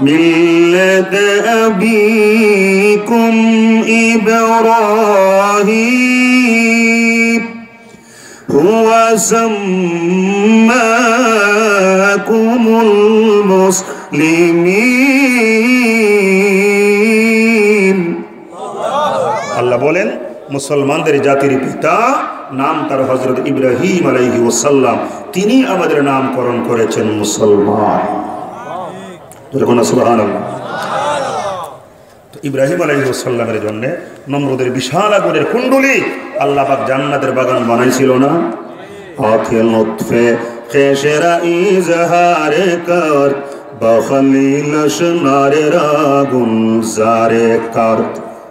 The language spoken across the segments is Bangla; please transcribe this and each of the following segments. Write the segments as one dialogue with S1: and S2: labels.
S1: ملة أبيكم إبراهيم هو سماكم المسلمين আল্লাহ বলেন মুসলমানদের জাতির পিতা নাম তার হযরত ইব্রাহিম আলাইহি ওয়াসাল্লাম, তিনি আমাদের নামকরণ করেছেন মুসলমান। সুবহানাল্লাহ। তো ইব্রাহিম আলাইহিস সালামের জন্য নমরুদের বিশাল আগুনের কুণ্ডলী আল্লাহ পাক জান্নাতের বাগান বানাইছিল না? আখে লুৎফে খেশরা ইজহারে কর বখলিল শনারে রাগুন জারে কর।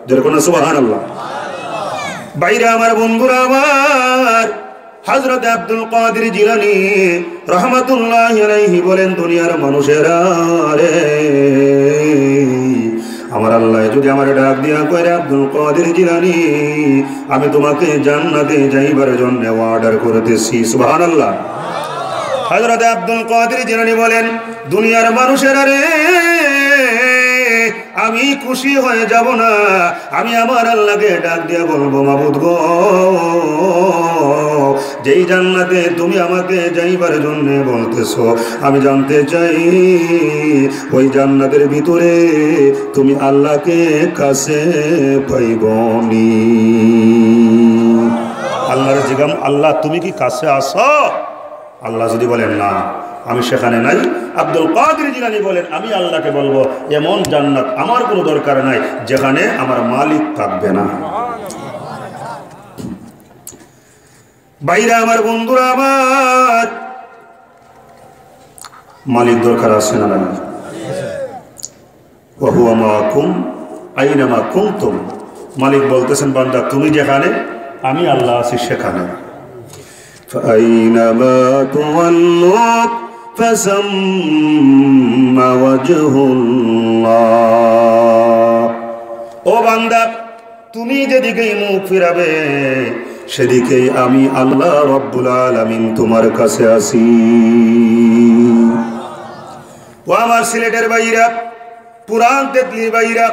S1: যেরকম সুবহানাল্লাহ। বাইরে আমার বন্ধুরা আমার, হযরত আব্দুল কাদের জিলানী রাহমাতুল্লাহি আলাইহি বলেন, দুনিয়ার মানুষেরা রে, আমার আল্লাহ যদি আমার ডাক দিয়া কইরা আব্দুল কাদের জিলানী আমি তোমাকে জান্নাতে যাইবার জন্য অর্ডার করতেছি। সুবহানাল্লাহ। হযরত আব্দুল কাদের জিলানী বলেন, দুনিয়ার মানুষেরা রে, আমি খুশি হয়ে যাব না, আমি আমার আল্লাহকে ডাক দিয়ে বলবো, মাবুদ গো, যেই জান্নাতে তুমি আমাকে যাইবার জন্য বলতেছো, আমি জানতে চাই ওই জান্নাতের ভিতরে তুমি আল্লাহকে কাছে পাইবনি। আল্লাহর জিজ্ঞাম, আল্লাহ তুমি কি কাছে আসো? আল্লাহ যদি বলেন না আমি সেখানে নাই, আব্দুল কাদের জিলানী বলেন, আমি আল্লাহকে বলবো এমন জান্নাত আমার কোনো দরকার নাই যেখানে আমার মালিক থাকবে না। বাইরে আমার বন্ধুরা আমার, মালিক দরকার আছে না নাই? ওয়া হুয়া মাআকুম আইনামা কুনতুম। মালিক বলতেছেন, বান্দা তুমি যেখানে, আমি আল্লাহ আছি সেখানে। ফাআইনামা তুওয়াল্লু ফাসাম্মা ওয়াজহুল্লাহ। ও বান্দা, তুমি যেদিকেই মুখ ফিরাবে সেদিকেই আমি আল্লাহ রব্বুল আলামিন তোমার কাছে আছি। ও আমার সিলেটের ভাইরা, পুরান তেতলির ভাইরা,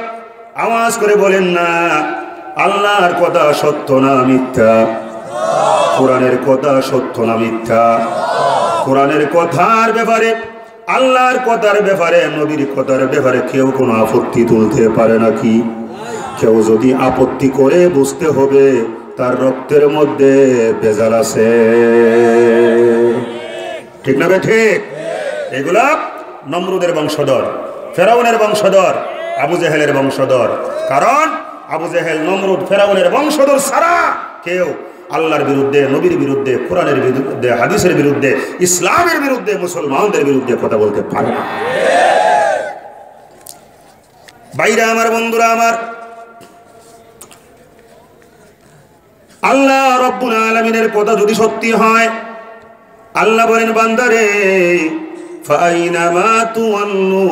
S1: আওয়াজ করে বলেন না, আল্লাহর কথা সত্য না মিথ্যা? কোরআনের কথা সত্য না মিথ্যা? কোরআনের কথার ব্যাপারে, আল্লাহর কথার ব্যাপারে, নবীর কথার ব্যাপারে কেউ কোনো আপত্তি তুলতে পারে নাকি? কেউ যদি আপত্তি করে বুঝতে হবে তার রক্তের মধ্যে ভেজাল আছে। ঠিক না? ঠিক। এগুলা নমরুদের বংশধর, ফেরাউনের বংশধর, আবু জেহেলের বংশধর। কারণ আবু জেহেল, নমরুদ, ফেরাউনের বংশধর ছাড়া কেউ আল্লাহর বিরুদ্ধে, নবীর বিরুদ্ধে, কোরআনের বিরুদ্ধে, হাদিসের বিরুদ্ধে, ইসলামের বিরুদ্ধে, মুসলমানদের বিরুদ্ধে কথা বলতে পারে না। বাইরে আমার বন্ধুরা আমার, আল্লাহ রব্বুল আলামিনের কথা যদি সত্যি হয়, আল্লাহ বলেন, বান্দারে ফাআইনামা তুওয়াল্লু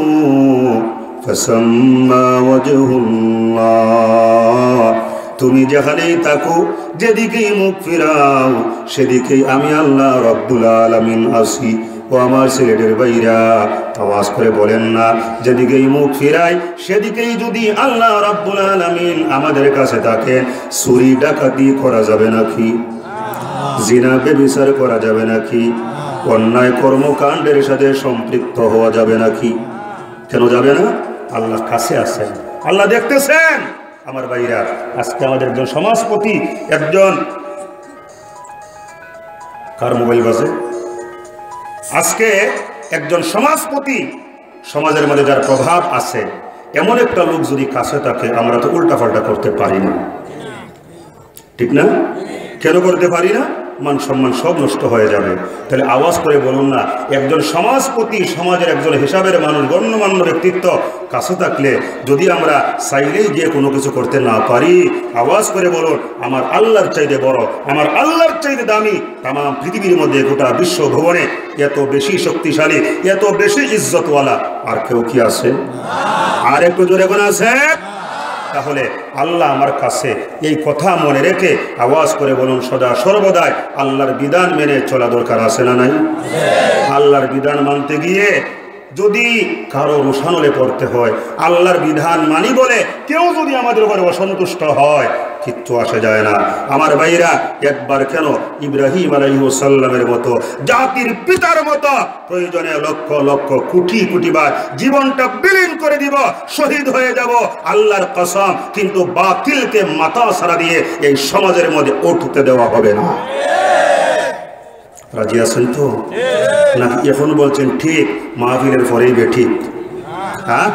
S1: ফাসাম্মা ওয়াজহুল্লাহ। তুমি যেখানেই থাকো, যেদিকেই মুখ ফিরাও, সেদিকেই আমি আল্লাহ রব্বুল আলামিন আছি। ও আমার সিলেটের ভাইরা, আওয়াজ করে বলেন না, যেদিকেই মুখ ফিরাই সেদিকেই যদি আল্লাহ রব্বুল আলামিন আমাদের কাছে থাকে, চুরি ডাকাতি করা যাবে নাকি? জিনা ব্যভিচার করা যাবে নাকি? অন্যায় কর্মকাণ্ডের সাথে সম্পৃক্ত হওয়া যাবে নাকি? কেন যাবে না? আল্লাহ কাছে আছেন, আল্লাহ দেখতেছেন। আমার ভাইরা, আজকে আমাদের একজন সমাজপতি, একজন, কার মোবাইল বাজে? আজকে একজন সমাজপতি, সমাজের মধ্যে যার প্রভাব আছে, এমন একটা লোক যদি কাছে থাকে, আমরা তো উল্টাপাল্টা করতে পারি না। ঠিক না? কেন করতে পারি না? মান সম্মান সব নষ্ট হয়ে যাবে। তাহলে আওয়াজ করে বলুন না, একজন সমাজপতি, সমাজের একজন হিসাবের মানুষ, গণ্যমান্য ব্যক্তিত্ব কাছে থাকলে যদি আমরা চাইলেই গিয়ে কোনো কিছু করতে না পারি, আওয়াজ করে বলুন, আমার আল্লাহর চাইতে বড়, আমার আল্লাহর চাইতে দামি তাম পৃথিবীর মধ্যে, গোটা বিশ্ব ভুবনে এত বেশি শক্তিশালী, এত বেশি ইজ্জতওয়ালা আর কেউ কি আছে? আর একটু জোরে কোন আছে? তাহলে আল্লাহ আমার কাছে, এই কথা মনে রেখে আওয়াজ করে বলুন, সদা সর্বদাই আল্লাহর বিধান মেনে চলা দরকার আছে না নাই? আল্লাহর বিধান মানতে গিয়ে যদি কারো রোশানলে পড়তে হয়, আল্লাহর বিধান মানি বলে কেউ যদি আমাদের উপরে অসন্তুষ্ট হয়, কিচ্ছু আসে যায় না। আমার ভাইরা, একবার কেন ইব্রাহিম আলাইহিস সালামের মতো জাতির পিতার মতো প্রয়োজনে লক্ষ লক্ষ কোটি কোটি বার জীবনটা বিলীন করে দিব, শহীদ হয়ে যাব, আল্লাহর কসম, কিন্তু বাতিলকে মাথা ছাড়া দিয়ে এই সমাজের মধ্যে উঠতে দেওয়া হবে না। রাজি আছেন তো? নাকি এখন বলছেন ঠিক মাহফিলের পরেই বেঠিক? হ্যাঁ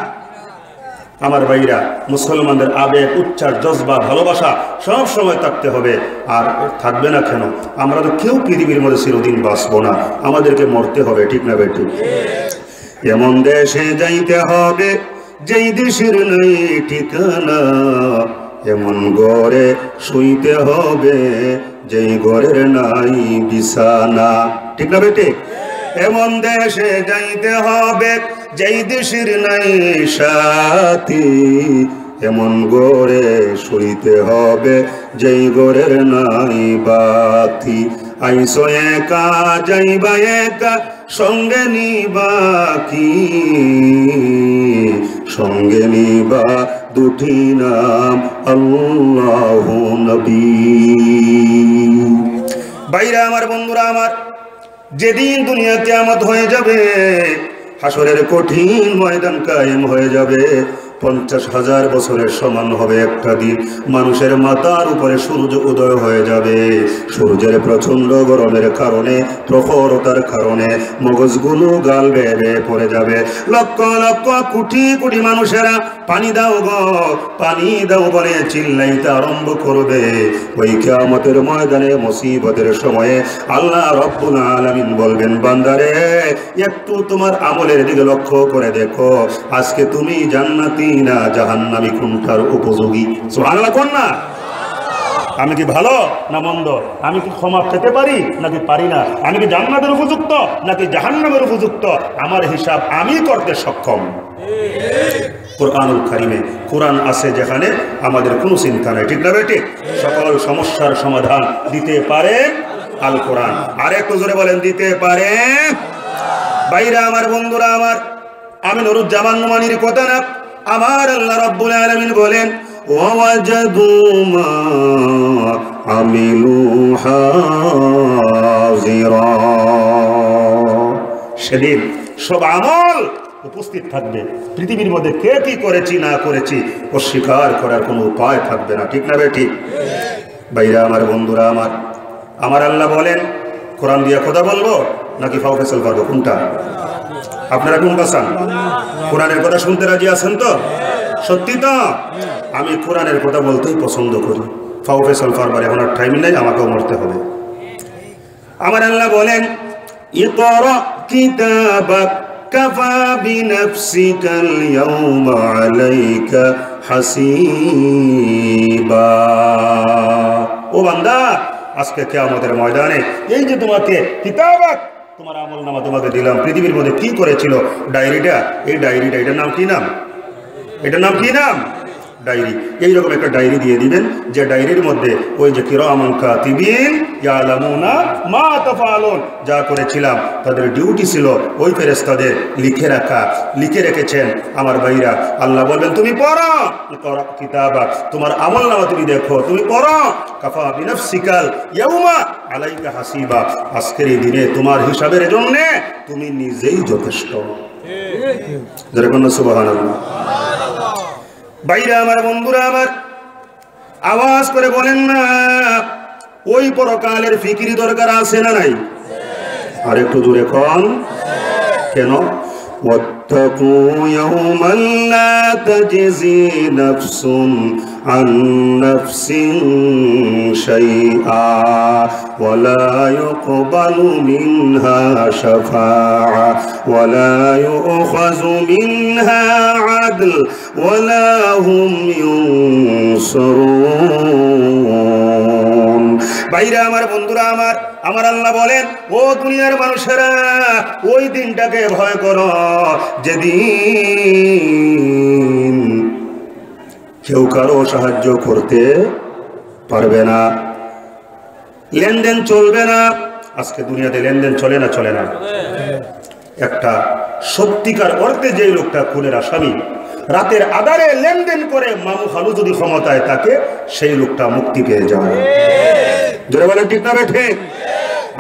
S1: আমার ভাইরা, মুসলমানদের আবেগ, উচ্চার, জজবা, ভালোবাসা সব সময় থাকতে হবে। আর থাকবে না কেন? আমরা তো কেউ পৃথিবীর মধ্যে চিরদিন বাঁচবো না, আমাদেরকে মরতে হবে, ঠিক না বেটি? এমন দেশে যাইতে হবে যেই দেশের নাই ঠিকানা, এমন ঘরে শুইতে হবে যেই ঘরের নাই বিছানা, ঠিক না বেটি? এমন দেশে যাইতে হবে যেই দেশের নাই সাথী, এমন ঘরে শুইতে হবে যেই ঘরের নাই বাতি। আইসো একা যাইবা একা, সঙ্গে নিবা কি? সঙ্গে নিবা দুটি নাম, আল্লাহু নবী। ভাইরা আমার, বন্ধুরা আমার, যেদিন দুনিয়া কিয়ামত হয়ে যাবে, হাসরের কঠিন ময়দান কায়েম হয়ে যাবে, 50,000 বছরের সমান হবে একটা দিন। মানুষের মাথার উপরে সূর্য উদয় হয়ে যাবে। সূর্যের প্রচন্ড গরমের কারণে, প্রখরতার কারণে মগজগুলো গাল বেয়ে বেয়ে পড়ে যাবে। লক্ষ লক্ষ কোটি কোটি মানুষেরা পানি দাও গো, পানি দাও বলে চিল্লাইতে আরম্ভ করবে। ওই কিয়ামতের ময়দানে, মুসিবতের সময়ে আল্লাহ রাব্বুল আলামিন বলবেন, বান্দারে একটু তোমার আমলের দিকে লক্ষ্য করে দেখো, আজকে তুমি জান্নাতি না জাহান্নামী, কোনটার উপযোগী? সুবহানাল্লাহ কোন না? আমি কি ভালো না মন্দ? আমি কি ক্ষমা পেতে পারি নাকি পারি না? আমি কি জান্নাতের উপযুক্ত নাকি জাহান্নামের উপযুক্ত? আমার হিসাব আমি করতে সক্ষম। কোরআনুল কারীমে কোরআন আছে যেখানে আমাদের কোনো চিন্তা নাই, ঠিক না বেটি? সকল সমস্যার সমাধান দিতে পারে আল কোরআন। আর একটু জোরে বলেন, দিতে পারে। ভাইরা আমার, বন্ধুরা আমার, আমি নুরুজ্জামান নোমানীর কথা না, আমার আল্লাহ রাব্বুল আলামিন বলেন, ওয়াজাদু মা আমিলু হাযিরা। সেদিন সব আমল উপস্থিত থাকবে। পৃথিবীর মধ্যে কে কি করেছি না করেছি অস্বীকার করার কোনো উপায় থাকবে না, ঠিক না বেটি? ভাইরা আমার, বন্ধুরা আমার, আমার আল্লাহ বলেন, কোরআন দিয়ে কথা বলবো নাকি ফাও ফেসল করবো, কোনটা? আপনারা কোনটা চান? কোরআনের কথা শুনতে রাজি আছেন তো? সত্যি তো? আমি কোরআনের কথা বলতেই পছন্দ করি। ফাও ফেসল করবার এখন আর টাইম নেই, আমাকেও মরতে হবে। আমার আল্লাহ বলেন, ইকরা কিতাবাক কাফা বিনাফসিকাল ইয়াওমা আলাইকা হাসিবা। ও বান্দা, আজকে কিয়ামতের ময়দানে এই যে তোমাকে কিতাবাক, তোমার আমলনামা তোমাকে দিলাম, পৃথিবীর মধ্যে কি করেছিল ডায়েরিটা, এই ডায়েরিটা, এটার নাম কি নাম? এটার নাম কি নাম? ডায়েরি। এইরকম একটা ডায়েরি দিয়ে দিবেন, যে ডায়েরির মধ্যে ওই যে কিরামান কাতিবিন ইয়ালামুনা মা তাফআলুন, যা করেছিলাম তাদের ডিউটি ছিল ওই ফেরেশতাদের লিখে রাখা, লিখে রেখেছেন। আমার ভাইরা, আল্লাহ বলবেন, তুমি পড়ো কিতাবা, তোমার আমলনামা তুমি দেখো, তুমি পড়ো। কাফা বিনাফসিকাল ইয়াউমা আলাইকা হাসিবা, আজকের এই দিনে তোমার হিসাবের জন্য তুমি নিজেই যথেষ্ট। যেরকম সুবহানাল্লাহ। ভাইরা আমার, বন্ধুরা আমার, আওয়াজ করে বলেন না, ওই পরকালের ফিকিরি দরকার আছে না নাই? আর একটু জোরে কোন। কেন? واتقوا يوما لا تجزي نفس عن نفس شيئا ولا يقبل منها شفاعة ولا يؤخذ منها عدل ولا هم ينصرون। ভাইরা আমার, বন্ধুরা আমার, আমার আল্লাহ বলেন, ও দুনিয়ার মানুষেরা, ওই দিনটাকে ভয় করো যেদিন কেউ কারো সাহায্য করতে পারবে না, লেনদেন চলবে না। আজকে দুনিয়াতে লেনদেন চলে না? চলে না। একটা সত্যিকার অর্থে যে লোকটা খুনের আসামি, রাতের আধারে লেনদেন করে মামু খালু যদি ক্ষমতায় থাকে, সেই লোকটা মুক্তি পেয়ে যায়। জোরে বলেন ঠিক না ঠিক?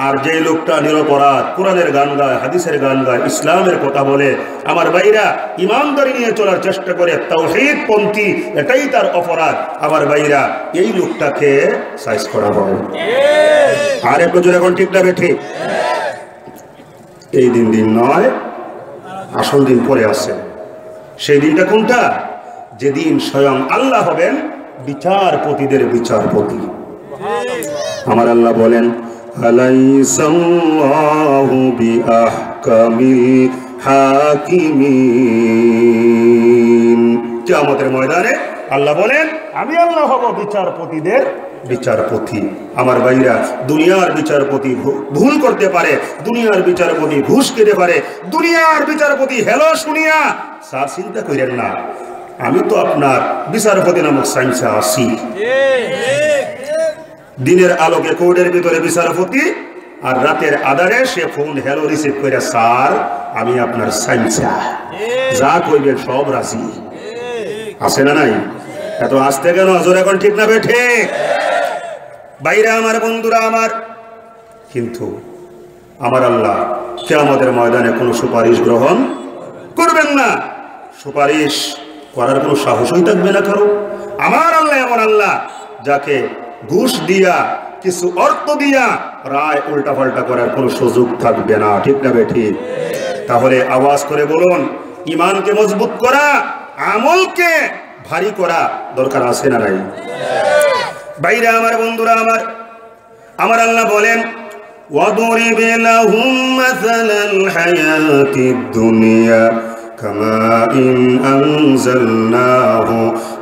S1: আর যে লোকটা নিরপরাধ, কোরআনের গান গায়, হাদিসের গান গায়, ইসলামের কথা বলে, আমার ভাইরা ইমানদারি নিয়ে চলার চেষ্টা করে, তাওহীদ পন্থী, এটাই তার অপরাধ। আমার ভাইরা এই লোকটাকে সাইজ করা হয়। আর একটু জোরে বলেন ঠিক না ঠিক? এই দিন নয়, আসল দিন পরে আছে। সেই দিনটা কোনটা? যেদিন স্বয়ং আল্লাহ হবেন বিচারপতিদের বিচারপতি। আমার আল্লাহ বলেন, আলাইসাল্লাহু বিআহকামিল হাকিমিন। কিয়ামতের ময়দানে আল্লাহ বলেন, আমি আল্লাহ হব বিচারপতিদের বিচারপতি। আমার ভাইরা, দুনিয়ার বিচারপতি ভুল করতে পারে, দুনিয়ার বিচারপতি ঘুষ খেতে পারে, দুনিয়ার বিচারপতি হেলো শুনিয়া স্যার চিন্তা করেন না, আমি তো আপনার বিচারপতি নামক সাইন্সে আসি। দিনের আলোকে কোর্টের ভিতরে বিচারপতি, আর রাতের আধারে সে ফোন হেলো রিসিভ করে, স্যার আমি আপনার সাইন্সা, যা কইবেন সব রাজি। আছে না নাই? এত আসতে কেন? জোরে এখন ঠিক না বেঠে? বাইরে আমার বন্ধুরা আমার, কিন্তু আমার আল্লাহ কিয়ামতের ময়দানে কোনো সুপারিশ গ্রহণ করবেন না। সুপারিশ করার কোনো সাহসই থাকবে না কারো। আমার আল্লাহ এমন আল্লাহ, যাকে ঘুষ দিয়া, কিছু অর্থ দিয়া রায় উল্টাপাল্টা করার কোনো সুযোগ থাকবে না। ঠিক না বেঠিক? তাহলে আওয়াজ করে বলুন, ইমানকে মজবুত করা, আমলকে ভারী করা দরকার আছে না নাই? বাইরে আমার বন্ধুরা আমার, আমার আল্লাহ বলেন, ওয়াদরিব লাহুম মাসালাল হায়াতিদ দুনিয়া কামাইন আনজালনাহু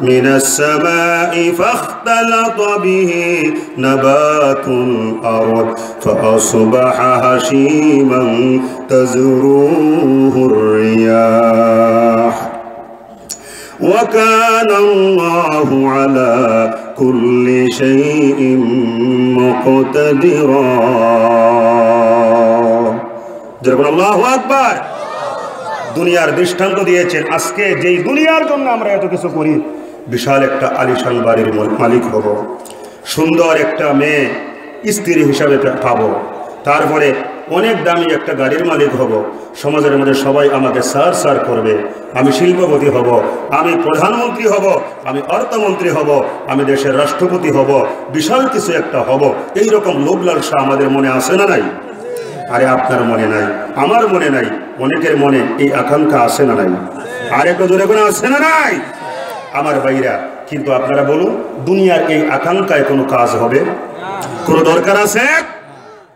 S1: মিনাস সামাই ফাখতালাতা বিহি নাবাতুল আরদ ফাআসবাহা হাশীমান তাযরুহুর রিয়াহ وَكَانَ اللَّهُ عَلَى كُلِّ شَيْءٍ مُقْتَدِرًا। যেরকম আল্লাহু আকবার। দুনিয়ার দৃষ্টান্ত দিয়েছেন, আজকে যেই দুনিয়ার জন্য আমরা এত কিছু করি, বিশাল একটা আলিশান বাড়ির মালিক হব, সুন্দর একটা মেয়ে স্ত্রী হিসাবে পাবো, তারপরে অনেক দামি একটা গাড়ির মালিক হব, সমাজের মধ্যে সবাই আমাকে স্যার স্যার করবে, আমি শিল্পপতি হব, আমি প্রধানমন্ত্রী হব, আমি অর্থমন্ত্রী হব, আমি দেশের রাষ্ট্রপতি হব, বিশাল কিছু একটা হব। এইরকম লোভ লালসা আমাদের মনে আছে না নাই? আরে আপনার মনে নাই, আমার মনে নাই, অনেকের মনে এই আকাঙ্ক্ষা আছে না নাই? আর একটু জোরে করে আছে না নাই? আমার ভাইরা, কিন্তু আপনারা বলুন, দুনিয়ার এই আকাঙ্ক্ষায় কোনো কাজ হবে? কোনো দরকার আছে?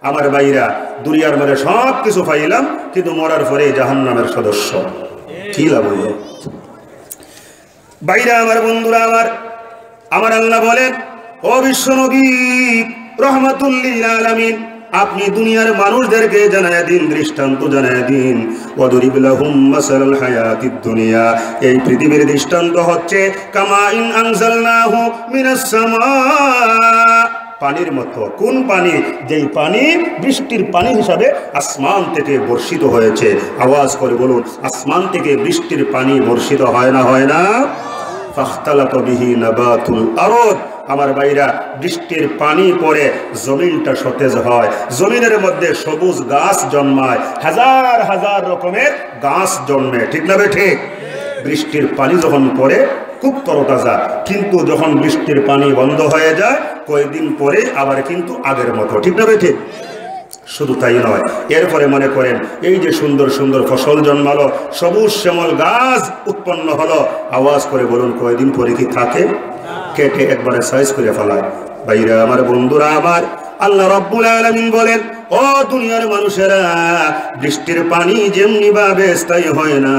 S1: আমার ভাইরা, দুনিয়ার মধ্যে সব কিছু পাইলাম, কিন্তু মরার পরে জাহান্নামের সদস্য, কি লাভ হইল? ভাইরা আমার বন্ধুরা আমার, আমার আল্লাহ বলেন, ও বিশ্বনবী রাহমাতুল লিল আলামিন, আপনি দুনিয়ার মানুষদেরকে জানায় দিন, দৃষ্টান্ত জানায় দিন। ওয়াদরিব লাহুম মাসালাল হায়াতিদ দুনিয়া, এই পৃথিবীর দৃষ্টান্ত হচ্ছে কামাইন আনজালনাহু মিনাস সামা, পানির মতো। কোন পানি? যেই পানি বৃষ্টির পানি হিসাবে আসমান থেকে বর্ষিত হয়েছে। আওয়াজ করে বলুন, আসমান থেকে বৃষ্টির পানি বর্ষিত হয় না? হয় না? ফাখতালাতা বিহি নাবাতুল আরদ। আমার ভাইরা, বৃষ্টির পানি পড়ে জমিনটা সতেজ হয়, জমিনের মধ্যে সবুজ গাছ জন্মায়, হাজার হাজার রকমের গাছ জন্মে। ঠিক না ঠিক? বৃষ্টির পানি যখন পড়ে খুব তরতাজা, কিন্তু যখন বৃষ্টির পানি বন্ধ হয়ে যায় কয়েকদিন পরে আবার কিন্তু আগের মতো। ঠিক না ঠিক? শুধু তাই নয়, এরপরে মনে করেন এই যে সুন্দর সুন্দর ফসল জন্মালো, সবুজ শ্যামল গাছ উৎপন্ন হলো, আওয়াজ করে বলুন কয়েকদিন পরে কি থাকে? কেটে একবারে সাইজ করে ফেলায়। ভাইরা আমার বন্ধুরা আমার, আল্লাহ রাব্বুল আলামিন বলেন, ও দুনিয়ার মানুষেরা, বৃষ্টির পানি যেমনি ভাবে স্থায়ী হয় না,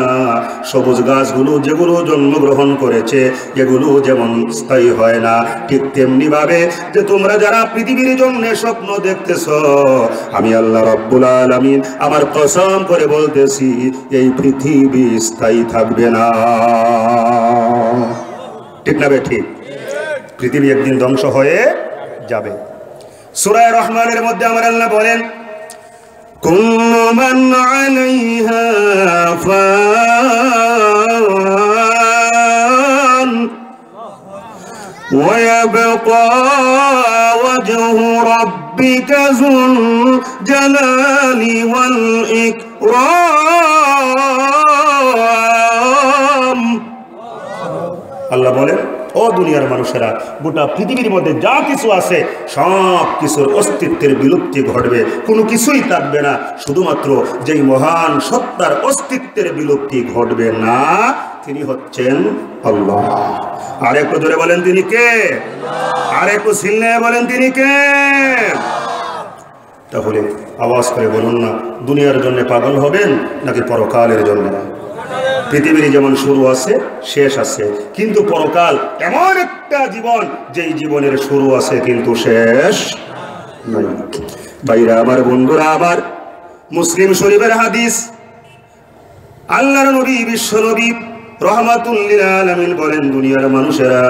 S1: সবুজ গাছগুলো যেগুলো জন্মগ্রহণ করেছে এগুলো যেমন স্থায়ী হয় না, ঠিক তেমনি ভাবে যে তোমরা যারা পৃথিবীর জন্য স্বপ্ন দেখতেছ, আমি আল্লাহ রাব্বুল আলামিন আমার কসম করে বলতেছি, এই পৃথিবী স্থায়ী থাকবে না। ঠিক না ঠিক? পৃথিবী একদিন ধ্বংস হয়ে যাবে। সূরা রহমানের মধ্যে আমার আল্লাহ বলেন, কুল্লু মান আলাইহা ফান ওয়া ইয়াবকা ওয়াজহু রাব্বিকা যুল জালালি ওয়াল ইকরাম। আল্লাহ বলেন, ও দুনিয়ার মানুষেরা, গোটা পৃথিবীর মধ্যে যা কিছু আছে সব কিছুর অস্তিত্বের বিলুপ্তি ঘটবে, কোনো কিছুই থাকবে না, শুধুমাত্র যেই মহান সত্তার অস্তিত্বের বিলুপ্তি ঘটবে না তিনি হচ্ছেন আল্লাহ। আর একটু জোরে বলেন তিনি কে? আর একটু সিলনে বলেন তিনি কে? তাহলে আওয়াজ করে বলুন না, দুনিয়ার জন্য পাগল হবেন নাকি পরকালের জন্য? পৃথিবীর যেমন শুরু আছে শেষ আছে, কিন্তু পরকাল এমন একটা জীবন যেই জীবনের শুরু আছে কিন্তু শেষ নাই। ভাইরা আমার, বন্ধুরা আমার, মুসলিম শরীফের হাদিস, আল্লাহর নবী বিশ্ব নবী রহমাতুল লিল আলামিন বলেন, দুনিয়ার মানুষেরা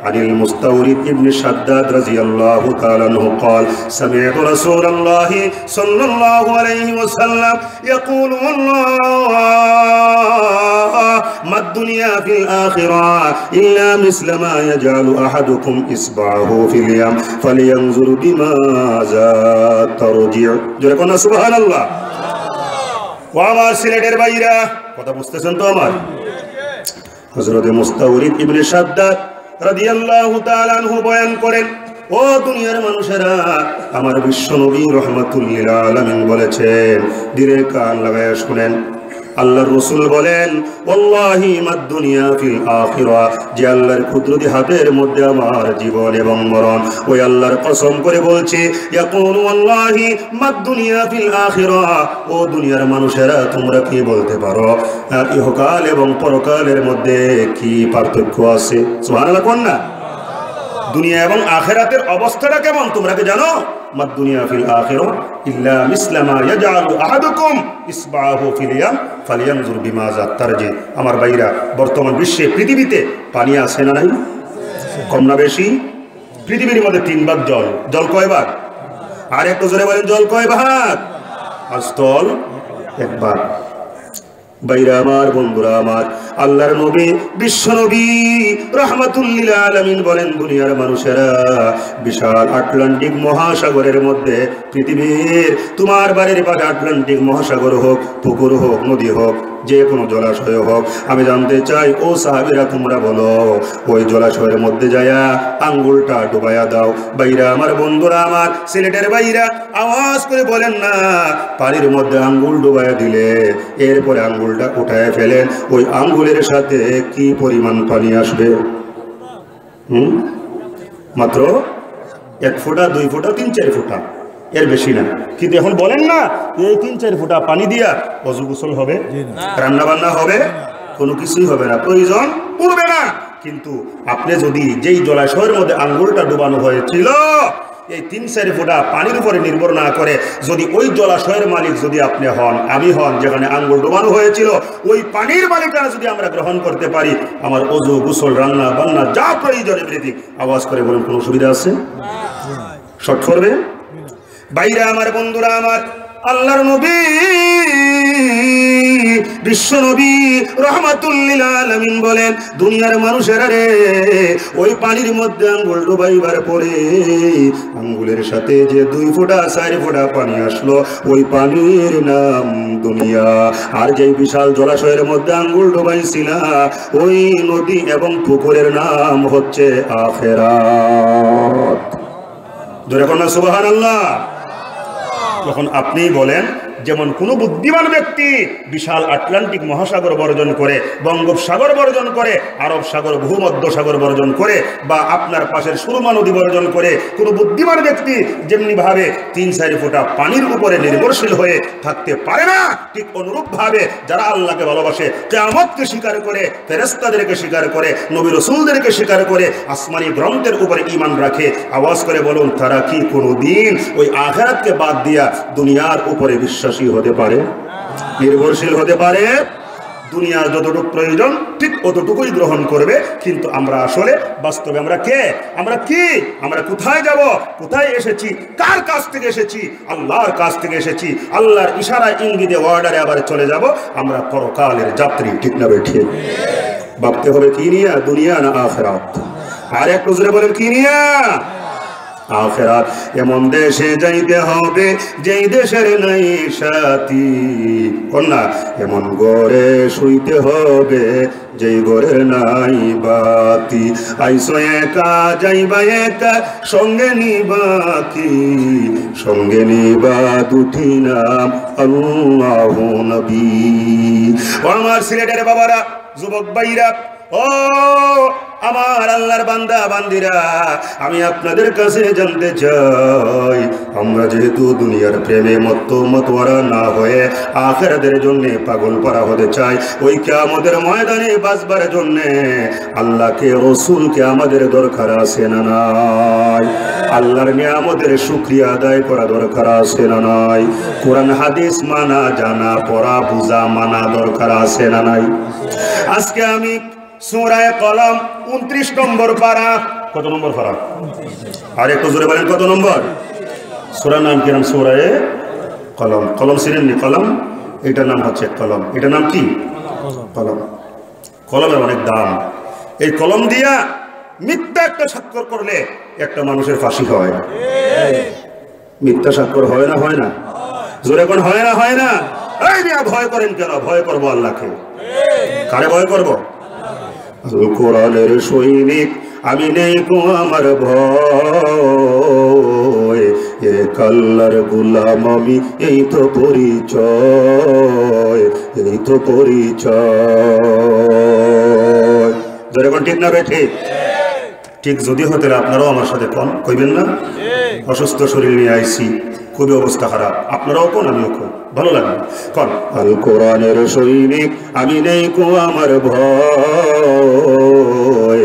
S1: আনিল মুস্তাওরিদ ইবনে শাদ্দাদ রাদিয়াল্লাহু তাআলা আনহু قال سمعت رسول الله صلى الله عليه وسلم يقول والله ما الدنيا في الآخرة إلا مثل ما يجعل أحدكم إصبعه في اليم فلينظر بماذا ترجع। জোরে কোন সুবহানাল্লাহ। ও আমার সিলেটের ভাইরা, কথা বুঝতেছেন তো আমার? হযরত মুস্তাওরিদ ইবনে শাদ্দাদ রাদিয়াল্লাহু তাআলা আনহু বয়ান করেন, ও দুনিয়ার মানুষেরা, আমার বিশ্ব নবী রাহমাতুল লিল আলামিন বলেছেন, দিলে কান লাগায় শুনেন, আল্লাহর রাসূল বলেন, ওয়াল্লাহি মাদ দুনিয়া ফিল আখিরা, যে আল্লাহর কুদরতি হাতের মধ্যে আমার জীবন এবং মরণ, ওই আল্লাহর কসম করে বলছি, ইয়াকুলু ওয়াল্লাহি মাদ দুনিয়া ফিল আখিরা, ও দুনিয়ার মানুষেরা, তোমরা কি বলতে পারো ইহকাল এবং পরকালের মধ্যে কি পার্থক্য আছে? সুবহানাল্লাহ কোন না? দুনিয়া এবং আখিরাতের অবস্থাটা কেমন তোমরা কি জানো? মাদ দুনিয়া ফিল আখিরা ইল্লা মিসলা মা ইয়াজআলু আহাদুকুম ইসবাহু ফিল ইয়াম ফালিয়ানজুর বিমাযা তারজি। আমার ভাইরা, বর্তমান বিশ্বে পৃথিবীতে পানি আছে না নাই? কম না বেশি? পৃথিবীর মধ্যে 3 ভাগ জল। জল কয় ভাগ? আর একটু জোরে বলেন, জল কয় ভাগ? আর স্থল 1 ভাগ। ভাইরা আমার, বন্ধুরা আমার, আল্লাহর নবী বিশ্ব নবী রাহমাতুল লিল আলামিন বলেন, দুনিয়ার মানুষেরা, বিশাল আটলান্টিক মহাসাগরের মধ্যে, পৃথিবীর তোমার বাড়ির পাশে আটলান্টিক মহাসাগর হোক, পুকুর হোক, নদী হোক, যে কোনো জলাশয় হোক, আমি জানতে চাই, ও সাহাবীরা তোমরা বলো, ওই জলাশয়ের মধ্যে যায়া আঙ্গুলটা ডুবাইয়া দাও। ভাইরা আমার, বন্ধুরা আমার, সিলেটের ভাইরা, আওয়াজ করে বলেন না, পানির মধ্যে আঙ্গুল ডুবাইয়া দিলে এরপরে আঙ্গুলটা উঠায় ফেলেন, ওই আঙ্গুলের সাথে কি পরিমাণ পানি আসবে? মাত্র 1 ফোঁটা, 2 ফোঁটা, 3-4 ফোঁটা, এর বেশি না। কিন্তু এখন বলেন না, এই 3-4 ফোঁটা পানি দিয়া ওযু গোসল হবে? রান্না বান্না হবে? কোনো কিছুই হবে না, প্রয়োজন পড়বে না। কিন্তু আপনি যদি যেই জলাশয়ের মধ্যে আঙ্গুলটা ডুবানো হয়েছিল, এই 3-4 ফোঁটা পানির উপরে নির্ভর না করে, যদি ওই জলাশয়ের মালিক যদি আপনি হন, আমি হন, যেখানে আঙ্গুল ডুবানো হয়েছিল, ওই পানির মালিকানা যদি আমরা গ্রহণ করতে পারি, আমার ওযু গোসল রান্না বান্না যা প্রয়োজন এভরিথিং, আওয়াজ করে বলুন, কোনো সুবিধা আছে? শর্ট করবে? ভাইরা আমার, বন্ধুরা আমার, আল্লাহর নবী বিশ্ব নবী রাহমাতুল লিল আলামিন বলেন, দুনিয়ার মানুষেরা রে, ওই পানির মধ্যে আঙ্গুল ডুবাইবার পরে আঙ্গুলের সাথে যে 2 ফোঁটা 4 ফোঁটা পানি আসলো, ওই পানির নাম দুনিয়া। আর যেই বিশাল জলাশয়ের মধ্যে আঙ্গুল ডুবাইছিলা, ওই নদী এবং পুকুরের নাম হচ্ছে আখিরাত। জোরে বলুন সুবহানাল্লাহ। যখন আপনি বলেন, যেমন কোনো বুদ্ধিমান ব্যক্তি বিশাল আটলান্টিক মহাসাগর বর্জন করে, বঙ্গোপসাগর বর্জন করে, আরব সাগর, ভূমধ্য সাগর বর্জন করে, বা আপনার পাশের সুরমা নদী বর্জন করে, কোনো বুদ্ধিমান ব্যক্তি যেমনিভাবে 3-4 ফোঁটা পানির উপরে নির্ভরশীল হয়ে থাকতে পারে না, ঠিক অনুরূপভাবে যারা আল্লাহকে ভালোবাসে, কিয়ামতকে স্বীকার করে, ফেরেশতাদেরকে স্বীকার করে, নবী রাসূলদেরকে স্বীকার করে, আসমানি গ্রন্থের উপরে ঈমান রাখে, আওয়াজ করে বলুন, তারা কি কোনোদিন ওই আখিরাতকে বাদ দিয়া দুনিয়ার উপরে বিশ্বাসী হতে পারে, নির্ভরশীল হতে পারে? দুনিয়া যতটুকু প্রয়োজন ঠিক অতটুকুই গ্রহণ করবে। কিন্তু আমরা আসলে বাস্তবে আমরা কে, আমরা কি, আমরা কোথায় যাব, কোথায় এসেছি, কার কাছ থেকে এসেছি? আল্লাহর কাছ থেকে এসেছি। আল্লাহর ইশারায় ইঙ্গিতে অর্ডারে আবার চলে যাব। আমরা পরকালের যাত্রী, ঠিক না বেঠি? ভাবতে হবে কি নিয়ে, দুনিয়া না আখিরাত? আর একটু জোরে বলেন কি নিয়ে? আখিরাত। এমন দেশে যাইতে হবে যেই দেশের নাই সাথী, কন্যা এমন ঘরে শুইতে হবে যেই ঘরের নাই বাতি। আইসো একা যাইবা একা, সঙ্গে নিবা কি? সঙ্গে নিবা দুটি নাম, আল্লাহু নবী। ও আমার সিলেটের বাবারা, যুবক ভাইরা, ও আমার আল্লাহর বান্দা বান্দিরা, আমি আপনাদের কাছে জানতে চাই, আমরা যেহেতু দুনিয়ার প্রেমে মতোয়ারা না হয়ে আখিরাতের জন্য পাগল পারা হতে চাই, ওই কিয়ামতের ময়দানে বাঁচবার জন্য আল্লাহকে, রাসূলকে আমাদের দরকার আছে না নাই? আল্লাহর নিয়ামতের শুকরিয়া আদায় করা দরকার আছে না নাই? কোরআন হাদিস মানা, জানা, পড়া, বুঝা, মানা দরকার আছে না নাই? আজকে আমি সূরা কলম 29 নম্বর পারা। কত নম্বর পারা? আর একটু জোরে বলেন কত নম্বর? সূরার নাম কি? নাম সূরা কলম। কলম চিনেননি? কলম, এটার নাম হচ্ছে কলম। এটার নাম কি? কলম। কলমের অনেক দাম। এই কলম দিয়া মিথ্যা একটা স্বাক্ষর করলে একটা মানুষের ফাঁসি হয়। মিথ্যা স্বাক্ষর হয় না? হয় না? জোরে কোন হয় না? হয় না? এই মিয়া ভয় করেন কেন? ভয় করবো আল্লাহকে। কারে ভয় করবো? কোরআনের সৈনিক আমি, নেই কো আমার ভয়, এক আল্লাহর গোলাম আমি, এই তো পরিচয়, এই তো পরিচয়। যেরকম ঠিক না বেঠে? ঠিক যদি হতে আপনারাও আমার সাথে কন, কইবেন না? অসুস্থ শরীর নিয়ে আইছি, খুবই অবস্থা খারাপ, আপনারাও কোন আমিও কোন, ভালো লাগবে কন। আল কোরআনের সৈনিক আমি, নেই কো আমার ভয়,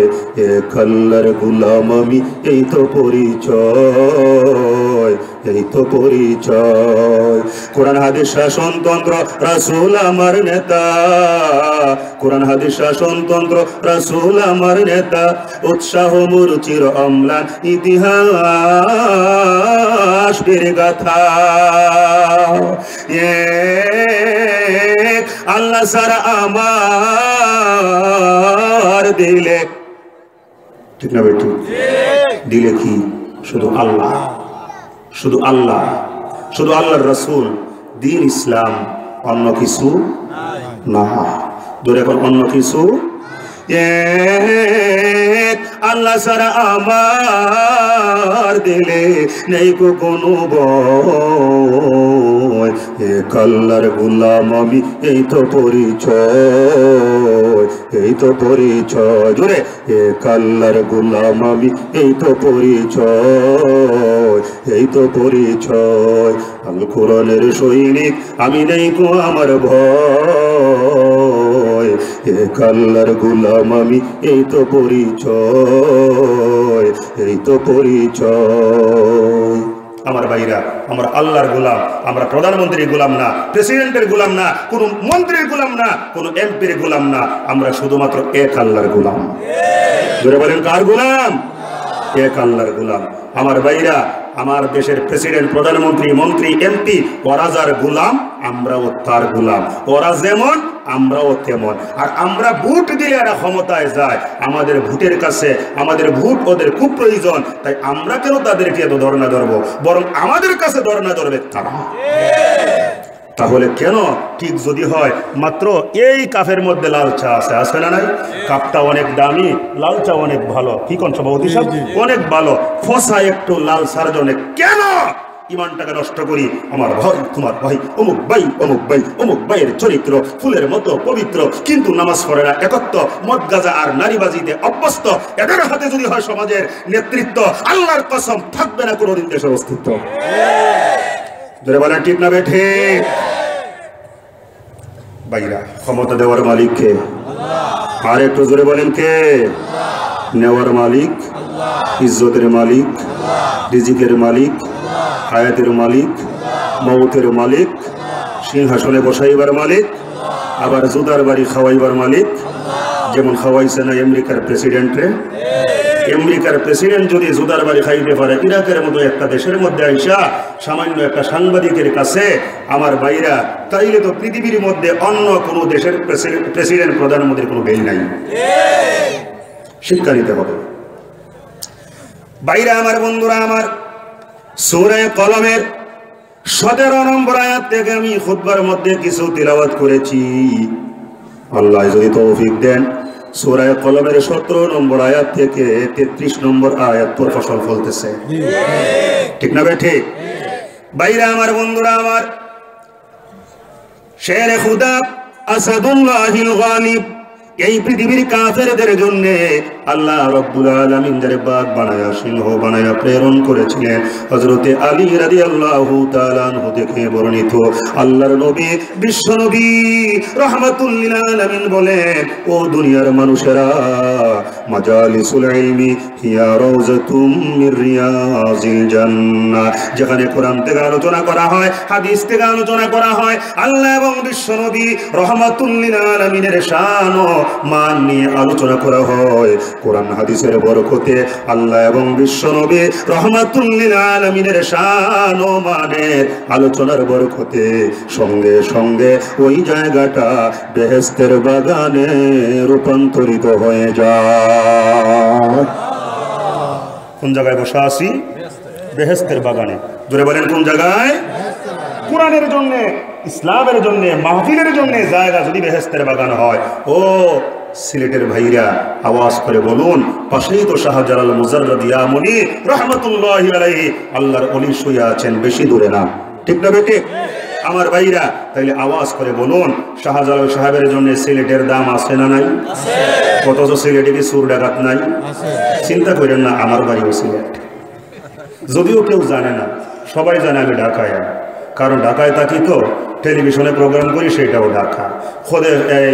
S1: এক আল্লাহর গোলাম আমি, এই তো পরিচয়, এই তো পরিচয়। কোরআন হাদিস শাসনতন্ত্র, রাসূল আমার নেতা। কোরআন হাদিস শাসনতন্ত্র, রাসূল আমার নেতা। উৎসাহ মুরচির অম্লান ইতিহাস বীর গাথা। আল্লাহ সারা আমার দিলে, ঠিক না বেটি? দিলে কি? শুধু আল্লাহ, শুধু আল্লাহ, শুধু আল্লাহর রাসূল, দ্বীন ইসলাম, অন্য কিছু না। ধরে এখন অন্য কিছু আল্লাহ সারা আমার দিলে নেই কোনো ভয়, এক আল্লাহর গোলাম আমি, এই তো পরিচয়, এই তো পরিচয়। জোরে, এক আল্লাহর গোলাম আমি, এই তো পরিচয়, এই তো পরিচয়। আল কোরআনের সৈনিক আমি, নেই কো আমার ভয়, এক আল্লাহর গোলাম আমি, এই তো পরিচয়, এই তো পরিচয়। আমার ভাইরা, আমরা আল্লাহর গোলাম, আমরা প্রধানমন্ত্রীর গোলাম না, প্রেসিডেন্টের গোলাম না, কোন মন্ত্রীর গোলাম না, কোন এমপির গোলাম না, আমরা শুধুমাত্র এক আল্লাহর গোলাম। জোরে বলেন কার গোলাম? এক আল্লাহর গোলাম। আমার ভাইরা, আমার দেশের প্রেসিডেন্ট, প্রধানমন্ত্রী, মন্ত্রী, এমপি, ওরা যার গোলাম, আমরাও তার গোলাম। ওরা যেমন আমরাও তেমন। আর আমরা ভোট দিলে এরা ক্ষমতায় যায়, আমাদের ভোটের কাছে আমাদের ভোট ওদের খুব প্রয়োজন। তাই আমরা কেন তাদেরকে এত ধর্ণা ধরবো? বরং আমাদের কাছে ধর্ণা ধরবে তারা। তাহলে কেন? ঠিক যদি হয় মাত্র এই কাপের মধ্যে লাল চা আছে, আছে না নাই? কাপটা অনেক দামি, লাল চা অনেক ভালো। কি কোন সভাপতি সাহেব? অনেক ভালো। ফসা একটু লাল সার জন্য কেন ইমানটাকে নষ্ট করি? আমার ভাই, তোমার ভাই, অমুক ভাই, অমুক ভাই, অমুক ভাইয়ের চরিত্র ফুলের মতো পবিত্র, কিন্তু নামাজ পড়ে না, একত্র মদ গাঁজা আর নারীবাজিতে অভ্যস্ত। এদের হাতে যদি হয় সমাজের নেতৃত্ব, আল্লাহর কসম থাকবে না কোনোদিন দেশের অস্তিত্ব। ধরে বলেন ঠিক না বেঠে? ভাইরা, ক্ষমতা দেওয়ার মালিক কে? আর একটু জোরে বলেন কে? নেওয়ার মালিক, ইজ্জতের মালিক, রিজিকের মালিক, হায়াতের মালিক, মৌতের মালিক, সিংহাসনে বসাইবার মালিক, আবার জুতার বাড়ি খাওয়াইবার মালিক, যেমন খাওয়াইছে না আমেরিকার প্রেসিডেন্টরে। আমেরিকার প্রেসিডেন্ট যদি জুতার বাড়ি খাইতে পারে, ইরাকের মতো একটা দেশের মধ্যে আইসা সামান্য একটা সাংবাদিকের কাছে, আমার ভাইরা, তাইলে তো পৃথিবীর মধ্যে অন্য কোনো দেশের প্রেসিডেন্ট প্রধানমন্ত্রীর কোনো বেল নাই। শিক্ষা নিতে হবে ভাইরা আমার, বন্ধুরা আমার। সূরা কলমের 17 নম্বর আয়াত থেকে আমি খুতবার মধ্যে কিছু তিলাওয়াত করেছি। আল্লাহ যদি তৌফিক দেন, সূরা কলমের 17 নম্বর আয়াত থেকে 33 নম্বর আয়াত পর ফসল ফলতেছে, ঠিক না বেঠে? ভাইরা আমার, বন্ধুরা আমার, শেরে খুদা আসাদুল্লাহিল গালিব এই পৃথিবীর কাফেরদের জন্য আল্লাহ রাব্বুল আলামিন যারে বাগ বানায়া, সিংহ বানায়া প্রেরণ করেছিলেন। হযরতে আলী রাদিয়াল্লাহু তাআলা আনহু থেকে বর্ণিত আল্লাহর নবী, বিশ্ব নবী রাহমাতুল লিল আলামিন বলেন, ও দুনিয়ার মানুষেরা, মাজালিসুল ইলমি হিয়া রাউযাতুম মির রিয়াজিল জান্নাহ, যেখানে কোরআন থেকে আলোচনা করা হয়, হাদিস থেকে আলোচনা করা হয়, আল্লাহ এবং বিশ্ব নবী রাহমাতুল লিল আলামিনের শান ও মান নিয়ে আলোচনা করা হয়, কোরআন হাদিসের বরকতে আল্লাহ এবং বিশ্ব নবী রাহমাতুল লিল আলামিনের শান ও মানের আলোচনার বরকতে সঙ্গে সঙ্গে ওই জায়গাটা বেহেশতের বাগানে রূপান্তরিত হয়ে যায়। কোন জায়গায় বসা আছি? বেহেশতের বাগানে। জোরে বলেন, কোন জায়গায়? কোরআনের জন্য, ইসলামের জন্য, মাহফিলের জন্য জায়গা যদি বেহেশতের বাগান হয়, ও সিলেটের ভাইরা আওয়াজ করে বলুন, পাশেই তো শাহজালাল মুজাররদ ইয়ামনি রাহমাতুল্লাহি আলাইহি আল্লাহর ওলি শুয়ে আছেন, বেশি দূরে না, ঠিক না বেটে? আমার ভাইরা, তাইলে আওয়াজ করে বলুন, শাহজালাল সাহেবের জন্য সিলেটের দাম আছে না নাই? অথচ সিলেটে কি চোর ডাকাত নাই? চিন্তা করেন না, আমার বাড়িও সিলেট। যদিও কেউ জানে না, সবাই জানে আমি ঢাকায়, কারণ ঢাকায় থাকি তো, টেলিভিশনে প্রোগ্রাম করি, সেইটাও ঢাকা। খোদের এই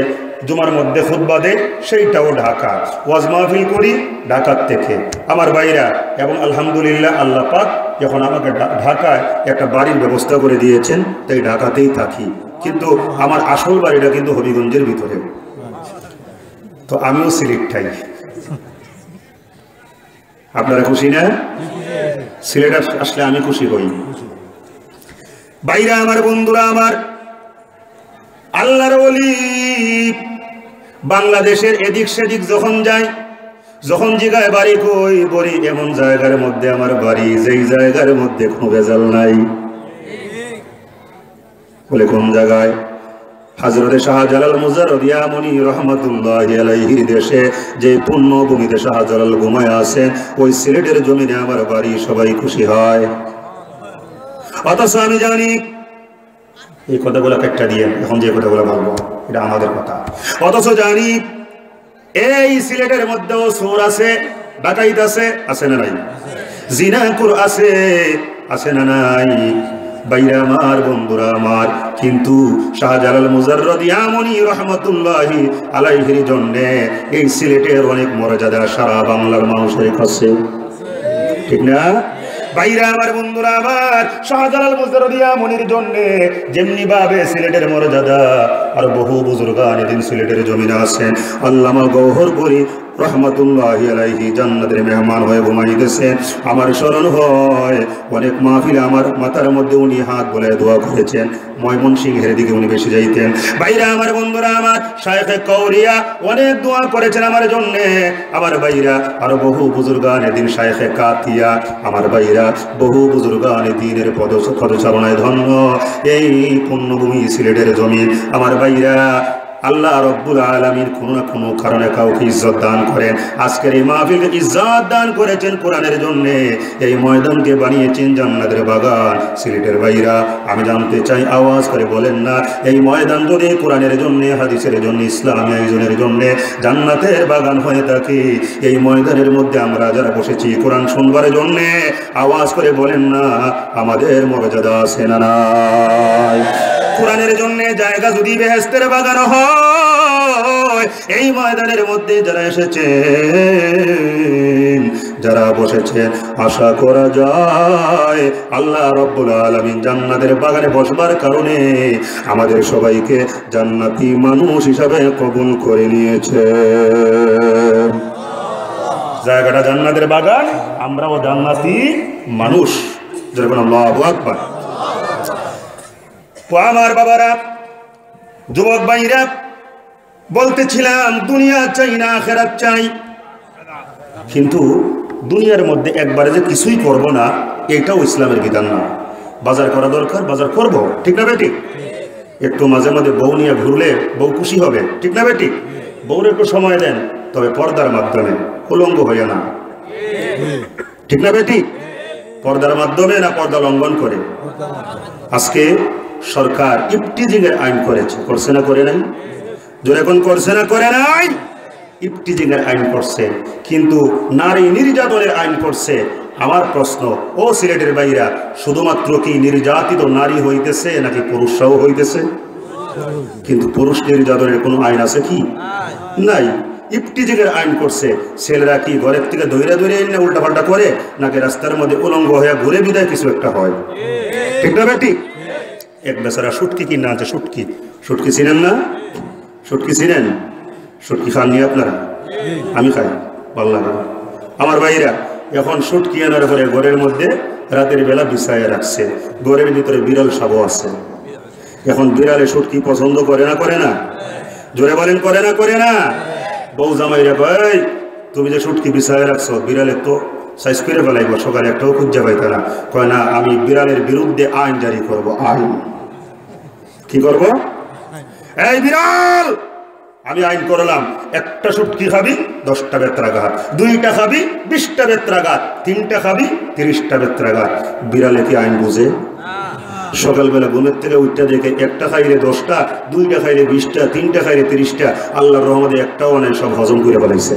S1: জুমার মধ্যে খুতবা দেয়, সেইটাও ঢাকা। ওয়াজ মাহফিল করি ঢাকার থেকে, আমার ভাইরা। এবং আলহামদুলিল্লাহ, আল্লাহ পাক যখন আমাকে ঢাকায় একটা বাড়ির ব্যবস্থা করে দিয়েছেন, তাই ঢাকাতেই থাকি। কিন্তু আমার আসল বাড়িটা কিন্তু হবিগঞ্জের ভিতরে। তো আমিও সিলেটটাই। আপনারা খুশি না? সিলেট আসলে আমি খুশি হই। ভাইরা আমার, বন্ধুরা আমার, আল্লাহর ওলি বাংলাদেশের এদিক সেদিক যখন যায়, যখন জিগায় বাড়ি কই, বলি এমন জায়গার মধ্যে আমার বাড়ি, যেই জায়গার মধ্যে কোনো ভেজাল নাই। বলে কোন জায়গায়? হযরতে শাহজালাল মুজাররদ ইয়ামনি রাহমাতুল্লাহি আলাইহির দেশে যে পুণ্যভূমিতে শাহজালাল ঘুমায় আছেন, ওই সিলেটের জমিনে আমার বাড়ি, সবাই খুশি হয়। অথচ আমি জানি, এই কথাগুলো একটা দিয়ে এখন যে কথাগুলো বলবো এটা আমাদের কথা, অথচ জানি এই সিলেটের মধ্যেও চোর আছে, ডাকাইত আছে, আছে না নাই? জিনাকুর আছে, আছে না নাই? ভাইরা আমার, বন্ধুরা আমার, কিন্তু শাহজালাল মুজাররদ ইয়ামনি রাহমাতুল্লাহি আলাইহির জন্য এই সিলেটের অনেক মর্যাদা সারা বাংলার মানুষের কাছে, ঠিক না? ভাইরা আমার, বন্ধুরা আমার, শাহজালাল মুজাররদ ইয়ামনির জন্য যেমনি ভাবে সিলেটের মর্যাদা, আর বহু বুজুর্গান এদিন সিলেটের জমিনে আছেন। আল্লামা গওহরপুরী রহমাতুল্লাহি আলাইহি জান্নাতের মেহমান হয়ে ঘুমাইতেছেন। আমার স্মরণ হয়, অনেক মাহফিলে আমার মাথার মধ্যে উনি হাত বলে দোয়া করেছেন, ময়মনসিংহের দিকে উনি বেশি যাইতেন। ভাইরা আমার, বন্ধুরা আমার, শায়েখে কওরিয়া অনেক দোয়া করেছেন আমার জন্য। আমার ভাইরা, আরো বহু বুজুর্গান এদিন, শায়েখে কাতিয়া, আমার ভাইরা, বহু বুজুর্গান দ্বীনের পদচারণায় ধন্য এই পুণ্যভূমি সিলেটের জমিন। আমার ভাইরা, আল্লাহ রব্বুল আলামিন কোনো না কোনো কারণে কাউকে ইজ্জত দান করেন। আজকের এই মাহফিলকে ইজ্জত দান করেছেন কোরআনের জন্য, এই ময়দানকে বানিয়েছেন জান্নাতের বাগান। সিলেটের ভাইরা, আমি জানতে চাই, আওয়াজ করে বলেন না, এই ময়দান যদি কোরআনের জন্য, হাদিসের জন্য, ইসলামী আয়োজনের জন্য জান্নাতের বাগান হয়ে থাকে, এই ময়দানের মধ্যে আমরা যারা বসেছি কোরআন শুনবার জন্য, আওয়াজ করে বলেন না, আমাদের মর্যাদা আছে না নাই? কোরআনের জন্য জায়গা যদি বেহেশতের বাগান হয়, এই ময়দানের মধ্যে যারা এসেছেন, যারা বসেছেন, আশা করা যায় আল্লাহ রাব্বুল আলামিন জান্নাতের বাগানে বসবার কারণে আমাদের সবাইকে জান্নাতি মানুষ হিসাবে কবুল করে নিয়েছে। জায়গাটা জান্নাতের বাগান, আমরাও জান্নাতি মানুষ। যেরকম আল্লাহু আকবার। আমার বাবারা, যুবক ভাইরা, বলতেছিলাম দুনিয়া চাই না আখিরাত চাই, কিন্তু দুনিয়ার মধ্যে একবারে যে কিছুই করব না এটাও ইসলামের বিধান না। বাজার করা দরকার, বাজার করব, ঠিক না বেটি? একটু মাঝে মাঝে বউ নিয়ে ঘুরলে বউ খুশি হবে, ঠিক না বেটি? বউর একটু সময় দেন, তবে পর্দার মাধ্যমে, উলঙ্গ হইয়া না, ঠিক না বেটি? পর্দার মাধ্যমে না পর্দা লঙ্ঘন করে। আজকে সরকার ইফটিজিং এর আইন করেছে, করছে না করে নাই? জোরে কোন করছে না করে নাই? ইফটিজিং এর আইন করছে, কিন্তু নারী নির্যাতনের আইন করছে। আমার প্রশ্ন, ও সিলেটের বাইরা, শুধুমাত্র কি নির্যাতিত নারী হইতেছে নাকি পুরুষরাও হইতেছে? কিন্তু পুরুষ নির্যাতনের কোনো আইন আছে কি? নাই। ইফটিজিং এর আইন করছে। ছেলেরা কি ঘরের থেকে দৌড়ে দৌড়ে এনে উল্টা পাল্টা করে, নাকি রাস্তার মধ্যে উলঙ্গ হয়ে ঘুরে বিদায় কিছু একটা হয়, ঠিক না বেটি? এক বেচারা শুটকি কিনা আছে, শুটকি, শুটকি চিনেন না? শুটকি চিনেন? শুটকি খাননি আপনারা? আমি খাই, ভালো লাগে আমার ভাইরা। এখন শুটকি আনার পরে ঘরের মধ্যে রাতের বেলা বিছায় রাখছে, ঘরের ভিতরে বিড়াল সাবও আছে। এখন বিড়ালে শুটকি পছন্দ করে না করে না? জোরে বলেন করে না করে না? বউ জামাইরা কয়, তুমি যে শুটকি বিছায় রাখছো, বিড়ালে তো সাইজ করে ফেলাইব, সকালে একটাও খুঁজা পাইতে না। কয় না, আমি বিড়ালের বিরুদ্ধে আইন জারি করব। আইন কি করব? এই বিড়াল, আমি আইন করলাম, একটা শুটকি খাবি 10টা বেত্রাঘাত, 2টা খাবি 20টা বেত্রাঘাত, 3টা খাবি 30টা বেত্রাঘাত। বিড়ালে কি আইন বুঝে? সকালবেলা ঘুমের থেকে উঠতে দেখে একটা খাইলে 10টা, 2টা খাইলে 20টা, 3টা খাইলে 30টা। আল্লাহর রহমতে একটাও অনেক সব হজম করে ফেলাইছে।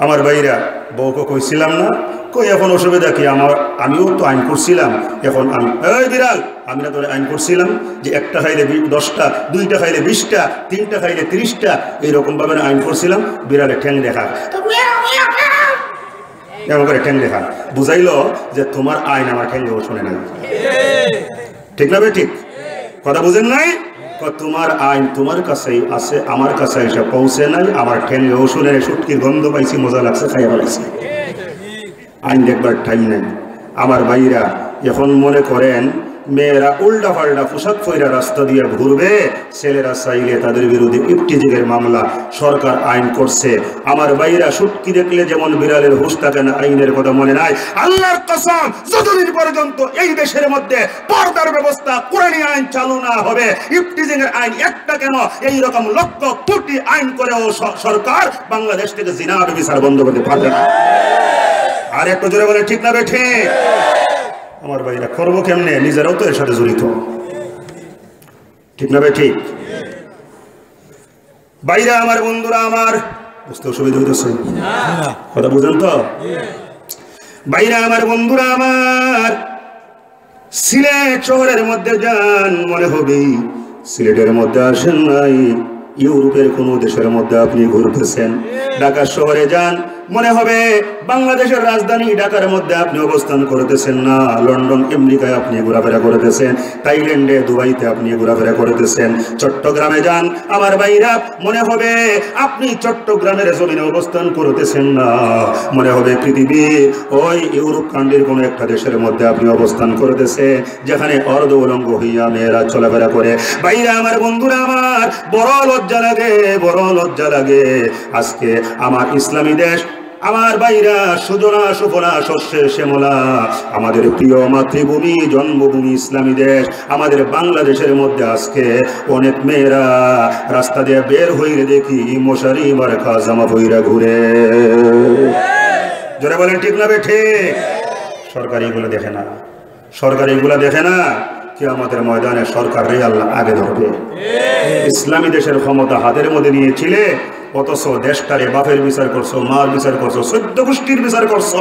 S1: আমার ভাইরা, বউকে কইছিলাম না, কই এখন অসুবিধা কি? আমিও তো আইন করছিলাম। এখন আমি, এই বিড়াল, আমি না তোর আইন করছিলাম যে একটা খাইলে 10টা, 2টা খাইলে 20টা, 3টা খাইলে 30টা, এইরকম ভাবে আইন করছিলাম। বিড়ালে ঠ্যাং দেখা, এমন করে ঠ্যাং দেখা বুঝাইলো যে তোমার আইন আমার ঠ্যাঙ্গেও শুনে নাই, ঠিক না? ঠিক কথা বুঝেন নাই? তোমার আইন তোমার কাছেই আছে, আমার কাছে এসে পৌঁছে নাই, আমার ঠ্যাঙ্গেও শুনে শুটকির গন্ধ পাইছি, মজা লাগছে, খাইয়া ফেলাইছি। আইন দেখবার টাইম নেই। আমার ভাইরা, এখন মনে করেন মেয়েরা উল্টা পাল্টা পোশাক পরে রাস্তা দিয়ে ঘুরবে, ছেলেরা চাইলে তাদের বিরুদ্ধে ইফটিজিংয়ের মামলা সরকার আইন করছে। আমার ভাইরা, শুটকি দেখলে যেমন বিড়ালের হুঁশ থাকে না, আইনের কথা মনে নাই। আল্লাহর কসম, যতদিন পর্যন্ত এই দেশের মধ্যে পর্দার ব্যবস্থা, কোরআনী আইন চালু না হবে, ইফটিজিংয়ের আইন একটা কেন, এইরকম লক্ষ কোটি আইন করেও সরকার বাংলাদেশ থেকে জিনা বিচার বন্ধ করতে পারবে না। আর একটু জোরে বলে ঠিক না বেঠে? আমার ভাইরা, করবো কেমনে? নিজেরাও তো এর সাথে জড়িত, ঠিক না ঠিক? ভাইরা আমার, বন্ধুরা আমার, বুঝতে অসুবিধা হইতেছে? কথা বুঝেন তো? ভাইরা আমার, বন্ধুরা আমার, সিলেট শহরের মধ্যে যান, মনে হবে সিলেটের মধ্যে আসেন নাই, ইউরোপের কোন দেশের মধ্যে আপনি ঘুরতেছেন। ঢাকা শহরে যান, মনে হবে বাংলাদেশের রাজধানী ঢাকার মধ্যে আপনি অবস্থান করতেছেন না, লন্ডন আমেরিকায় আপনি ঘোরাফেরা করতেছেন, থাইল্যান্ডে দুবাইতে আপনি ঘোরাফেরা করতেছেন। চট্টগ্রামে যান আমার ভাইরা, মনে হবে আপনি চট্টগ্রামের জমিনে অবস্থান করতেছেন না, মনে হবে পৃথিবীর ওই ইউরোপ কান্ট্রির কোন একটা দেশের মধ্যে আপনি অবস্থান করতেছেন, যেখানে অর্ধ উলঙ্গ হইয়া মেয়েরা চলাফেরা করে। ভাইরা আমার, বন্ধুরা আমার, বড় লজ্জা লাগে, বড় লজ্জা লাগে। আজকে আমার ইসলামী দেশ, আমার ভাইরা, সুজনা সুফলা শস্যের শ্যামলা, আমাদের প্রিয় মাতৃভূমি, জন্মভূমি, ইসলামী দেশ, আমাদের বাংলাদেশের মধ্যে আজকে অনেক মেয়েরা রাস্তা দিয়ে বের হইলে দেখি মশারি মার্কা জামা পইরা ঘুরে। জোরে বলেন ঠিক না বেঠে? সরকার এগুলো দেখে না, সরকার এগুলো দেখে না। কিয়ামতের ময়দানে সরকার রে আল্লাহ আগে ধরবে। ইসলামী দেশের ক্ষমতা হাতের মধ্যে নিয়েছিলে, অথচ দেশটারে বাপের বিচার করছো, মার বিচার করছো, 14 গোষ্ঠীর বিচার করছো।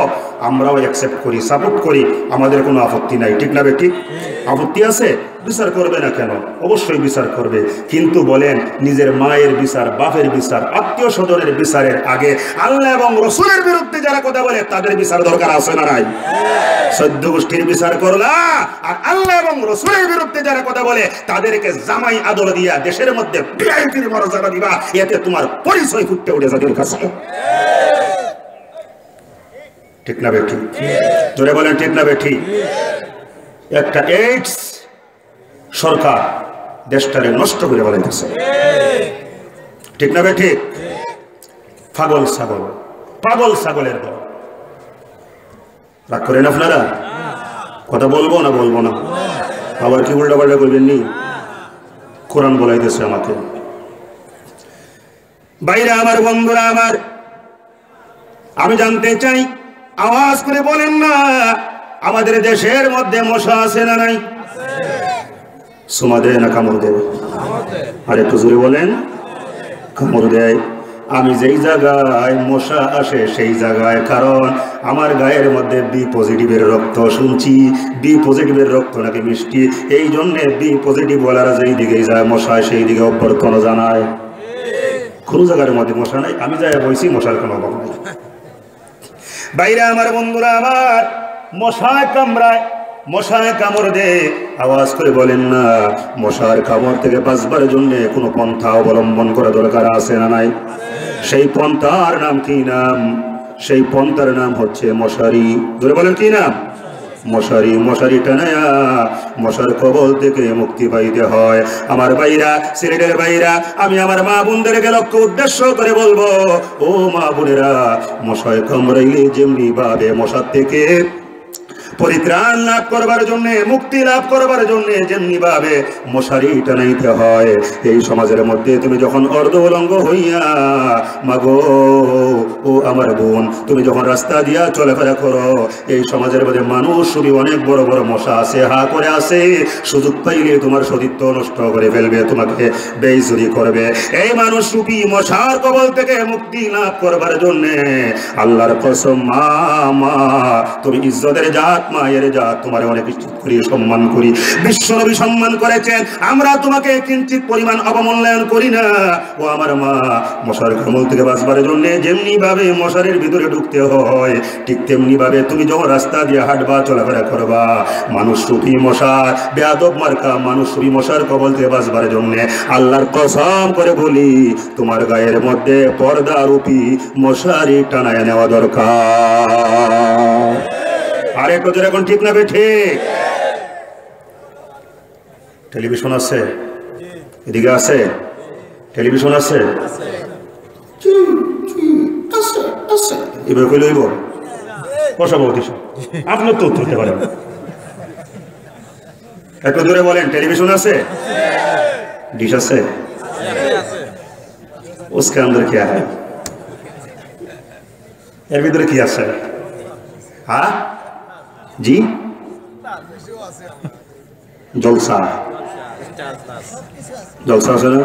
S1: আমরাও অ্যাকসেপ্ট করি, সাপোর্ট করি, আমাদের কোনো আপত্তি নাই, ঠিক না ঠিক? আপত্তি আছে? বিচার করবে না কেন? অবশ্যই বিচার করবে, কিন্তু বলেন নিজের মায়ের বিচার, বাপের বিচার, আত্মীয় স্বজনের বিচারের আগে আল্লাহ এবং রসুলের বিরুদ্ধে যারা কথা বলে তাদের বিচার দরকার আছে না নাই? সদ্য গোষ্ঠীর বিচার করলা, আর আল্লাহ এবং রসুলের বিরুদ্ধে যারা কথা বলে তাদেরকে জামাই আদর দিয়া দেশের মধ্যে ভিআইপির মর্যাদা দিবা, এতে তোমার পরিচয় ফুটে উঠে যাদের কাছে। ঠিক না বেঠি? জোরে বলেন ঠিক না বেঠি? একটা এইডস সরকার দেশটারে নষ্ট করে বলাইতেছে। ঠিক না বেঠি? পাগল ছাগল, পাগল ছাগলের দল। রাগ করেন আপনারা? কথা বলবো না বলবো না? আবার কি উল্টা পাল্টা করবেন নি? কোরআন বলাইতেছে আমাকে। বাইরে আমার, বন্ধুরা আমার, আমি জানতে চাই, আওয়াজ করে বলেন না, আমাদের দেশের মধ্যে মশা আছে না নাই? সুমা দেয় না কামড় দেয়? আর একটু জোরে বলেন। কামড় দেয়। আমি যেই জায়গায় মশা আসে সেই জায়গায়, কারণ আমার গায়ের মধ্যে বি পজিটিভের রক্ত, শুনছি বি পজিটিভের রক্ত নাকি মিষ্টি, এই জন্যে বি পজিটিভ বলারা যেই দিকে যায় মশা সেই দিকে অভ্যর্থনা জানায়। কোন জায়গার মধ্যে মশা নাই, আমি যাই বলছি মশার কোনো অভাব নাই। বাইরে আমার, বন্ধুরা আমার, মশায় কামড়ায়, মশায় কামড় দে। আওয়াজ করে বলেন না, মশার কামড় থেকে বাঁচবার জন্য কোনো পন্থা অবলম্বন করা দরকার আছে না নাই? সেই পন্থার নাম কি নাম? সেই পন্থার নাম হচ্ছে মশারি। ধরে বলেন কি নাম? মশারি। মশারি টানায়া মশার কবল থেকে মুক্তি পাইতে হয়। আমার ভাইরা, সিলেটের ভাইরা, আমি আমার মা বোনদেরকে লক্ষ্য উদ্দেশ্য করে বলবো, ও মা বোনেরা, মশায় কামড়াইলে যেমনি ভাবে মশার থেকে পরিত্রাণ লাভ করবার জন্য, মুক্তি লাভ করবার জন্য যেমনি ভাবে মশারি টানাইতে হয়, এই সমাজের মধ্যে তুমি যখন অর্ধ উলঙ্গ হইয়া, মাগো ও আমার বোন, তুমি যখন রাস্তা দিয়া চলাফেরা করো, এই সমাজের মধ্যে মানুষ শুধু অনেক বড় বড় মশা আছে, হা করে আছে, সুযোগ পাইলে তোমার সতীত্ব নষ্ট করে ফেলবে, তোমাকে বেইজ্জতি করবে। এই মানুষ রূপী মশার কবল থেকে মুক্তি লাভ করবার জন্য আল্লাহর কসম, মা তুমি ইজ্জতের জাত, মায়ের জাত, তোমার অনেক ইজ্জত করি, সম্মান করি, বিশ্বনবী সম্মান করেছেন, আমরা তোমাকে কিঞ্চিত পরিমাণ অবমূল্যায়ন করি না। ও আমার মা, মশার কামড় থেকে বাঁচবার জন্য যেমনি ভাবে মশারির ভিতরে ঢুকতে হয়, ঠিক তেমনি ভাবে তুমি যখন রাস্তা দিয়ে হাঁটবা, চলাফেরা করবা, মানুষ রূপী মশা, বেয়াদব মার্কা মানুষ রূপী মশার কবল থেকে বাঁচবার জন্য আল্লাহর কসম করে বলি, তোমার গায়ের মধ্যে পর্দা রূপী মশারি টানায় নেওয়া দরকার। আরে কত এখন ঠিক না বেঠে? টেলিভিশন আছে এদিকে, আছে টেলিভিশন আছে, এবার কইলইব কষাবতী আপনার তো উত্তর দিতে পারেন। একটু দূরে বলেন, টেলিভিশন আছে, ডিশ আছে, उसके अंदर क्या है? এর ভিতরে কি আছে? হ্যাঁ জি, জলসা, জলসা আছে না?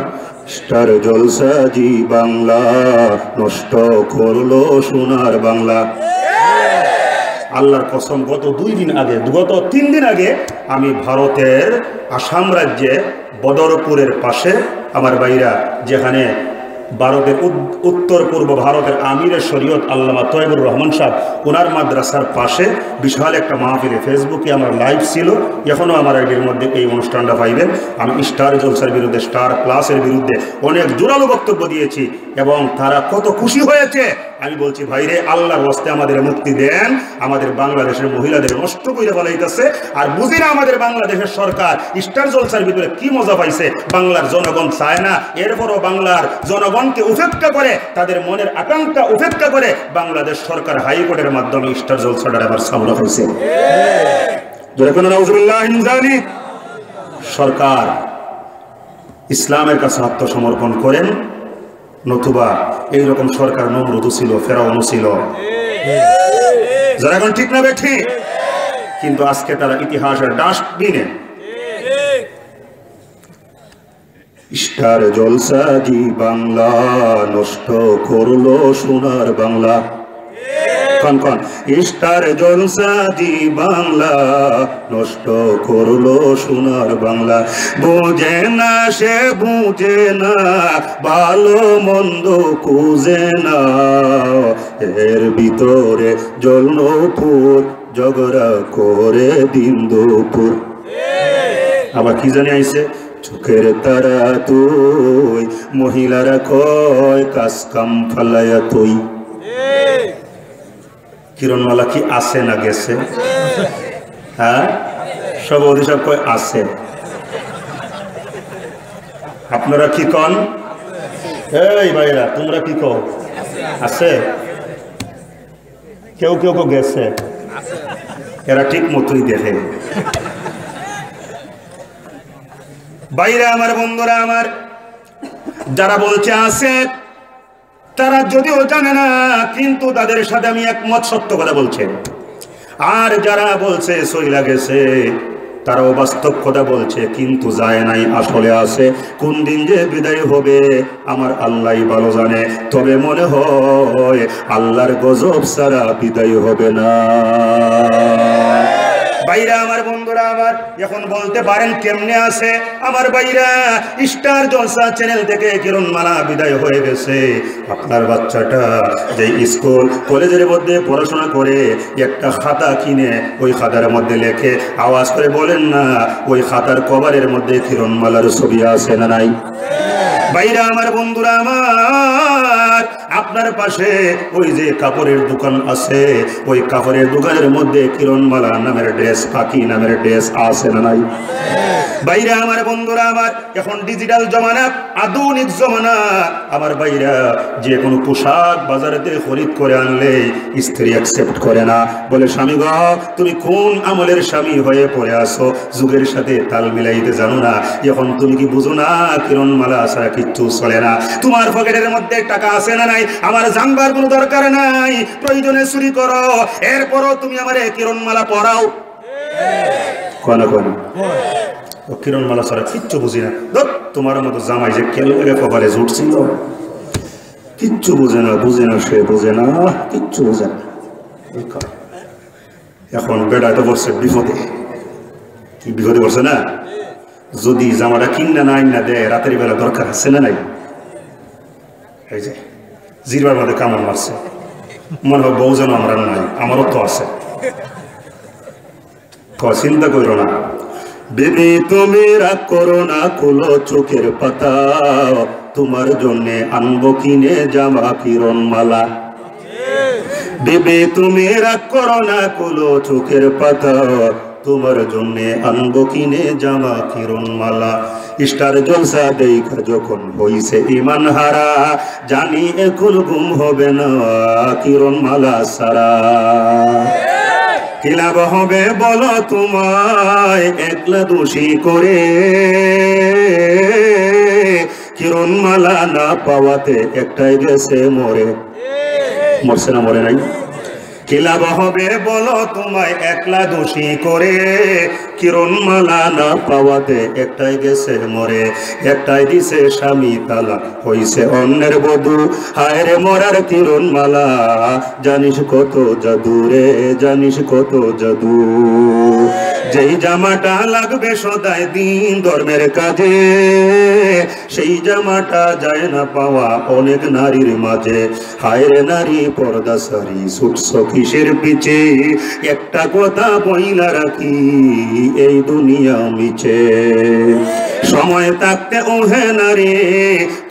S1: স্টার জলসা জি বাংলা, নষ্ট করলো সোনার বাংলা। আল্লাহর কসম, গত 3 দিন আগে আমি ভারতের আসাম রাজ্যে বদরপুরের পাশে, আমার ভাইরা, যেখানে ভারতের উত্তর পূর্ব ভারতের আমিরের শরীয়ত আল্লামা তৈবুর রহমান সাহেব, ওনার মাদ্রাসার পাশে বিশাল একটা মাহফিলে, ফেসবুকে আমার লাইভ ছিল, এখনও আমার এর মধ্যে এই অনুষ্ঠানটা পাইবেন। আমি স্টার জলসার বিরুদ্ধে, স্টার প্লাসের বিরুদ্ধে অনেক জোরালো বক্তব্য দিয়েছি এবং তারা কত খুশি হয়েছে। আমি বলছি, ভাইরে, আল্লাহর ওয়াস্তে আমাদের মুক্তি দেন, আমাদের বাংলাদেশের মহিলাদের নষ্ট করে ফেলাইতেছে, আর বুঝি না আমাদের বাংলাদেশের সরকার স্টার জলসার ভিতরে কি মজা পাইছে। বাংলার জনগণ চায় না, এরপরও বাংলার জনগণকে উপেক্ষা করে, তাদের মনের আকাঙ্ক্ষা উপেক্ষা করে বাংলাদেশ সরকার হাইকোর্টের মাধ্যমে স্টার জলসাটা আবার সামনে হয়েছে। সরকার ইসলামের কাছে আত্মসমর্পণ করেন, নতুবা এইরকম সরকার নমরুদও ছিল, ফেরাউনও ছিল। যারা এখন ঠিক না বেঠি, কিন্তু আজকে তারা ইতিহাসের ডাস্টবিনে। স্টার জলসা জি বাংলা, নষ্ট করলো সোনার বাংলা। কন কন স্টার জলসা জি বাংলা নষ্ট করলো সোনার বাংলা। বুঝে না সে বুঝে না, ভালো মন্দ খুঁজে না, এর ভিতরে জলনপুর ঝগড়া করে দিন দুপুর। আবার কি জানি আইছে, চোখের তারা তুই, মহিলারা কয় কাজ কাম ফালাইয়া তুই। কিরণমালা কি আছে না গেছে? হ্যাঁ, সব অধিসব কয় আছে। আপনারা কি কন? এই ভাইরা তোমরা কি কও? আছে। কেউ কেউ গেছে, এরা ঠিক মতোই দেখে। বাইরে আমার বন্ধুরা আমার, যারা বলছে আছে তারা যদিও জানে না, কিন্তু তাদের সাথে আমি একমত, সত্য কথা বলছে। আর যারা বলছে সইলা গেছে, তারাও বাস্তব কথা বলছে, কিন্তু যায় নাই, আসলে আছে। কোন দিন যে বিদায় হবে আমার আল্লাহই ভালো জানে। তবে মনে হয় আল্লাহর গজব ছাড়া বিদায় হবে না। ভাইরা আমার বন্ধুরা আমার, এখন বলতে পারেন কেমনে আছে? আমার ভাইরা, স্টার জলসা চ্যানেল থেকে কিরণমালা বিদায় হয়ে গেছে। আপনার বাচ্চাটা যে স্কুল কলেজের মধ্যে পড়াশোনা করে একটা খাতা কিনে ওই খাতার মধ্যে লেখে, আওয়াজ করে বলেন না, ওই খাতার কভারের মধ্যে কিরণমালার ছবি আছে না নাই? ভাইরা আমার বন্ধুরা আমার, আপনার পাশে ওই যে কাপড়ের দোকান আছে, ওই কাপড়ের দোকানের মধ্যে কিরণমালা নামের ড্রেস, পাখি নামের ড্রেস আছে না নাই? ভাইরা আমার বন্ধুরা আমার, এখন ডিজিটাল জমানা, আধুনিক জমানা। আমার ভাইরা যে কোনো পোশাক বাজারেতে খরিদ করে আনলে স্ত্রী অ্যাকসেপ্ট করে না, বলে স্বামী গো তুমি কোন আমলের স্বামী হয়ে পড়ে আসো, যুগের সাথে তাল মিলাইতে জানো না। এখন তুমি কি বুঝো না কিরণমালা ছাড়া কিচ্ছু চলে না? তোমার পকেটের মধ্যে টাকা আছে না নাই? আমার জানবার কোনো দরকার নাই, প্রয়োজনে চুরি করো, এরপরও তুমি আমারে কিরণমালা পরাও। কোন কোন কিরণমালা ছাড়া কিচ্ছু বুঝি না। তোমার মতো জামাই যে কেন কপালে জুটছিল, কিচ্ছু বুঝে না, বুঝে না, সে বুঝে না, কিচ্ছু বুঝে না। এখন বেড়া তো বলছে বিপদে, কি বিপদে বলছে না? যদি জামাটা কিনা না আইনা দেয়, রাতের বেলা দরকার আছে না নাই? এই যে জিরবার মধ্যে কামড় মারছে, মনে হয় বউ যেন আমরা নাই, আমারও তো আছে। চিন্তা করো না বেবি, তুমি রাগ করো না, খুলো চোখের পাতা, তোমার জন্য আনবো কিনে জামা কিরণমালা। বেবি তুমি রাগ করো না, খুলো চোখের পাতা, তোমার জন্য আনবো কিনে জামা কিরণমালা। স্টার জলসা দেখা যখন হইছে ইমান হারা, জানি এখন ঘুম হবে না কিরণমালা সারা। কি লাভ হবে বলো তোমায় একলা দোষী করে, কিরণমালা না পাওয়াতে একটাই গেছে মরে। মরছে না মরে নাই? কি লাভ হবে বলো তোমায় একলা দোষী করে, কিরণমালা না পাওয়াতে একটাই গেছে মরে। একটাই দিছে স্বামী তালা, হইছে অন্যের বধূ, হায় রে মরার কিরণমালা, জানিস কত জাদু রে, জানিস কত জাদু। যেই জামাটা লাগবে সদাই দিন ধর্মের কাজে, সেই জামাটা যায় না পাওয়া অনেক নারীর মাঝে। হায় রে নারী পর্দা সারি, ছুটছ কিসের পিছে, একটা কথা বইলা রাখি এই দুনিয়া মিছে। সময় থাকতে ওহে নারী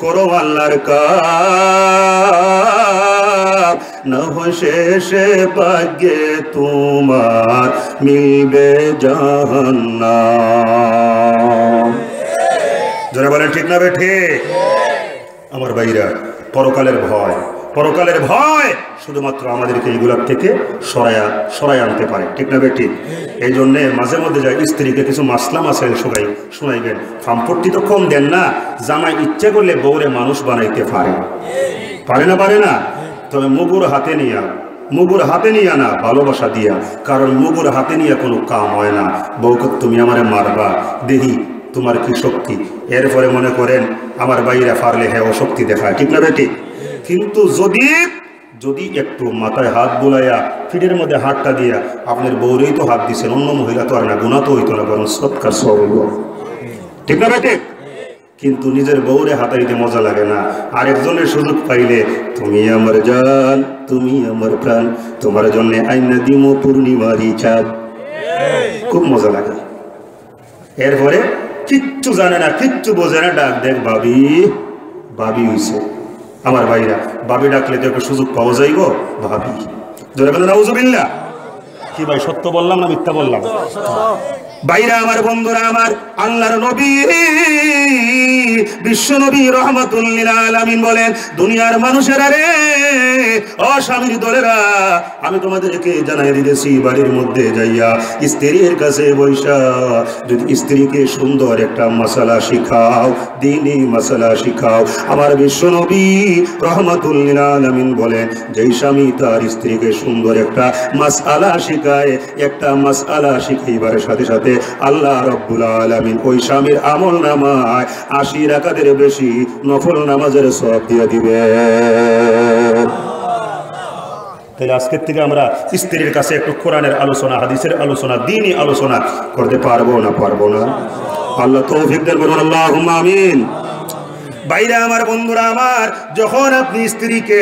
S1: করো আল্লাহর কাজ, না হয় শেষে ভাগ্যে তোমার মিলবে জাহান্নাম। যারা বলেন ঠিক না বেঠে? আমার ভাইরা, পরকালের ভয়, পরকালের ভয় শুধুমাত্র আমাদেরকে এইগুলোর থেকে সরাই আনতে পারে, ঠিক না বেটি? এই জন্যে মাঝে মধ্যে যায় স্ত্রীকে কিছু মাসলা মাসাইল শোনাইবেন। ফাম্পট্টি তো কম দেন না, জামাই ইচ্ছে করলে বউরে মানুষ বানাইতে পারে, পারে না? পারে না? তবে মুগুর হাতে নিয়ে না, ভালোবাসা দিয়া। কারণ মুগুর হাতে নিয়ে কোনো কাম হয় না। বউকে তুমি আমারে মারবা, দেখি তোমার কি শক্তি। এরপরে মনে করেন আমার বাইরা পারলে হ্যাঁ ও শক্তি দেখায়, ঠিক না বেটি? কিন্তু যদি যদি একটু মাথায় হাত বুলাইয়া ফিটের মধ্যে হাতটা দিয়া আপনার বউরেই তো হাত দিচ্ছেন, অন্য মহিলা তো আর না, গুণা তো হইতো না, বরং সৎকার সব হইব। ঠিক না বেটে? কিন্তু নিজের বউরে হাতাইতে মজা লাগে না। আরেকজনের সুযোগ পাইলে তুমি আমার জান, তুমি আমার প্রাণ, তোমার জন্য আইনা দিম পূর্ণিমারি চাঁদ, খুব মজা লাগে। এরপরে কিচ্ছু জানে না, কিচ্ছু বোঝে না, ডাক দেখ ভাবি, ভাবি হইছে। আমার ভাইরা, ভাবি ডাকলে তো একটা সুযোগ পাওয়া যাইব, ভাবি। জোরে বলেন নাউজুবিল্লাহ। কি ভাই সত্য বললাম না মিথ্যা বললাম? ভাইরা আমার, বন্ধুরা আমার, আল্লাহর নবী বিশ্ব নবী রাহমাতুল লিল আলামিন বলেন, দুনিয়ার মানুষেরা রে, ও স্বামীর দলেরা, আমি তোমাদেরকে জানাই দিতেছি, বাড়ির মধ্যে যাইয়া স্ত্রীর কাছে বৈশা যদি স্ত্রীকে সুন্দর একটা মাসালা শিখাও, দ্বীনি মাসালা শিখাও, আমার বিশ্ব নবী রাহমাতুল লিল আলামিন বলেন, যেই স্বামী তার স্ত্রীকে সুন্দর একটা মাসআলা শিখায়, একটা মাসআলা শিখাইবার সাথে সাথে আল্লাহ রাব্বুল আলামিন ওই স্বামীর আমল নামায় 80 রাকাতের বেশি নফল নামাজের সওয়াব দিয়ে দিবে। তাহলে আজকের থেকে আমরা স্ত্রীর কাছে একটু কোরআনের আলোচনা, হাদিসের আলোচনা, দ্বীনি আলোচনা করতে পারবো না? পারবো না? আল্লাহ তৌফিক দেন, বলুন আল্লাহুম্মা আমিন। ভাইরা আমার, বন্ধুরা আমার, যখন আপনি স্ত্রীকে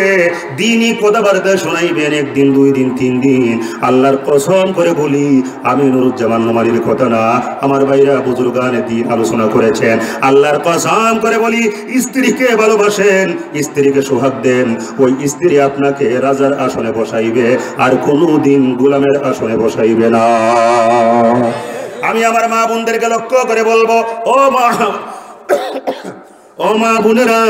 S1: দ্বীনি কথাবার্তা শোনাইবেন, 1 দিন 2 দিন 3 দিন, আল্লাহর কসম করে বলি, আমি নুরুজ্জামান নোমানীর কথা না, আমার ভাইরা বুজুর্গানে দ্বীন আলোচনা করেছেন, আল্লাহর কসম করে বলি, স্ত্রীকে ভালোবাসেন, স্ত্রীকে সোহাগ দেন, ওই স্ত্রী আপনাকে রাজার আসনে বসাইবে, আর কোনো দিন গোলামের আসনে বসাইবে না। আমি আমার মা বোনদেরকে লক্ষ্য করে বলবো, ও মা, ও মা বোনেরা,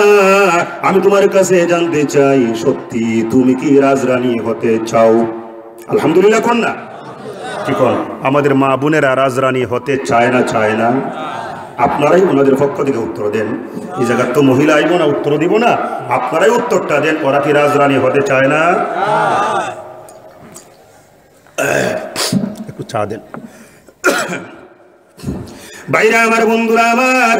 S1: আমি তোমার কাছে জানতে চাই, সত্যি তুমি কি রাজরানী হতে চাও? আলহামদুলিল্লাহ কোন না? কি কোন? আমাদের মা বোনেরা রাজরানী হতে চায় না? চায় না? আপনারাই ওনাদের পক্ষ থেকে উত্তর দেন। এই জায়গার তো মহিলা আইব না, উত্তর দিব না, আপনারাই উত্তরটা দেন। ওরা কি রাজরানী হতে চায় না? একটু চা দেন। ভাইরা আমার, বন্ধুরা আমার,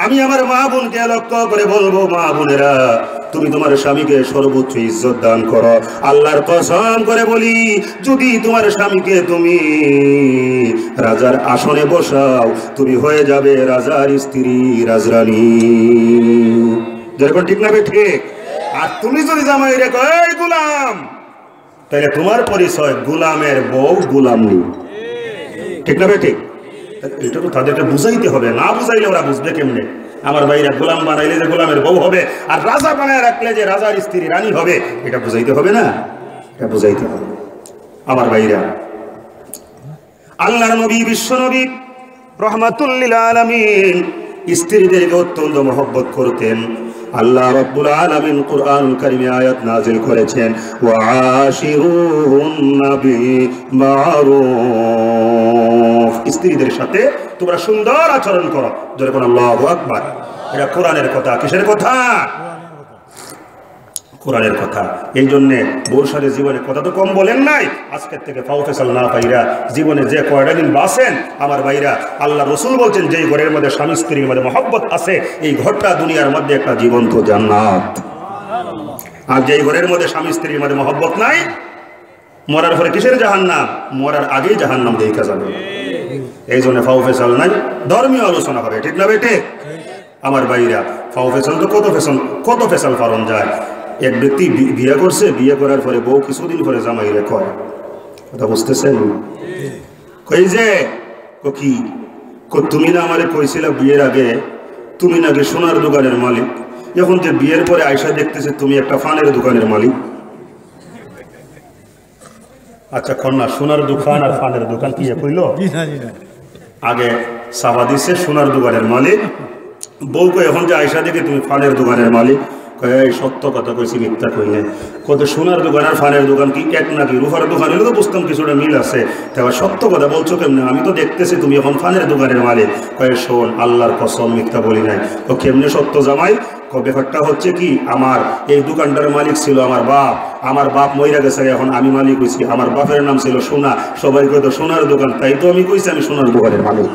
S1: আমি আমার মা বোনকে লক্ষ্য করে বলবো, মা বোনেরা, তুমি তোমার স্বামীকে সর্বোচ্চ ইজ্জত দান করো। আল্লাহর কসম করে বলি, যদি তোমার স্বামীকে তুমি রাজার আসনে বসাও, তুমি হয়ে যাবে রাজার স্ত্রী, রাজরানী। যেরকম ঠিক না ঠিক? আর তুমি যদি জামাই রেখো এই গোলাম, তাহলে তোমার পরিচয় গোলামের বউ, গোলামনি। ঠিক না ঠিক? এটা তো তাদেরকে বুঝাইতে হবে, না বুঝাইলে ওরা বুঝবে কেমনে? আমার ভাইরা, গোলাম বানাইলে যে গোলামের বউ হবে, আর রাজা বানায় রাখলে যে রাজার স্ত্রী, রানী হবে, এটা বুঝাইতে হবে না? এটা বুঝাইতে হবে। আমার ভাইরা, আল্লাহর নবী বিশ্ব নবী রাহমাতুল লিল আলামিন স্ত্রীদেরকে অত্যন্ত মহব্বত করতেন। আল্লাহ রাব্বুল আলামিন কুরআনুল কারীমে আয়াত নাযিল করেছেন, ওয়া আশিরুহুন্না বিমারুফ, স্ত্রীদের সাথে তোমরা সুন্দর আচরণ করো। জোরে বলুন আল্লাহু আকবার। এটা কোরআনের কথা। কিসের কথা? কোরআনের কথা। এই জন্যে বউর সাথে জীবনে কথা তো কম বলেন নাই। আজকের থেকে ফাও ফেসাল না পাইরা জীবনে যে কয়টা দিন বাঁচেন, আমার ভাইরা, আল্লাহ রসুল বলছেন, যেই ঘরের মধ্যে স্বামী স্ত্রীর মধ্যে মহব্বত আছে, এই ঘরটা দুনিয়ার মধ্যে একটা জীবন্ত জান্নাত। আর যেই ঘরের মধ্যে স্বামী স্ত্রীর মধ্যে মহব্বত নাই, মরার পরে কিসের জাহান্নাম? মরার আগেই জাহান্নাম দেখা যাবে। এই জন্য ফাও ফেসাল নাই, ধর্মীয় আলোচনা হবে। ঠিক না বেটে? আমার ভাইরা, ফাও ফেসাল তো কত ফেসাল পালন যায়। এক ব্যক্তি বিয়ে করছে, বিয়ে করার পরে বউ কিছুদিন পরে জামাইরে কয়, কথা বুঝতেছেন? কই যে কি তুমি না আমারে কইছিলা বিয়ের আগে তুমি নাকি সোনার দোকানের মালিক, এখন যে বিয়ের পরে আয়সা দেখতেছে তুমি একটা ফানের দোকানের মালিক। আচ্ছা কন্যা, সোনার দোকান আর ফানের দোকান কি কইল? আগে সাবা দিছে সোনার দোকানের মালিক, বউকে এখন যে আয়সা দেখে তুমি ফানের দোকানের মালিক। সত্য কথা কইছি, মিথ্যা কই নাই। কত সোনার দোকান আর ফানের দোকান কি এক নাকি? রূপার দোকান হলে তো বুঝতাম কিছুটা মিল আছে, তারপর সত্য কথা বলছো কেমনে? আমি তো দেখতেছি তুমি এখন ফানের দোকানের মালিক। কয়ে শোন, আল্লাহর কসম মিথ্যা বলি নাই। তো কেমনে সত্য জামাই? ব্যাপারটা হচ্ছে কি, আমার এই দোকানটার মালিক ছিল আমার বাপ মইরা গেছে, এখন আমি মালিক হয়েছি। আমার বাপের নাম ছিল সোনা, সবাই কত সোনার দোকান, তাই তো আমি কইছি আমি সোনার দোকানের মালিক।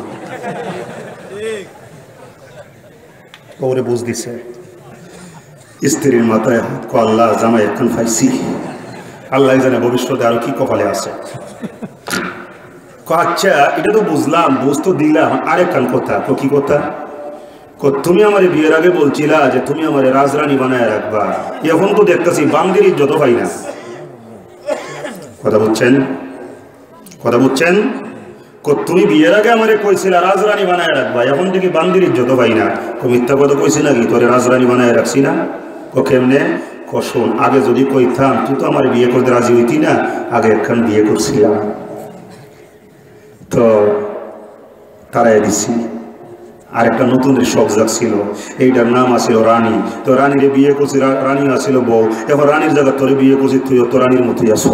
S1: ওরে বুঝ দিছে। স্ত্রীর মাথায় হাত, আল্লাহ জামাই এখন পাইছি। আল্লাহ জানে ভবিষ্যতে আরো কি কপালে আছে। আচ্ছা এটা তো বুঝলাম, বুঝ তো দিলাম, আরেকখান কথা। কি কথা? তুমি আমার বিয়ের আগে বলছিলা যে তুমি আমার রাজরানী বানায় রাখবা, এখন তো দেখতেছি বান্দির ইজ্জত পাই না। কথা বুঝছেন? কথা বুঝছেন? তুমি বিয়ের আগে আমারে কইছিলা রাজরানী বানায় রাখবা, এখন থেকে বান্দির ইজ্জত পাই না। মিথ্যা কথা কইছি নাকি? তোরে রাজরানী বানায় রাখছি না। কেমনে? শোন, আগে যদি কইতাম তুই তো আমার বিয়ে করতে রাজি হইতি না, আগে একখান বিয়ে করছিলাম তো তারাই দিছি। আর একটা নতুন শখ জাগছিল, এইটার নাম আছিল রানী। তো রানীরে বিয়ে করছি, রানী আসছিল বউ। এখন রানীর জায়গা তোরে বিয়ে করছি, তুইও তো রানীর মতোই আসো।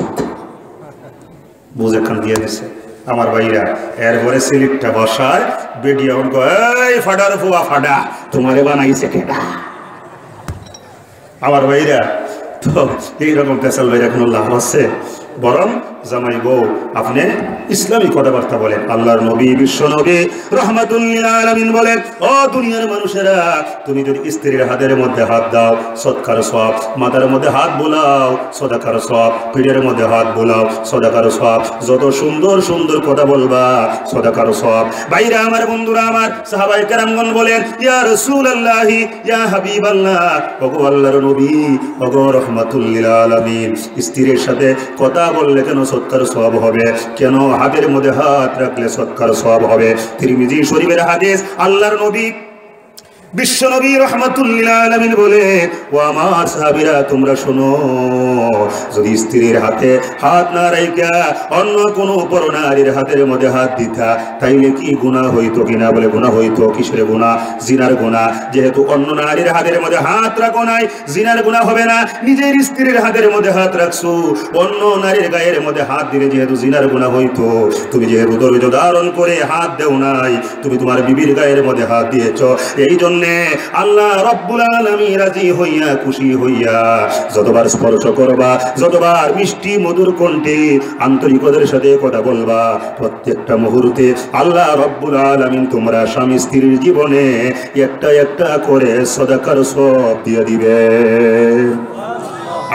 S1: বুঝ একখান দিয়ে দিছে আমার ভাইরা। এরপরে সিলিপটা বসায় বেডিয়া ফাডার ফুয়া ফাডা, তোমারে বানাইছে কেডা? আমার ভাইরা তো এইরকম পেশাল ভাইরা এখন লাভ আছে। বরং জামাই বউ আপনি ইসলামী কথাবার্তা বলেন। আল্লাহর নবী, বিশ্ব নবী রাহমাতুল লিল আলামিন বলেন, ও দুনিয়ার মানুষেরা, তুমি যদি স্ত্রীর হাতের মধ্যে হাত দাও সদকার সওয়াব, মাথার মধ্যে হাত বোলাও সদকার সওয়াব, পিঠের মধ্যে হাত বোলাও সদকার সওয়াব, যত সুন্দর সুন্দর কথা বলবা সদকার সওয়াব। ভাইরা আমার, বন্ধুরা আমার, সাহাবায়ে কেরামগণ বলেন, ইয়া রাসূলুল্লাহি ইয়া হাবিবাল্লাহ, ওগো আল্লাহর নবী, ওগো রাহমাতুল লিল আলামিন, স্ত্রীর সাথে কথা বললে কেন সৎকার সওয়াব হবে? কেন হাতের মধ্যে হাত রাখলে সৎকার সওয়াব হবে? তিরমিজি শরীফের হাদিস। আল্লাহর নবী বিশ্ব নবী রাহমাতুল লিল আলামিন বলে, ও আমার সাহাবীরা তোমরা শোনো, যদি স্ত্রীর হাতে হাত না রাইখা অন্য কোনো পরনারীর হাতের মধ্যে হাত দিতা তাইলে কি গুনাহ হইতো কিনা? বলে গুনাহ হইতো। কিসের গুনাহ? জিনার গুনাহ। যেহেতু অন্য নারীর হাতের মধ্যে হাত রাখো নাই, জিনার গুনাহ হবে না। নিজের স্ত্রীর হাতের মধ্যে হাত রাখছো, অন্য নারীর গায়ের মধ্যে হাত দিলে যেহেতু জিনার গুনাহ হইতো। তুমি যেহেতু ধৈর্য ধারণ করে হাত দেও নাই, তুমি তোমার বিবির গায়ের মধ্যে হাত দিয়েছ। এই জন্য আল্লাহ রাব্বুল আলামিন রাজি হইয়া, খুশি হইয়া যতবার স্পর্শ করবা, যতবার মিষ্টি মধুর কণ্ঠে আন্তরিকতার সাথে কথা বলবা, প্রত্যেকটা মুহূর্তে আল্লাহ রাব্বুল আলামিন তোমরা স্বামী স্ত্রীর জীবনে একটা একটা করে সদকার সওয়াব দিয়ে দিবে।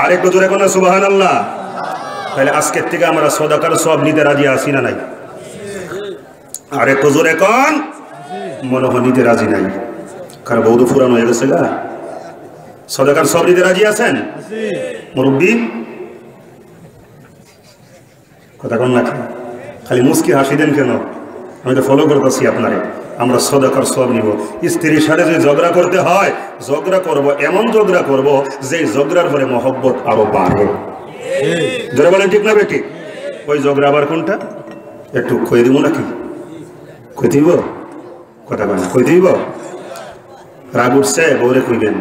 S1: আরেকটু জোরে কোন সুবহানাল্লাহ। তাহলে আজকের থেকে আমরা সদকার সওয়াব নিতে রাজি আছি না নাই? আরেকটু জোরে কোন। মনে হয় নিতে রাজি নাই, কারণ বৌদ্ধ ফুরানো হয়ে গেছে গা। সদকার সওয়াব নিতে রাজি আছেন মুরব্বী? কথা কোন না, খালি মুস্কি হাসি দেন কেন? আমি তো ফলো করতেছি আপনারে। আমরা সদকার সওয়াব নিব। স্ত্রীর সাথে যে ঝগড়া করতে হয়, ঝগড়া করব, এমন ঝগড়া করব যে ঝগড়ার পরে মহব্বত আরো বাড়ে। যারা বলেন ঠিক না বেটি? ওই ঝগড়া আবার কোনটা একটু কয়ে দিব নাকি? কই দিব? কথা বলেন, কই দিব? রাগ উঠছে, বউরে কইবেন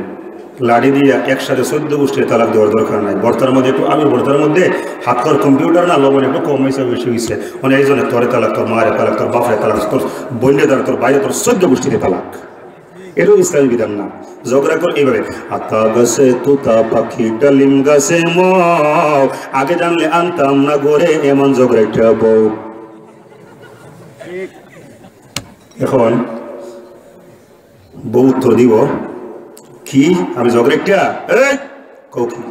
S1: লাঠি দিয়া একসাথে 14 গোষ্ঠীর তালাক দেওয়ার দরকার নাই। বর্তার মধ্যে একটু, আমি বর্তার মধ্যে হাতকর কম্পিউটার না লবণ একটু কম হয়েছে, বেশি হয়েছে, মানে এই জন্য তোরে তালাক, তোর মায়ের তালাক, তোর বাপের তালাক, তোর বন্যে দ্বারা, তোর বাইরে, তোর 14 গোষ্ঠীর তালাক। এটাও ইসলামী বিধান না। ঝগড়া করে এইভাবে, আতা গাছে তুতা পাখি ডালিম গাছে মৌ, আগে জানলে আনতাম না ঘরে এমন ঝগড়া একটা বউ। এখন বউ উত্তর দিব কি? আমি ঝগড়া কৌ কি?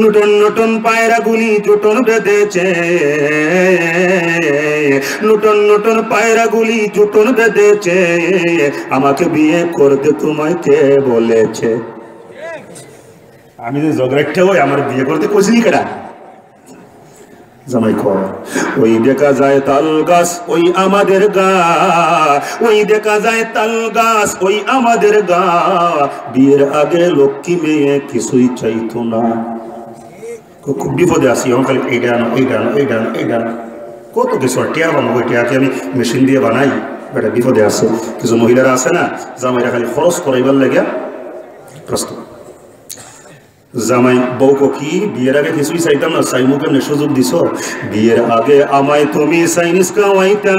S1: নতুন নতুন পায়রা গুলি জুটন বেঁধেছে, নতুন নতুন পায়রা গুলি জুটন বেঁধেছে, আমাকে বিয়ে করতে তোমায় কে বলেছে? আমি যে ঝগড়া হই, আমার বিয়ে করতে কইছিলি কেডা? জামাই কর, ওই দেখা যায় তাল গাছ ওই আমাদের গা, ওই দেখা যায় তাল গাছ ওই আমাদের গা, বিয়ের আগে লক্ষ্মী মেয়ে কিছুই চাইতো না। খুব বিপদে আছি, আমার খালি এইটা আনো, এইটা আনো, এইটা আনো, এইটা আনো, কত কিছু। টিয়া বানাবো, ওই টিয়াকে আমি মেশিন দিয়ে বানাই, এটা বিপদে আছে। কিছু মহিলারা আছে না, জামাইরা খালি খরচ করাইবার লাগে প্রস্তুত। জামাই বউকে কি বিয়ের আগে কিছুই চাইতাম না, চাইমু কেমনে সুযোগ দিছ? বিয়ের আগে আমায় তুমি চাইনিজ খাওয়াইতা,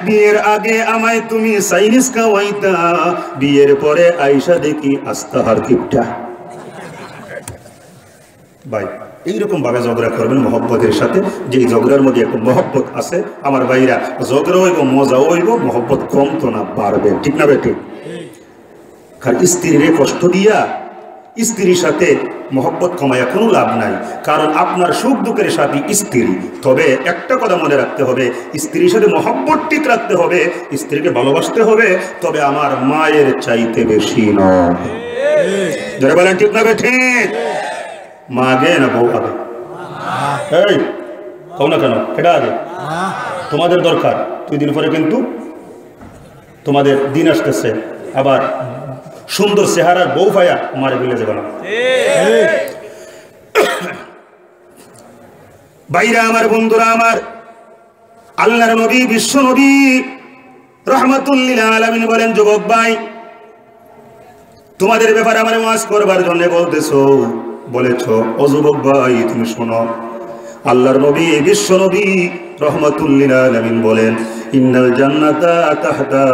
S1: বিয়ের আগে আমায় তুমি চাইনিজ খাওয়াইতা, বিয়ের পরে আইসা দেখি আস্তাহার কিপটা। ভাই এইরকম ভাবে ঝগড়া করবেন মহব্বতের সাথে, যে ঝগড়ার মধ্যে একটা মহব্বত আছে। আমার ভাইরা, ঝগড়া হইব, মজা হইব, মহব্বত কম তো না, বাড়বে। ঠিক না বেটি? কারণ স্ত্রীরে কষ্ট দিয়া স্ত্রীর সাথে মহব্বত কমায়া কোনো লাভ নাই, কারণ আপনার সুখ দুঃখের সাথী স্ত্রী। তবে একটা কথা মনে রাখতে হবে, স্ত্রীর সাথে মহব্বত ঠিক রাখতে হবে, স্ত্রীকে ভালোবাসতে হবে, তবে আমার মায়ের চাইতে বেশি নয়। যারা বলেন ঠিক না ঠিক? মা আগে না বউ আগে? এই কও না কেন, এটা আগে তোমাদের দরকার। 2 দিন পরে কিন্তু তোমাদের দিন আসতেছে, আবার সুন্দর চেহারার বউ ভাইয়া মারে বিলে যাবে না। ভাইরা আমার, বন্ধুরা আমার, আল্লাহর নবী বিশ্ব নবী রাহমাতুল লিল আলামিন বলেন, যুবক ভাই তোমাদের ব্যাপারে আমার ওয়াজ করবার জন্য বলেছো। ও যুবক ভাই তুমি শোনো, আল্লাহর নবী বিশ্ব নবী রাহমাতুল লিল আলামিন বলেন, ইন্নাল জান্নাতা তাহতা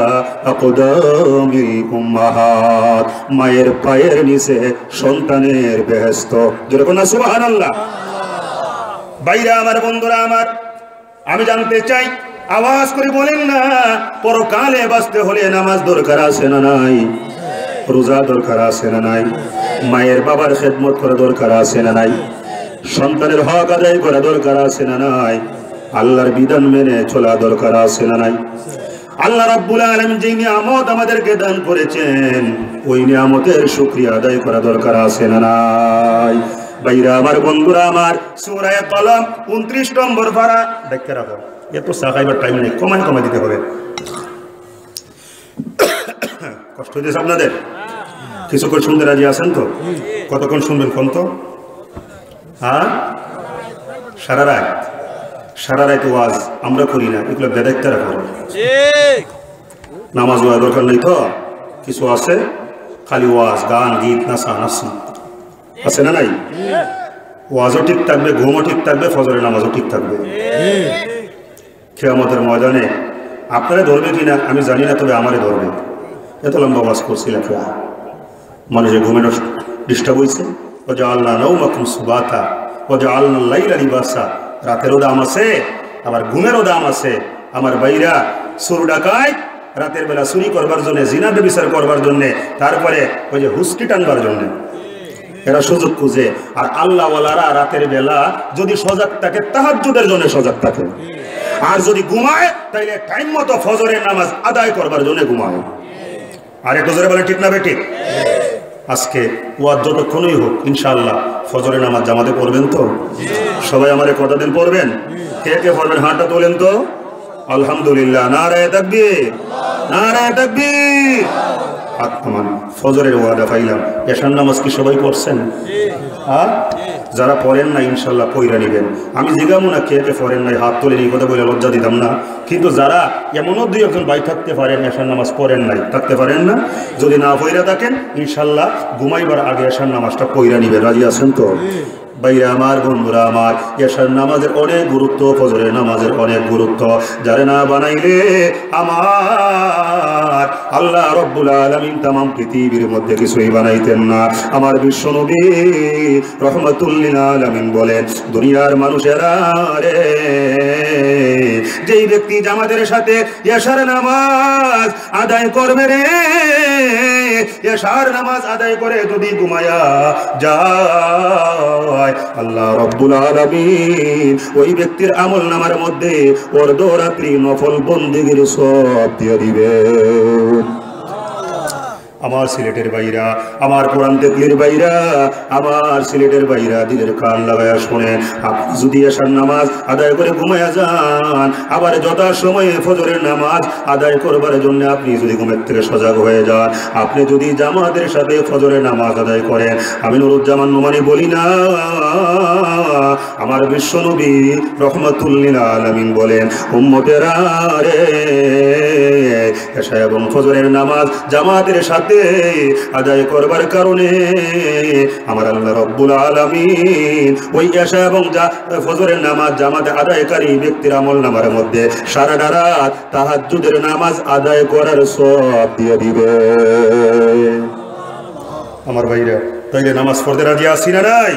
S1: আকদামিল উম্মাহাত, মায়ের পায়ের নিচে সন্তানের বেহেশত। যেরকম না সুবহানাল্লাহ। ভাইরা আমার, বন্ধুরা আমার, আমি জানতে চাই, আওয়াজ করে বলেন না, পরকালে বাঁচতে হলে নামাজ দরকার আছে না নাই? রোজা দরকার আছে না নাই? মায়ের বাবার খেদমত করা দরকার আছে না নাই? সন্তানের হক আদায় করা দরকার আছে না নাই? আল্লাহর বিধান মেনে চলা দরকার আছে না নাই? আল্লাহ রাব্বুল আলামিন যে নিয়ামত আমাদেরকে দান করেছেন, ওই নিয়ামতের শুকরিয়া আদায় করা দরকার আছে না নাই? ভাইরা আমার, বন্ধুরা আমার, সূরা কলম 29 নম্বর পারা দেখতে রাখো। এত চা খাইবার টাইম নেই, কমাই দিতে হবে। কষ্ট হইতেছে আপনাদের? কিছুক্ষণ শুনতে রাজি আছেন তো? কতক্ষণ শুনবেন কোন তো? হ্যাঁ, সারা রাত ওয়াজ আমরা করি না, এগুলো বেদাইতে রাখো। নামাজ ওয়া দরকার নেই তো? কিছু আছে খালি ওয়াজ, গান, গীত, নাচা আছে না নাই? ওয়াজও ঠিক থাকবে, ঘুমও ঠিক থাকবে, ফজরের নামাজও ঠিক থাকবে। কিয়ামতের ময়দানে আপনারা ধরবে কিনা আমি জানি না, তবে আমারে ধরবে। এত লম্বা ওয়াজ করছিলাম, মানুষের ঘুমের ডিস্টার্ব হয়েছে। ওয়াজআলনা নাওমাকুম সুবাতা ওয়াজআলনাল লাইলা লিবাসা, রাতেরও দাম আছে, আবার ঘুমেরও দাম আছে। আমার ভাইরা, চোর ডাকাত রাতের বেলা চুরি করবার জন্য, জিনা ব্যভিচার করবার জন্য, তারপরে ওই যে হুস্কি টানবার জন্য এরা সুযোগ খুঁজে। আর আল্লাহওয়ালারা রাতের বেলা যদি সজাগ থাকে, তাহাজ্জুদের জন্য সজাগ থাকে, আর যদি ঘুমায় তাইলে টাইম মতো ফজরের নামাজ আদায় করবার জন্য ঘুমায়। আর একটু জোরে বলে ঠিক না বেঠিক? আজকে ওয়াজ যতক্ষণই হোক, ইনশাআল্লাহ ফজরের নামাজ জামাতে পড়বেন তো? সবাই আমারে কথা দিন পড়বেন? কে কে পড়বেন হাতটা তোলেন তো। আলহামদুলিল্লাহ, নারায়ে তাকবীর, নারায়ে তাকবীর। হাত নামান। ফজরের ওয়াদা পাইলাম। এশার নামাজ কি সবাই পড়ছেন? হ্যাঁ, যারা পড়েন না ইনশাল্লাহ পয়রা নিবেন। আমি জিগামো না কে কে পড়েন নাই, হাত তোলেন, এই কথা বলে লজ্জা দিতাম না। কিন্তু যারা এমনও 2-1 ভাই থাকতে পারেন এশার নামাজ পড়েন নাই, থাকতে পারেন না, যদি না পয়রা থাকেন ইনশাল্লাহ ঘুমাইবার আগে এশার নামাজটা পয়রা নিবেন। রাজি আছেন তো? ভাইরা আমার, বন্ধুরা আমার, এশার নামাজের অনেক গুরুত্ব, ফজরের নামাজের অনেক গুরুত্ব। যারা না বানাইলে আমার আল্লাহ রব্বুল আলামিন তামাম পৃথিবীর মধ্যে কিছুই বানাইতেন না। আমার বিশ্ব নবী রাহমাতুল লিল আলামিন বলেন, দুনিয়ার মানুষেরা রে, যেই ব্যক্তি জামাতের সাথে এশার নামাজ আদায় করবে রে, এশার নামাজ আদায় করে যদি ঘুমায়া যায়, আল্লাহ রব্বুল আলামিন ওই ব্যক্তির আমল নামার মধ্যে অর্ধরাত্রি নফল বন্দেগীর সব দিয়ে দিবে। আমার সিলেটের ভাইরা, আমার কোরআন তেকলির ভাইরা, আমার সিলেটের ভাইরা, দিলের কান লাগায়া শোনেন। আপনি যদি এশার নামাজ আদায় করে ঘুমায়া যান, আবার যথা সময়ে ফজরের নামাজ আদায় করবার জন্য আপনি যদি ঘুমের থেকে সজাগ হয়ে যান, আপনি যদি জামাতের সাথে ফজরের নামাজ আদায় করেন, আমি নুরুজ্জামান নোমানী বলি না, আমার বিশ্ব নবী রাহমাতুল লিল আলামিন বলেন, উম্মতেরা রে, এশা এবং ফজরের নামাজ জামাতের সাথে আদায় করবার কারণে আমার আল্লাহ রব্বুল আলামিন ওই এশা এবং ফজরের নামাজ জামাতে আদায়কারী ব্যক্তির আমল নামার মধ্যে সারা রাত তাহাজ্জুদের নামাজ আদায় করার সওয়াব দিয়ে দিবে। আমার ভাইরা, তাইলে নামাজ পড়তে রাজি আছি না নাই?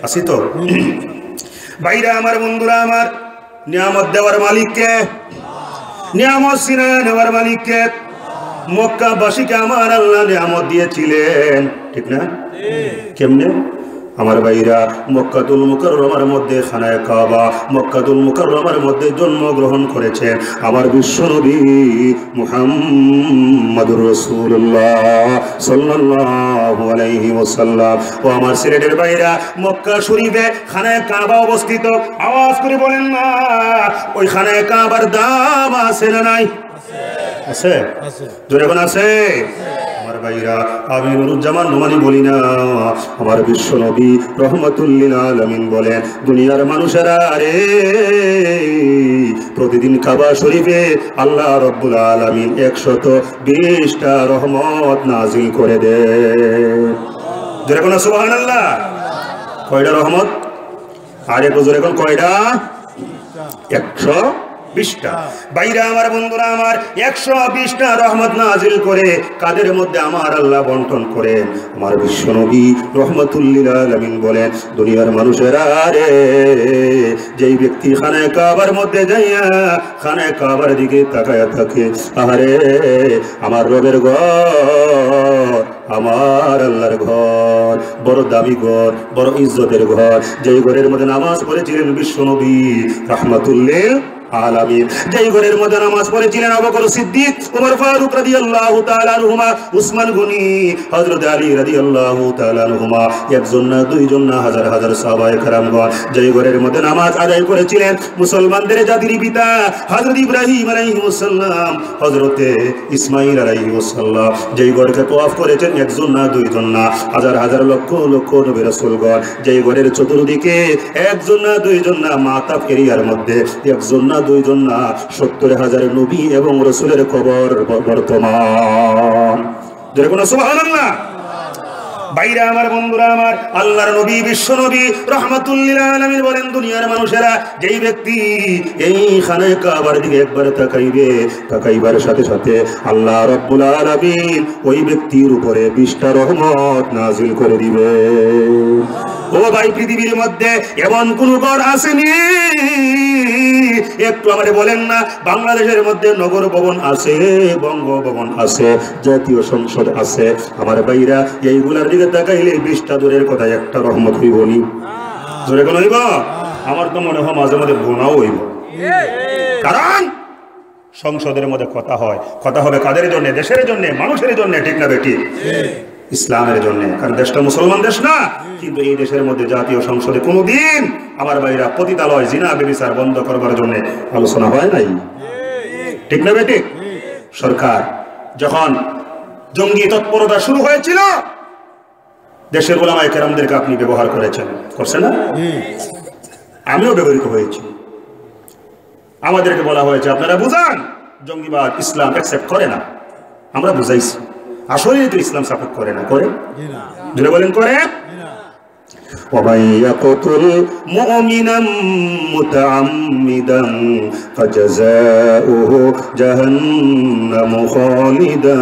S1: আছি তো? ভাইরা আমার, বন্ধুরা আমার, নিয়ামত দেওয়ার মালিক কে? নিয়ামত সিনা নেওয়ার মালিক কে? মক্কাবাসীকে আমার আল্লাহ নিয়ামত দিয়েছিলেন, ঠিক না? কেমনে? আমার ভাইরা, মক্কাতুল মুকাররমার মধ্যে খানায়ে কাবা, মক্কাতুল মুকাররমার মধ্যে জন্মগ্রহণ করেছেন আমার বিশ্বনবী মুহাম্মদুর রাসূলুল্লাহ সাল্লাল্লাহু আলাইহি ওয়াসাল্লাম। ও আমার সিলেটের ভাইরা, মক্কা শরীফে খানায়ে কাবা অবস্থিত। আওয়াজ করে বলেন না, ওই খানায়ে কাবার দাম আছে না নাই? আছে, জোরে কোন আছে? আমার ভাইরা, আমি নুরুজ্জামান নোমানি বলি না, আমার বিশ্ব নবী রহমাতুল লিল আলামিন বলেন, দুনিয়ার মানুষেরা রে, প্রতিদিন কাবা শরীফে আল্লাহ রাব্বুল আলামিন 120টা রহমত নাজিল করে দেন। জোরে কোন সুবহানাল্লাহ। কয়টা রহমত? আর একটু জোরে কোন কয়টা? 120টা। বাইরা আমার, বন্ধুরা আমার, 120টা রহমত নাজিল করে কাদের মধ্যে আমার আল্লাহ বন্টন করেন। আমার বিশ্বনবী রহমাতুল লিল আলামিন বলেন, দুনিয়ার মানুষেরা রে, যেই ব্যক্তি খানায়ে কাবার মধ্যে যাইয়া খানায়ে কাবার দিকে তাকায়া থাকে, আরে আমার রবের ঘর, আমার আল্লাহর ঘর, বড় দামি ঘর, বড় ইজ্জতের ঘর, যেই ঘরের মধ্যে নামাজ পড়েছিলেন বিশ্বনবী রাহমাতুল লিল আলামিন, যেই ঘরের মধ্যে নামাজ পড়েছিলেন আবু বকর সিদ্দিক, ওমর ফারুক রাদিয়াল্লাহু তাআলা আনহুমা, উসমান গনি, হযরত আলী রাদিয়াল্লাহু তাআলা আনহুমা, একজন না দুইজন না, হাজার হাজার সাহাবায়ে কেরামগণ, যেই ঘরের মধ্যে নামাজ আদায় করেছিলেন মুসলমানদের জাতির পিতা হযরত ইব্রাহিম আলাইহিস সালাম, হযরত ইসমাঈল আলাইহিস সালাম, যেই ঘরকে তওয়াফ করেছেন একজন না দুইজন না, হাজার হাজার লক্ষ লক্ষ নবী রাসূলগণ, যেই ঘরের চতুর্দিকে একজন না দুইজন না, মাতাফ এরিয়ার মধ্যে একজন না দুইজন না, 70,000 নবী এবং রাসূলের কবর বর্তমান। যেরকম সুবহানাল্লাহ। বাইরা আমার, বন্ধুরা আমার, আল্লাহর নবী বিশ্ব নবী রাহমাতুল লিল আলামিন বলেন, দুনিয়ার মানুষেরা যেই ব্যক্তি এই খানায়ে কাবার দিকে একবার তাকাইবে, তাকাইবার সাথে সাথে আল্লাহ রাব্বুল আলামিন ওই ব্যক্তির উপরে 20টা রহমত নাজিল করে দিবে। ও ভাই, পৃথিবীর মধ্যে এমন কোন ঘর আসেনি, একটু আমারে বলেন না, বাংলাদেশের মধ্যে নগর ভবন আছে, বঙ্গভবন আছে, জাতীয় সংসদ আছে, আমার ভাইরা এইগুলার দিকে তাকাইলে 20টা দূরের কথা, একটা রহমত হইব নি? জোরে কোন হইব? আমার তো মনে হয় মাঝে মাঝে গুনাও হইব। কারণ সংসদের মধ্যে কথা হয়, কথা হবে কাদের জন্য? দেশের জন্য, মানুষের জন্য, ঠিক না বেটি? ইসলামের জন্য। কারণ দেশটা মুসলমান দেশ না, কিন্তু এই দেশের মধ্যে জাতীয় সংসদে কোনোদিন আমার ভাইরা পতিতালয়, জিনা, ব্যভিচার বন্ধ করবার জন্য আলোচনা হয় নাই, ঠিক না বেটি? সরকার যখন জঙ্গি তৎপরতা শুরু হয়েছিল, দেশের ওলামায়ে কেরামদেরকে আপনি ব্যবহার করেছেন, করছেন না? আমিও ব্যবহৃত হয়েছি। আমাদেরকে বলা হয়েছে আপনারা বুঝান, জঙ্গিবাদ ইসলাম অ্যাকসেপ্ট করে না। আমরা বুঝাইছি, আসলে তো ইসলাম সাপোর্ট করে না, করে? যেটা বলেন করে। ومن يقتل مؤمنا متعمدا فجزاؤه جهنم خالدا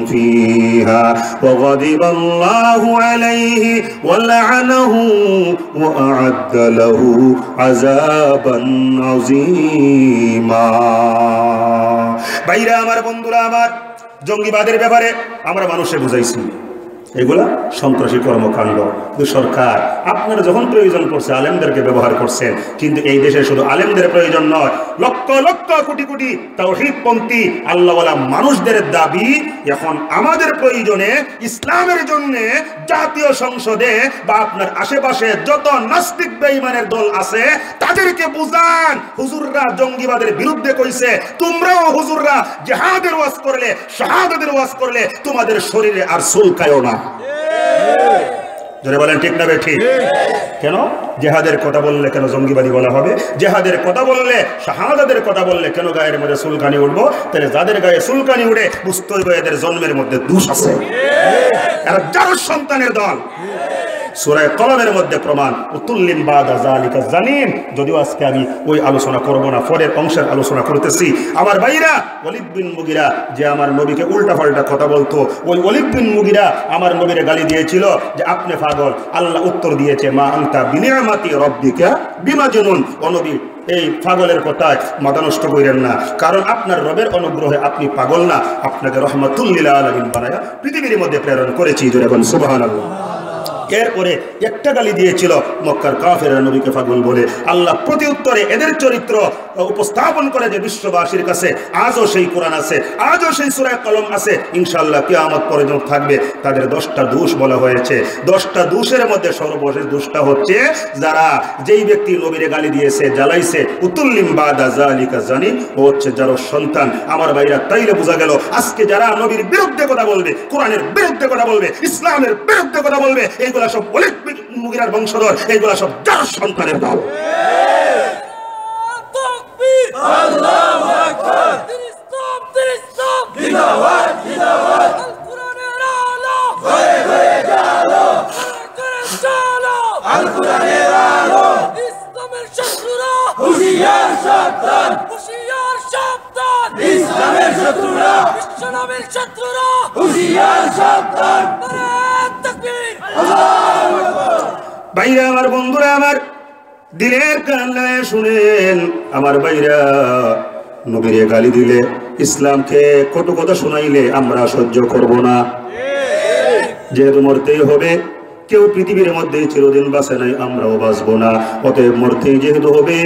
S1: فيها وغضب الله عليه ولعنه وأعد له عذابا عظيما। ভাইরা আমার, বন্ধুরা আমার, জঙ্গিবাদের ব্যাপারে আমরা মানুষকে বুঝাইছি, এগুলা সন্ত্রাসী কর্মকাণ্ড। সরকার আপনারা যখন প্রয়োজন করছে আলেমদেরকে ব্যবহার করছেন, কিন্তু এই দেশে শুধু আলেমদের প্রয়োজন নয়, লক্ষ লক্ষ কোটি কোটি তাওহীদপন্থী আল্লাহওয়ালা মানুষদের দাবি এখন আমাদের প্রয়োজনে ইসলামের জন্য জাতীয় সংসদে বা আপনার আশেপাশে যত নাস্তিক বেঈমানের দল আছে তাদেরকে বুঝান, হুজুররা জঙ্গিবাদের বিরুদ্ধে কইছে, তোমরাও হুজুররা জিহাদের ওয়াজ করলে, শাহাদাতের ওয়াজ করলে তোমাদের শরীরে আর চুলকায়ও না। জোরে বলেন ঠিক না বেঠি? কেন জিহাদের কথা বললে কেন জঙ্গিবাদী বলা হবে? জিহাদের কথা বললে, শাহাদাতের কথা বললে কেন গায়ের মধ্যে চুলকানি উঠবো? তাহলে যাদের গায়ে চুলকানি উঠে বুঝতে হইবে এদের জন্মের মধ্যে দোষ আছে, এরা জারজ সন্তানের দল। সূরা কলমের মধ্যে প্রমাণ, উতুল্লিম বাদা যালিকা জানিম। যদিও আজকে আমি ওই আলোচনা করব না, পরের অংশের আলোচনা করতেছি। আমার ভাইরা, ওয়ালিদ বিন মুগিরা যে আমার নবীকে উল্টা পাল্টা কথা বলতো, ওই ওয়ালিদ বিন মুগিরা আমার নবীরে গালি দিয়েছিল যে আপনি পাগল। আল্লাহ উত্তর দিয়েছে, মা আনতা বিনিয়ামাতি রাব্বিকা বিমাজনুন। ও নবী, এই পাগলের কথায় মাথা নষ্ট করেন না, কারণ আপনার রবের অনুগ্রহে আপনি পাগল না, আপনাকে রহমাতুল লিল আলামিন বানায়া পৃথিবীর মধ্যে প্রেরণ করেছি। জোরে বলেন সুবহানাল্লাহ। এরপরে একটা গালি দিয়েছিল মক্কার কাফেররা নবীকে পাগল বলে। আল্লাহ প্রতি উত্তরে এদের চরিত্র উপস্থাপন করে যে বিশ্ববাসীর কাছে আজও সেই কোরআন আছে, আজও সেই সূরা কলম আছে, ইনশাআল্লাহ কিয়ামত পর্যন্ত থাকবে। তাদের 10টা দোষ বলা হয়েছে। 10টা দোষের মধ্যে সর্বশেষ দোষটা হচ্ছে যারা যেই ব্যক্তি নবীরে গালি দিয়েছে, জ্বালাইছে, উতুল্লিম বাদা যালিকা জানি, ও হচ্ছে যার সন্তান। আমার ভাইরা, তাইলে বোঝা গেল আজকে যারা নবীর বিরুদ্ধে কথা বলবে, কোরআনের বিরুদ্ধে কথা বলবে, ইসলামের বিরুদ্ধে কথা বলবে, এইগুলা সব ওলীদ মুগীরার বংশধর, এইগুলা সব যার সন্তানের দল। তাকবীর, আল্লাহু আকবার, ইসলাম ইসলাম, জিন্দাবাদ জিন্দাবাদ, আল কোরআনের আলো ঘরে ঘরে জ্বালো, ঘরে জ্বালো, আল কোরআনের আলো। ইসলামের শত্রুরা হুঁশিয়ার সাবধান, হুঁশিয়ার সাবধান, ইসলামের শত্রুরা, বিশ্বনবীর শত্রুরা হুঁশিয়ার সাবধান। তাকবীর, আল্লাহু আকবার। ভাইরা আমার, বন্ধুরা আমার, দিলের কান লাগায় শুনেন আমার ভাইরা, নবীরে গালি দিলে, ইসলামকে কটু কথা শোনাইলে আমরা সহ্য করব না। যেহেতু মরতেই হবে, কেউ পৃথিবীর মধ্যে চিরদিন বাঁচে নাই, আমরাও বাঁচবো না। অতএব মরতেই যেহেতু হবে,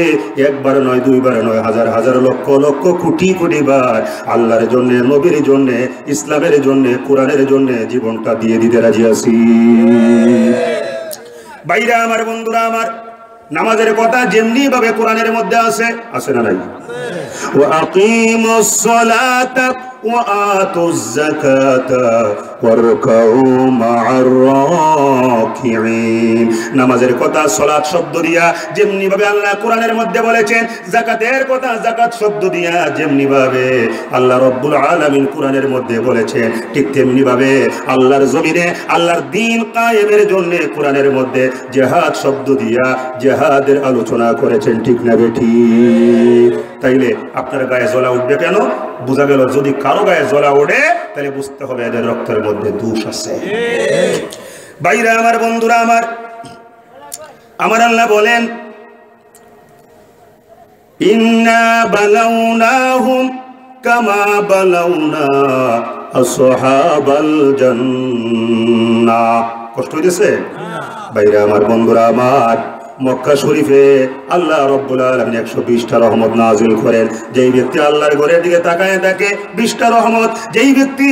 S1: একবার নয়, দুইবার নয়, হাজার হাজার লক্ষ লক্ষ কোটি কোটি বার আল্লাহর জন্য, নবীর জন্য, ইসলামের জন্য, কোরআনের জন্য জীবনটা দিয়ে দিতে রাজি আছি। ভাইরা আমার, বন্ধুরা আমার, নামাজের কথা যেমনি ভাবে কোরআনের মধ্যে আছে, আছে না নাই? ওয়া আকিমুস সালাতা ওয়া আতুজ যাকাতা ওয়ারকাউ মা'আর রাকিঈন। নামাজের কথা সালাত শব্দ দিয়া যেমনি ভাবে আল্লাহ কোরআনের মধ্যে বলেছেন, যাকাতের কথা যাকাত শব্দ দিয়া যেমনি ভাবে আল্লাহ রাব্বুল আলামিন কোরআনের মধ্যে বলেছেন, ঠিক তেমনি ভাবে আল্লাহর জমিনে আল্লাহর দ্বীন কায়েমের জন্য কোরআনের মধ্যে জিহাদ শব্দ দিয়া জিহাদের আলোচনা করেছেন। ঠিক না বেঠিক? তাইলে আপনার গায়ে জ্বলা উঠবে কেন? বোঝা গেল যদি কারো গায়ে জ্বলা ওঠে তাহলে বুঝতে হবে এদের রক্তের মধ্যে দোষ আছে। ভাইরা আমার, বন্ধুরা আমার, আমার আল্লাহ বলেন, ইন্না বালাউনাহুম কামা বালাউনা আসহাবাল জান্নাহ। কষ্ট হইতেছে? ভাইরা আমার, বন্ধুরা আমার, মক্কা শরীফে আল্লাহ রাব্বুল আলামিন 120টা রহমত নাযিল করেন। যেই ব্যক্তি আল্লাহর ঘরের দিকে তাকায় থাকে 20টা রহমত। যেই ব্যক্তি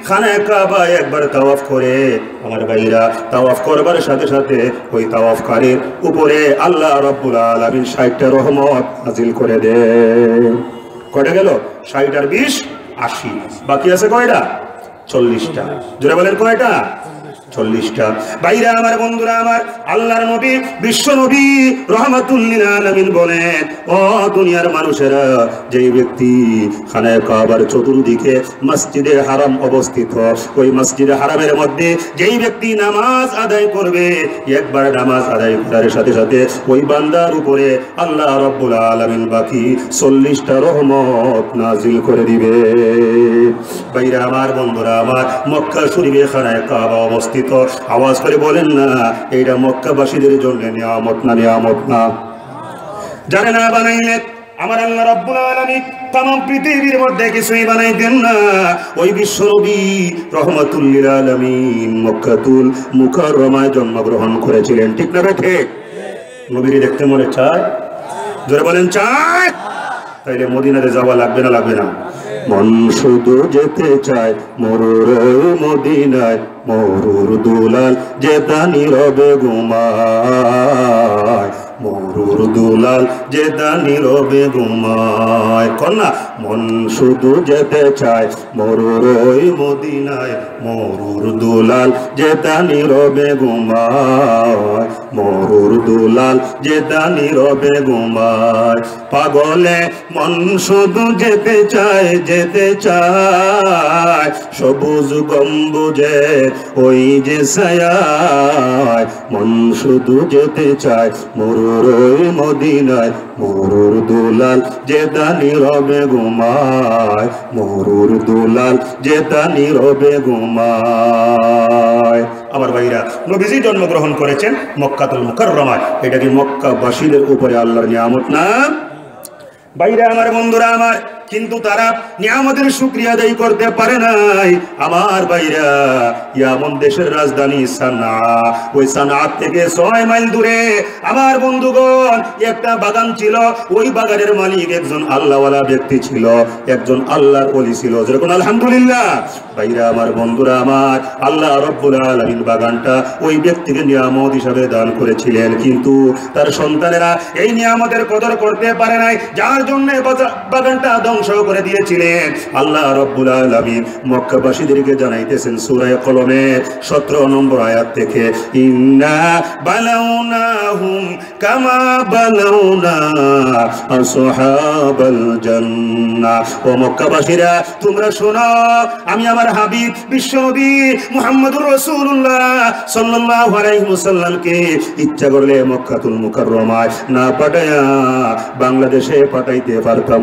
S1: খানায়ে কাবা একবার তাওয়াফ করে, আমার ভাইরা, তাওয়াফ করবার সাথে সাথে ওই তাওয়াফকারীর উপরে আল্লাহ রাব্বুল আলামিন 60টা রহমত নাযিল করে দেন। কয়টা গেল? 60 আর 20 80। বাকি আছে কয়টা? 40টা। জোরে বলেন কয়টা? 40টা। ভাইরা আমার, বন্ধুরা আমার, আল্লাহর নবী, বিশ্ব নবী রহমাতুল লিল আলামিন বলেন, ও দুনিয়ার মানুষেরা, যেই ব্যক্তি খানায়ে কাবার চতুর্দিকে মসজিদে হারাম অবস্থিত, ওই মসজিদে হারামের মধ্যে যেই ব্যক্তি নামাজ আদায় করবে, একবার নামাজ আদায় করার সাথে সাথে ওই বান্দার উপরে আল্লাহ রাব্বুল আলামিন বাকি 40টা রহমত নাযিল করে দিবে। ভাইরা আমার, বন্ধুরা আমার, মক্কা শরীফে খানায়ে কাবা অবস্থিত। আওয়াজ করে বলেন না, এইটা মক্কাবাসীদের জন্য নিয়ামত না? নিয়ামত না? জানে না বানাইলে আমার আল্লাহ রাব্বুল আলামিন तमाम পৃথিবীর মধ্যে কিছুই বানাইতেন না। ওই বিশ্ব নবী রহমাতুল লিল আলামিন মক্কাতুল মুকাররমায় জন্মগ্রহণ করেছিলেন। ঠিক না ঠিক? নবীরে দেখতে মনে চায়? জোরে বলেন চায়? তাইলে মদিনাতে যাওয়া লাগবে না? লাগবে না? মন শুধু যেতে চায় মরুর মদিনায়, মরুর দুলাল যেতা নীরবে ঘুমায়, মরুর দুলাল যেতা নীরবে ঘুমায়। কন্যা, মন শুধু যেতে চায় মরুর মদিনায়, মরুর দুলাল যেতা নীরবে ঘুমায়, মরুর দুলাল যেতা নীরবে ঘুমায়। পাগলে মন শুধু যেতে চায়, যেতে চায় সবুজ গম্বুজে ওই যে ছায়ায়, মন শুধু যেতে চায় মরুর মদিনায়, মরুর দুলাল যেতা নীরবে ঘুমায়, মরুর দুলাল যেতা নীরবে ঘুমায়। আমার ভাইরা, নবীজি জন্মগ্রহণ করেছেন মক্কাতুল মুকাররমায়। এটা কি মক্কাবাসীদের উপরে আল্লাহর নিয়ামত না? ভাইরা আমার, বন্ধুরা আমার, কিন্তু তারা নিয়ামতের শুকরিয়া আদায় করতে পারে নাই। আমার ভাইরা, ইয়ামন দেশের রাজধানী সানা, ওই সানা থেকে 6 মাইল দূরে আমার বন্ধুগণ একটা বাগান ছিল। ওই বাগানের মালিক একজন আল্লাহওয়ালা ব্যক্তি ছিল, একজন আল্লাহর ওলি ছিল। যেরকম আলহামদুলিল্লাহ। ভাইরা আমার, বন্ধুরা আমার, আল্লাহ রাব্বুল আলামিন বাগানটা ওই ব্যক্তিকে নিয়ামত হিসাবে দান করেছিলেন, কিন্তু তার সন্তানেরা এই নিয়ামতের কদর করতে পারে নাই, যার জন্য বাগানটা ধ্বংস করে দিয়েছিলেন। আল্লাহ রাব্বুল আলামিন মক্কাবাসীদেরকে জানাইতেছেন সূরা কলমের 17 নম্বর আয়াত থেকে, ইন্না বালাউনাহুম কামা বালাউনা আসহাবাল জান্নাহ। ও মক্কাবাসীরা, তোমরা শোনো, আমি আমার হাবিব বিশ্বনবী মুহাম্মদুর রাসূলুল্লাহ সাল্লাল্লাহু আলাইহি ওয়াসাল্লামকে ইচ্ছা করলে মক্কাতুল মুকাররমায় না পাঠায়া বাংলাদেশে পাঠাইতে পারতাম,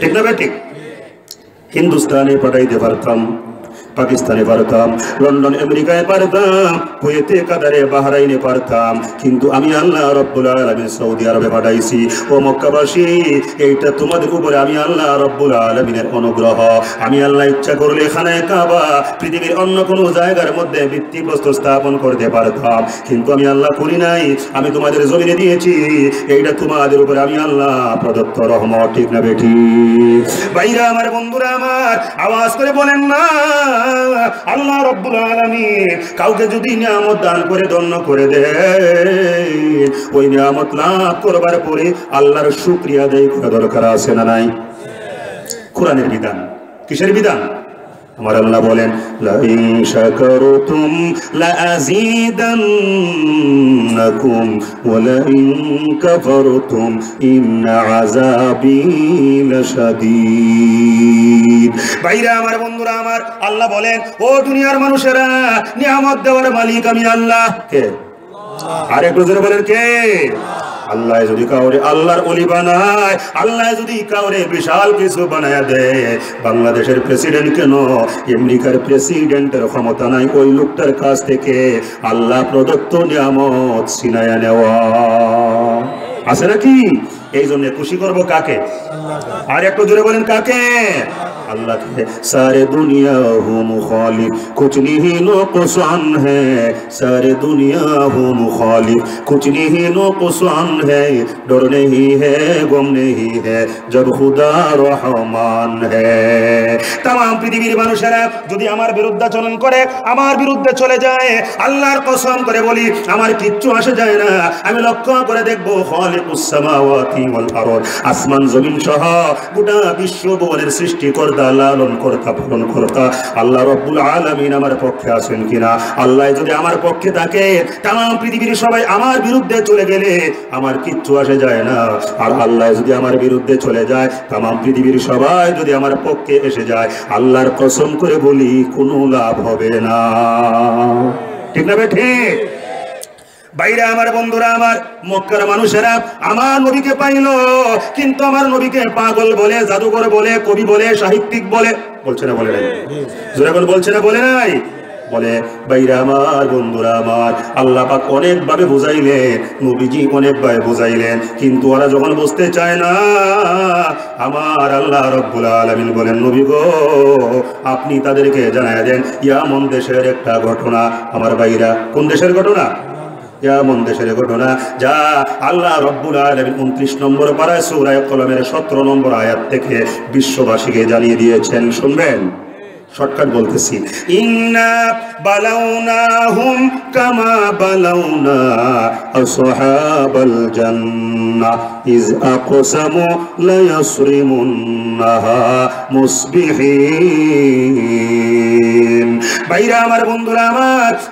S1: ঠিক না ঠিক? হিন্দুস্তানে পাঠাইতে পারতাম, পাকিস্তানে পারতাম, লন্ডন আমেরিকায় পারতাম, কুয়েতে, কাতারে, বাহরাইনে পারতাম, কিন্তু আমি আল্লাহ রাব্বুল আলামিন সৌদি আরবে পাঠাইছি। ও মক্কাবাসী, এইটা তোমাদের উপরে আমি আল্লাহ রাব্বুল আলামিনের অনুগ্রহ। আমি আল্লাহ ইচ্ছা করলে খানায়ে কাবা পৃথিবীর অন্য কোনো জায়গার মধ্যে ভিত্তিপ্রস্তর স্থাপন করতে পারতাম, কিন্তু আমি আল্লাহ করি নাই। আমি তোমাদের জমিনে দিয়েছি, এইটা তোমাদের উপরে আমি আল্লাহ প্রদত্ত রহমত, ঠিক না বেঠি? ভাইরা আমার, বন্ধুরা আমার, আওয়াজ করে বলেন না, আল্লাহ রাব্বুল আলামিন কাউকে যদি নিয়ামত দান করে ধন্য করে দেন, ওই নিয়ামত লাভ করবার পরে আল্লাহর শুকরিয়া আদায় করা দরকার আছে না নাই? কোরআনের বিধান। কিসের বিধান? আমার আল্লাহ বলেন, লা ইন শাকারতুম লা আযীদান্নাকুম ওয়া লা ইন কাফারতুম ইন্না আযাবী লাশাদীদ। ভাইরা আমার, বন্ধুরা আমার, আল্লাহ বলেন, ও দুনিয়ার মানুষেরা, নিয়ামত দেওয়ার মালিক আমি আল্লাহ। কে? আর একটু জোরে বলেন, কে? আল্লাহ যদি কাউরে আল্লাহর ওলি বানায়, আল্লাহ যদি কাউরে বিশাল কিছু বানায় দেয়, বাংলাদেশের প্রেসিডেন্ট কেন, আমেরিকার প্রেসিডেন্টের ক্ষমতা নাই ওই লোকটার কাছ থেকে আল্লাহ প্রদত্ত নিয়ামত ছিনায়া নেওয়া, আছে নাকি? এই জন্য খুশি করবো কাকে? আর একটু জোরে বলেন, কাকে? अल्लाह के सारे दुनिया हो मुखालिफ कुछ नहीं नुकसान है, सारे दुनिया हो मुखालिफ कुछ नहीं नुकसान है, डर नहीं है गम नहीं है जब खुदा रहमान है। तमाम পৃথিবীর মানুষেরা যদি আমার বিরুদ্ধাচরণ করে, আমার বিরুদ্ধে চলে যায়, আল্লাহর কসম করে বলি আমার কিচ্ছু আসে যায় না। আমি লক্ষ্য করে দেখবো খালিকুস সামাওয়াতি ওয়াল আরদ, আসমান জমিন সহ গোটা বিশ্ব ভুবনের সৃষ্টিকর্তা, লালন কর্তা, পালন কর্তা আল্লাহ রাব্বুল আলামিন আমার পক্ষে আছেন কিনা? আল্লাহ যদি আমার পক্ষে থাকে, तमाम পৃথিবীর সবাই আমার বিরুদ্ধে চলে গেলে আমার কিচ্ছু আসে যায় না। আর আল্লাহ যদি আমার বিরুদ্ধে চলে যায়, तमाम পৃথিবীর সবাই যদি আমার পক্ষে এসে যায়, আল্লাহর কসম করে বলি কোনো লাভ হবে না, ঠিক না ঠিক? ভাইরা আমার, বন্ধুরা আমার, মক্কার মানুষেরা আমার নবীকে পাইল, কিন্তু আমার নবীকে পাগল বলে, জাদুকর বলে, কবি বলে, সাহিত্যিক বলে। বলছে না, বলে নাই? জোরে বল, বলছে না, বলে নাই? বলে। ভাইরা আমার, বন্ধুরা আমার, আল্লাহ পাক অনেকভাবে বুঝাইলেন, নবীজি অনেকভাবে বুঝাইলেন, কিন্তু ওরা যখন বুঝতে চায় না, আমার আল্লাহ রাব্বুল আলামিন বলেন, নবী গো আপনি তাদেরকে জানায় দেন ইয়ামন দেশের একটা ঘটনা। আমার ভাইরা, কোন দেশের ঘটনা? ইয়ামন দেশের ঘটনা, যা আল্লাহ রাব্বুল আলামিন 29 নম্বর পারায় সূরা কলমের 17 নম্বর আয়াত থেকে বিশ্ববাসীকে জানিয়ে দিয়েছেন। শুনবেন, শর্টকাট বলতেছি, ইন্না বালাউনাহুম কামা বালাউনা আসহাবাল জান্নাহ ইজ আকসামু লা ইয়াসরিমুন্নাহা মুসবিহিন। ভাইরা আমার, বন্ধুরা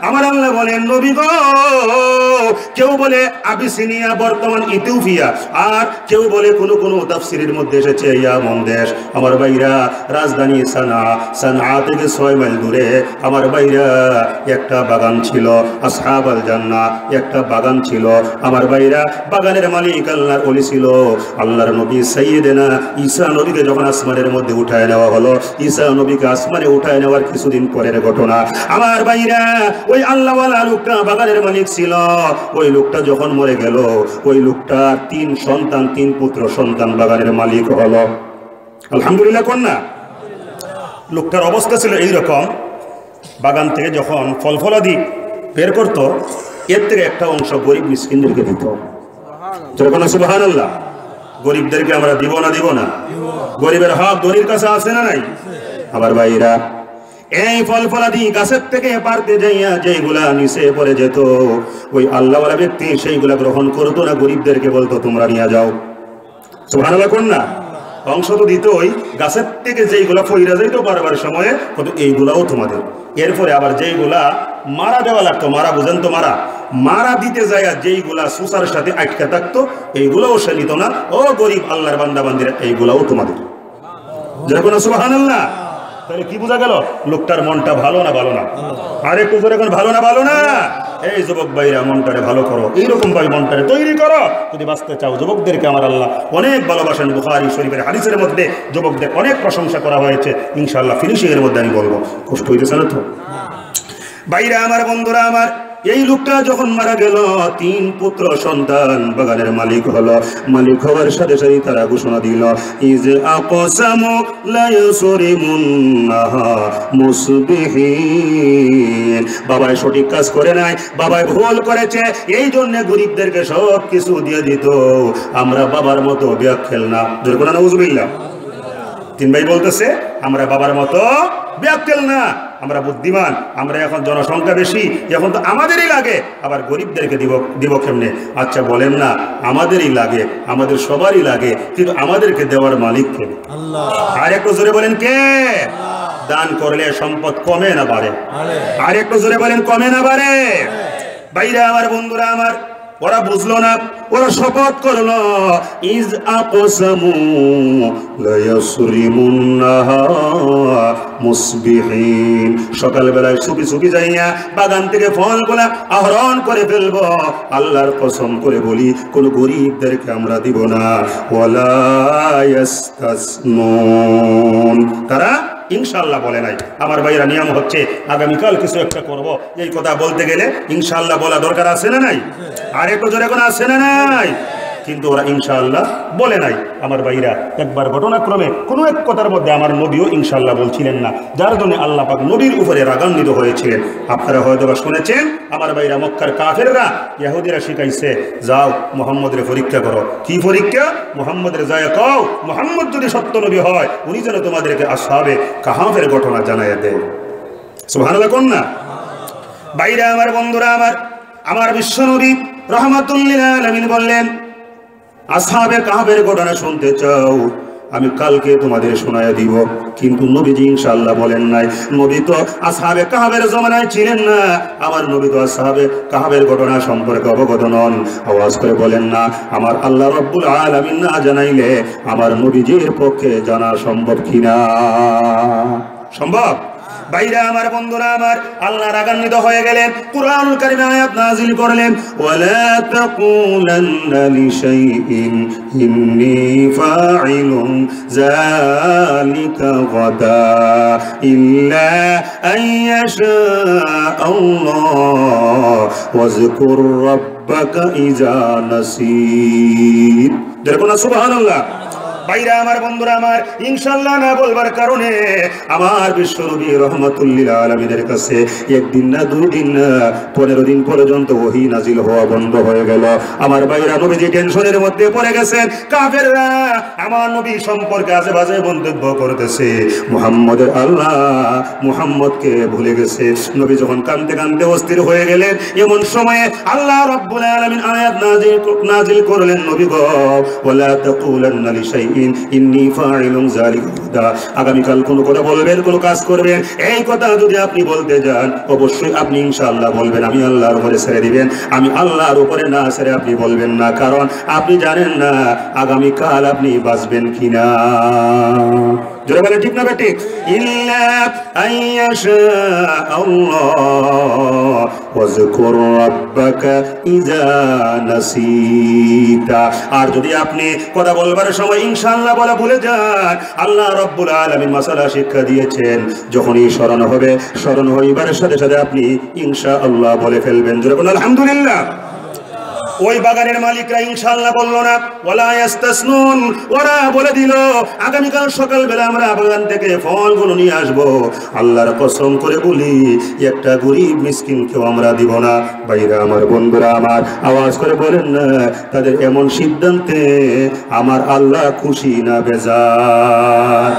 S1: আমার আল্লাহ বলেন, নবী গো কেউ বলে আবিসিনিয়া, বর্তমান ইথিওপিয়া, আর কেউ বলে কোন কোন তাফসীরের মধ্যে এসেছে ইয়ামন দেশ। আমার ভাইরা, রাজধানী সানা, সানা থেকে 6 মাইল দূরে আমার ভাইরা একটা বাগান ছিল, আসহাবাল জান্নাহ, একটা বাগান ছিল। আমার ভাইরা, বাগানের মালিক আল্লাহর ওলি ছিল আল্লাহর নবী সাইয়েদেনা ঈসা নবীকে যখন আসমানের মধ্যে উঠায় নেওয়া হলো, ঈসা নবীকে আসমানে উঠায় নেওয়ার কিছুদিন পরের ঘটনা। আমার ভাইরা, ওই আল্লাহওয়ালা লোকটা বাগানের মালিক ছিল, ওই লোকটা যখন মরে গেল, ওই লোকটার 3 সন্তান, 3 পুত্র সন্তান বাগানের মালিক হলো। আলহামদুলিল্লাহ কোন না? লোকটার অবস্থা ছিল এইরকম, বাগান থেকে যখন ফল ফলাদি বের করতো, এর থেকে একটা অংশ গরিব মিসকিনদেরকে দিত। যখন সুবহানাল্লাহ, গরিবদেরকে আমরা দিব না? দিব না? গরিবের হক ধনীর কাছে আছে না নাই? আমার ভাইরা, এই ফল ফলাদি গাছের থেকে পারতে যাইয়া যেগুলা নিচে পড়ে যেত, ওই আল্লাহওয়ালা ব্যক্তি সেইগুলা গ্রহণ করতো না, গরিবদেরকে বলতো তোমরা নিয়ে যাও। সুবহানাল্লাহ কোন না? অংশ তো দিতই, গাছের থেকে যেইগুলা ফইরা যাইতো পারবার সময়ে কত এইগুলাও তোমাদের। এরপরে আবার যেইগুলা মারা দেওয়া লাগতো, মারা বুঝেন তো, মারা দিতে যায় যেইগুলা সুসার সাথে আটকে থাকতো, এইগুলাও সে নিত না। ও গরিব আল্লাহর বান্দা বান্দিরা, এইগুলাও তোমাদের। যখন সুবহানাল্লাহ, তাহলে কি বোঝা গেল? লোকটার মনটা ভালো না ভালো না? আর একটু জোরে এখন ভালো না ভালো না? এই যুবক ভাইরা, মনটারে ভালো করো, এইরকম ভাই মনটারে তৈরি করো যদি বাঁচতে চাও। যুবকদেরকে আমার আল্লাহ অনেক ভালোবাসেন। বুখারী শরীফের হাদিসের মধ্যে যুবকদের অনেক প্রশংসা করা হয়েছে। ইনশাআল্লাহ ফিনিশিং এর মধ্যে আমি বলবো, কষ্ট হইতেছে না তো? ভাইরা আমার, বন্ধুরা আমার, এই লোকটা যখন মারা গেল, 3 পুত্র সন্তান বাগানের মালিক হলো। মালিক হওয়ার সাথে সাথে তারা ঘোষণা দিল, ইজ আকসামু লা ইয়াসরিমুন্নাহা মুসবিহিন। বাবাই সঠিক কাজ করে নাই, বাবাই ভুল করেছে, এই জন্য গরিবদেরকে সব কিছু দিয়ে দিত। আমরা বাবার মতো ব্যাখ্যাল না। যেরকম নাউজুবিল্লাহ। 3 ভাই বলতেছে, আমরা বাবার মতো ব্যাখ্যাল না, আমরা বুদ্ধিমান, আমরা এখন জনসংখ্যা বেশি, এখন তো আমাদেরই লাগে, আবার গরিবদেরকে দিব কেমনে? আচ্ছা বলেন না, আমাদেরই লাগে, আমাদের সবারই লাগে, কিন্তু আমাদেরকে দেওয়ার মালিক কে? আল্লাহ। আর একটু জোরে বলেন কে? দান করলে সম্পদ কমে না বাড়ে? আর একটু জোরে বলেন কমে না বাড়ে? ভাইরা আমার, বন্ধুরা আমার, ওরা বুঝলো না, ওরা শপথ করলো, ইজ আকসামু লা ইয়াসরিমুন্নাহা মুসবিহিন। সকালবেলায় চুপি চুপি যাইয়া বাগান থেকে ফলগুলা আহরণ করে ফেলবো। আল্লাহর কসম করে বলি, কোন গরিবদেরকে আমরা দিব না। ওয়ালা ইয়াস্তাসনুন, তারা ইনশাআল্লাহ বলে নাই। আমার ভাইরা, নিয়ম হচ্ছে আগামীকাল কিছু একটা করব, এই কথা বলতে গেলে ইনশাআল্লাহ বলা দরকার আছে না নাই? আর একটু জোরে এখন আছে না নাই? কিন্তু ওরা ইনশাআল্লাহ বলে নাই। আমার ভাইরা, একবার ঘটনাক্রমে কোনো এক কথার মধ্যে আমার নবীও ইনশাআল্লাহ বলছিলেন না, যার জন্য আল্লাহ পাক নবীর উপরে রাগান্বিত হয়েছিলেন। আপনারা হয়তো শুনেছেন, আমার ভাইরা, মক্কার কাফেররা ইহুদিরা শিখাইছে, যাও মুহাম্মদের পরীক্ষা করো। কি পরীক্ষা? মুহাম্মদের যায় কও, মুহাম্মদ যদি সত্য নবী হয়, উনি যেন তোমাদেরকে আসহাবে কাহাফের ঘটনা জানাইয়া দেয়। সুবহানাল্লাহ কোন না? ভাইরা আমার, বন্ধুরা আমার, আমার বিশ্ব নবী রাহমাতুল লিল আলামিন বললেন, আসহাবে কাহাফের ঘটনা শুনতে চাও? আমি কালকে তোমাদের শোনায়া দিব। কিন্তু নবীজি ইনশাআল্লাহ বলেন নাই। নবী তো আসহাবে কাহাফের জমানায় ছিলেন না। আমার নবী তো আসহাবে কাহাফের ঘটনা সম্পর্কে অবগত নন। আওয়াজ করে বলেন না, আমার আল্লাহ রাব্বুল আলামিন না জানাইলে আমার নবীজির পক্ষে জানা সম্ভব কিনা? সম্ভব? ভাইরা আমার, বন্ধুরা আমার, আল্লাহ রাগান্বিত হয়ে গেলেন, কুরআনুল কারীমে আয়াত নাযিল করলেন, ওয়ালা তাকুলান্না লিশাইইন ইন্নী ফাইলুন যালিকা গাদা ইল্লা আইয়াশা আল্লাহ ওয়াজকুর রাব্বাকা ইযা নাসিত। দেখুন সুবহানাল্লাহ। ভাইরা আমার, বন্ধুরা আমার, ইনশাআল্লাহ না বলবার কারণে আমার বিশ্বনবী রাহমাতুল লিল আলামিনের কাছে একদিন না, 2 দিন না, 15 দিন পর্যন্ত ওহী নাজিল হওয়া বন্ধ হয়ে গেল। আমার ভাইরা, নবীজি টেনশনের মধ্যে পড়ে গেছেন। কাফেররা আমার নবী সম্পর্কে আজে বাজে মন্তব্য করতেছে। মুহাম্মদের আল্লাহ মুহাম্মদকে ভুলে গেছে। নবী যখন কাঁদতে কাঁদতে অস্থির হয়ে গেলেন, এমন সময়ে আল্লাহ রাব্বুল আলামিন আয়াত নাজিল করলেন, নবী গো, ওয়ালা তাকুলান্না লিশাইইন ইন্নী ফাইলুন যালিকা গাদা। আগামীকাল কোন কথা বলবেন, কোন কাজ করবেন, এই কথা যদি আপনি বলতে যান, অবশ্যই আপনি ইনশাআল্লাহ বলবেন, আমি আল্লাহর উপরে ছেড়ে দিবেন। আমি আল্লাহর উপরে না ছেড়ে আপনি বলবেন না, কারণ আপনি জানেন না আগামীকাল আপনি বাঁচবেন কিনা। জোরে বলে ঠিক না বেঠিক? ইল্লা আইয়াশা আল্লাহ ওয়াজকুর রাব্বাকা ইযা নাসিতা। আর যদি আপনি কথা বলবার সময় ইনশাআল্লাহ বলা ভুলে যান, আল্লাহ রাব্বুল আলামিন মাসালা শিক্ষা দিয়েছেন, যখনই স্মরণ হবে, স্মরণ হইবার সাথে সাথে আপনি ইনশাআল্লাহ বলে ফেলবেন। জোরে বলেন আলহামদুলিল্লাহ। ওই বাগানের মালিকরা ইনশাআল্লাহ বলল না, ওয়ালা ইয়াস্তাসনুন, ওরা বলে দিল আগামীকাল সকালবেলা আমরা বাগান থেকে ফলগুলো নিয়ে আসবো। আল্লাহর কসম করে বলি একটা গরিব মিসকিনকেও আমরা দিব না। ভাইরা আমার, বন্ধুরা আমার, আওয়াজ করে বলেন না তাদের এমন সিদ্ধান্তে আমার আল্লাহ খুশি না বেজার?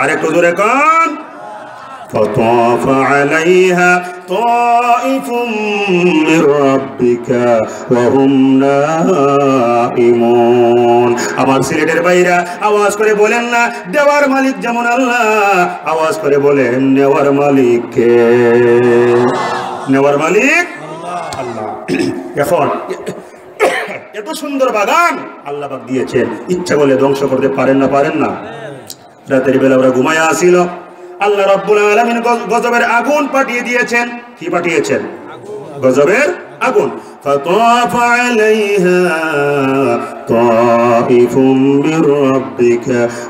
S1: আরেকটু জোরে কান। فطاف عليها طائف من ربك وهم نائمون। আমার সিলেটের ভাইরা আওয়াজ করে বলেন না দেওয়ার মালিক যেমন আল্লাহ, আওয়াজ করে বলেন নেওয়ার মালিক কে? নেওয়ার মালিক আল্লাহ। এখন এত সুন্দর বাগান আল্লাহ পাক দিয়েছেন, ইচ্ছা করলে ধ্বংস করতে পারেন না? পারেন না? রাতের বেলা ওরা ঘুমায়া আসিল, আল্লাহ রাব্বুল আলামিন গজবের আগুন পাঠিয়ে দিয়েছেন। কি পাঠিয়েছেন? গজবের আগুন। فطاف عليها طائف من ربك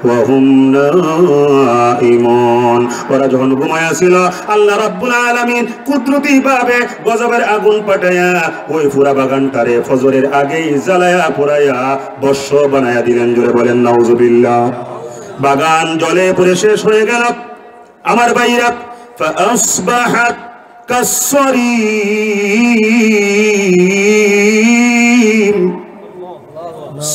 S1: وهم نائمون। ওরা যখন ঘুমায়া ছিল আল্লাহ রাব্বুল আলামিন কুদরতি ভাবে গজবের আগুন পাঠায়া ওই পুরা বাগানটারে ফজরের আগেই জ্বালায়া পোড়ায়া বর্ষ বানায়া দিলেন। জোরে বলেন নাউজুবিল্লাহ। বাগান জলে পুড়ে শেষ হয়ে গেল। আমার ভাইরা, فأصبحت كالصريم।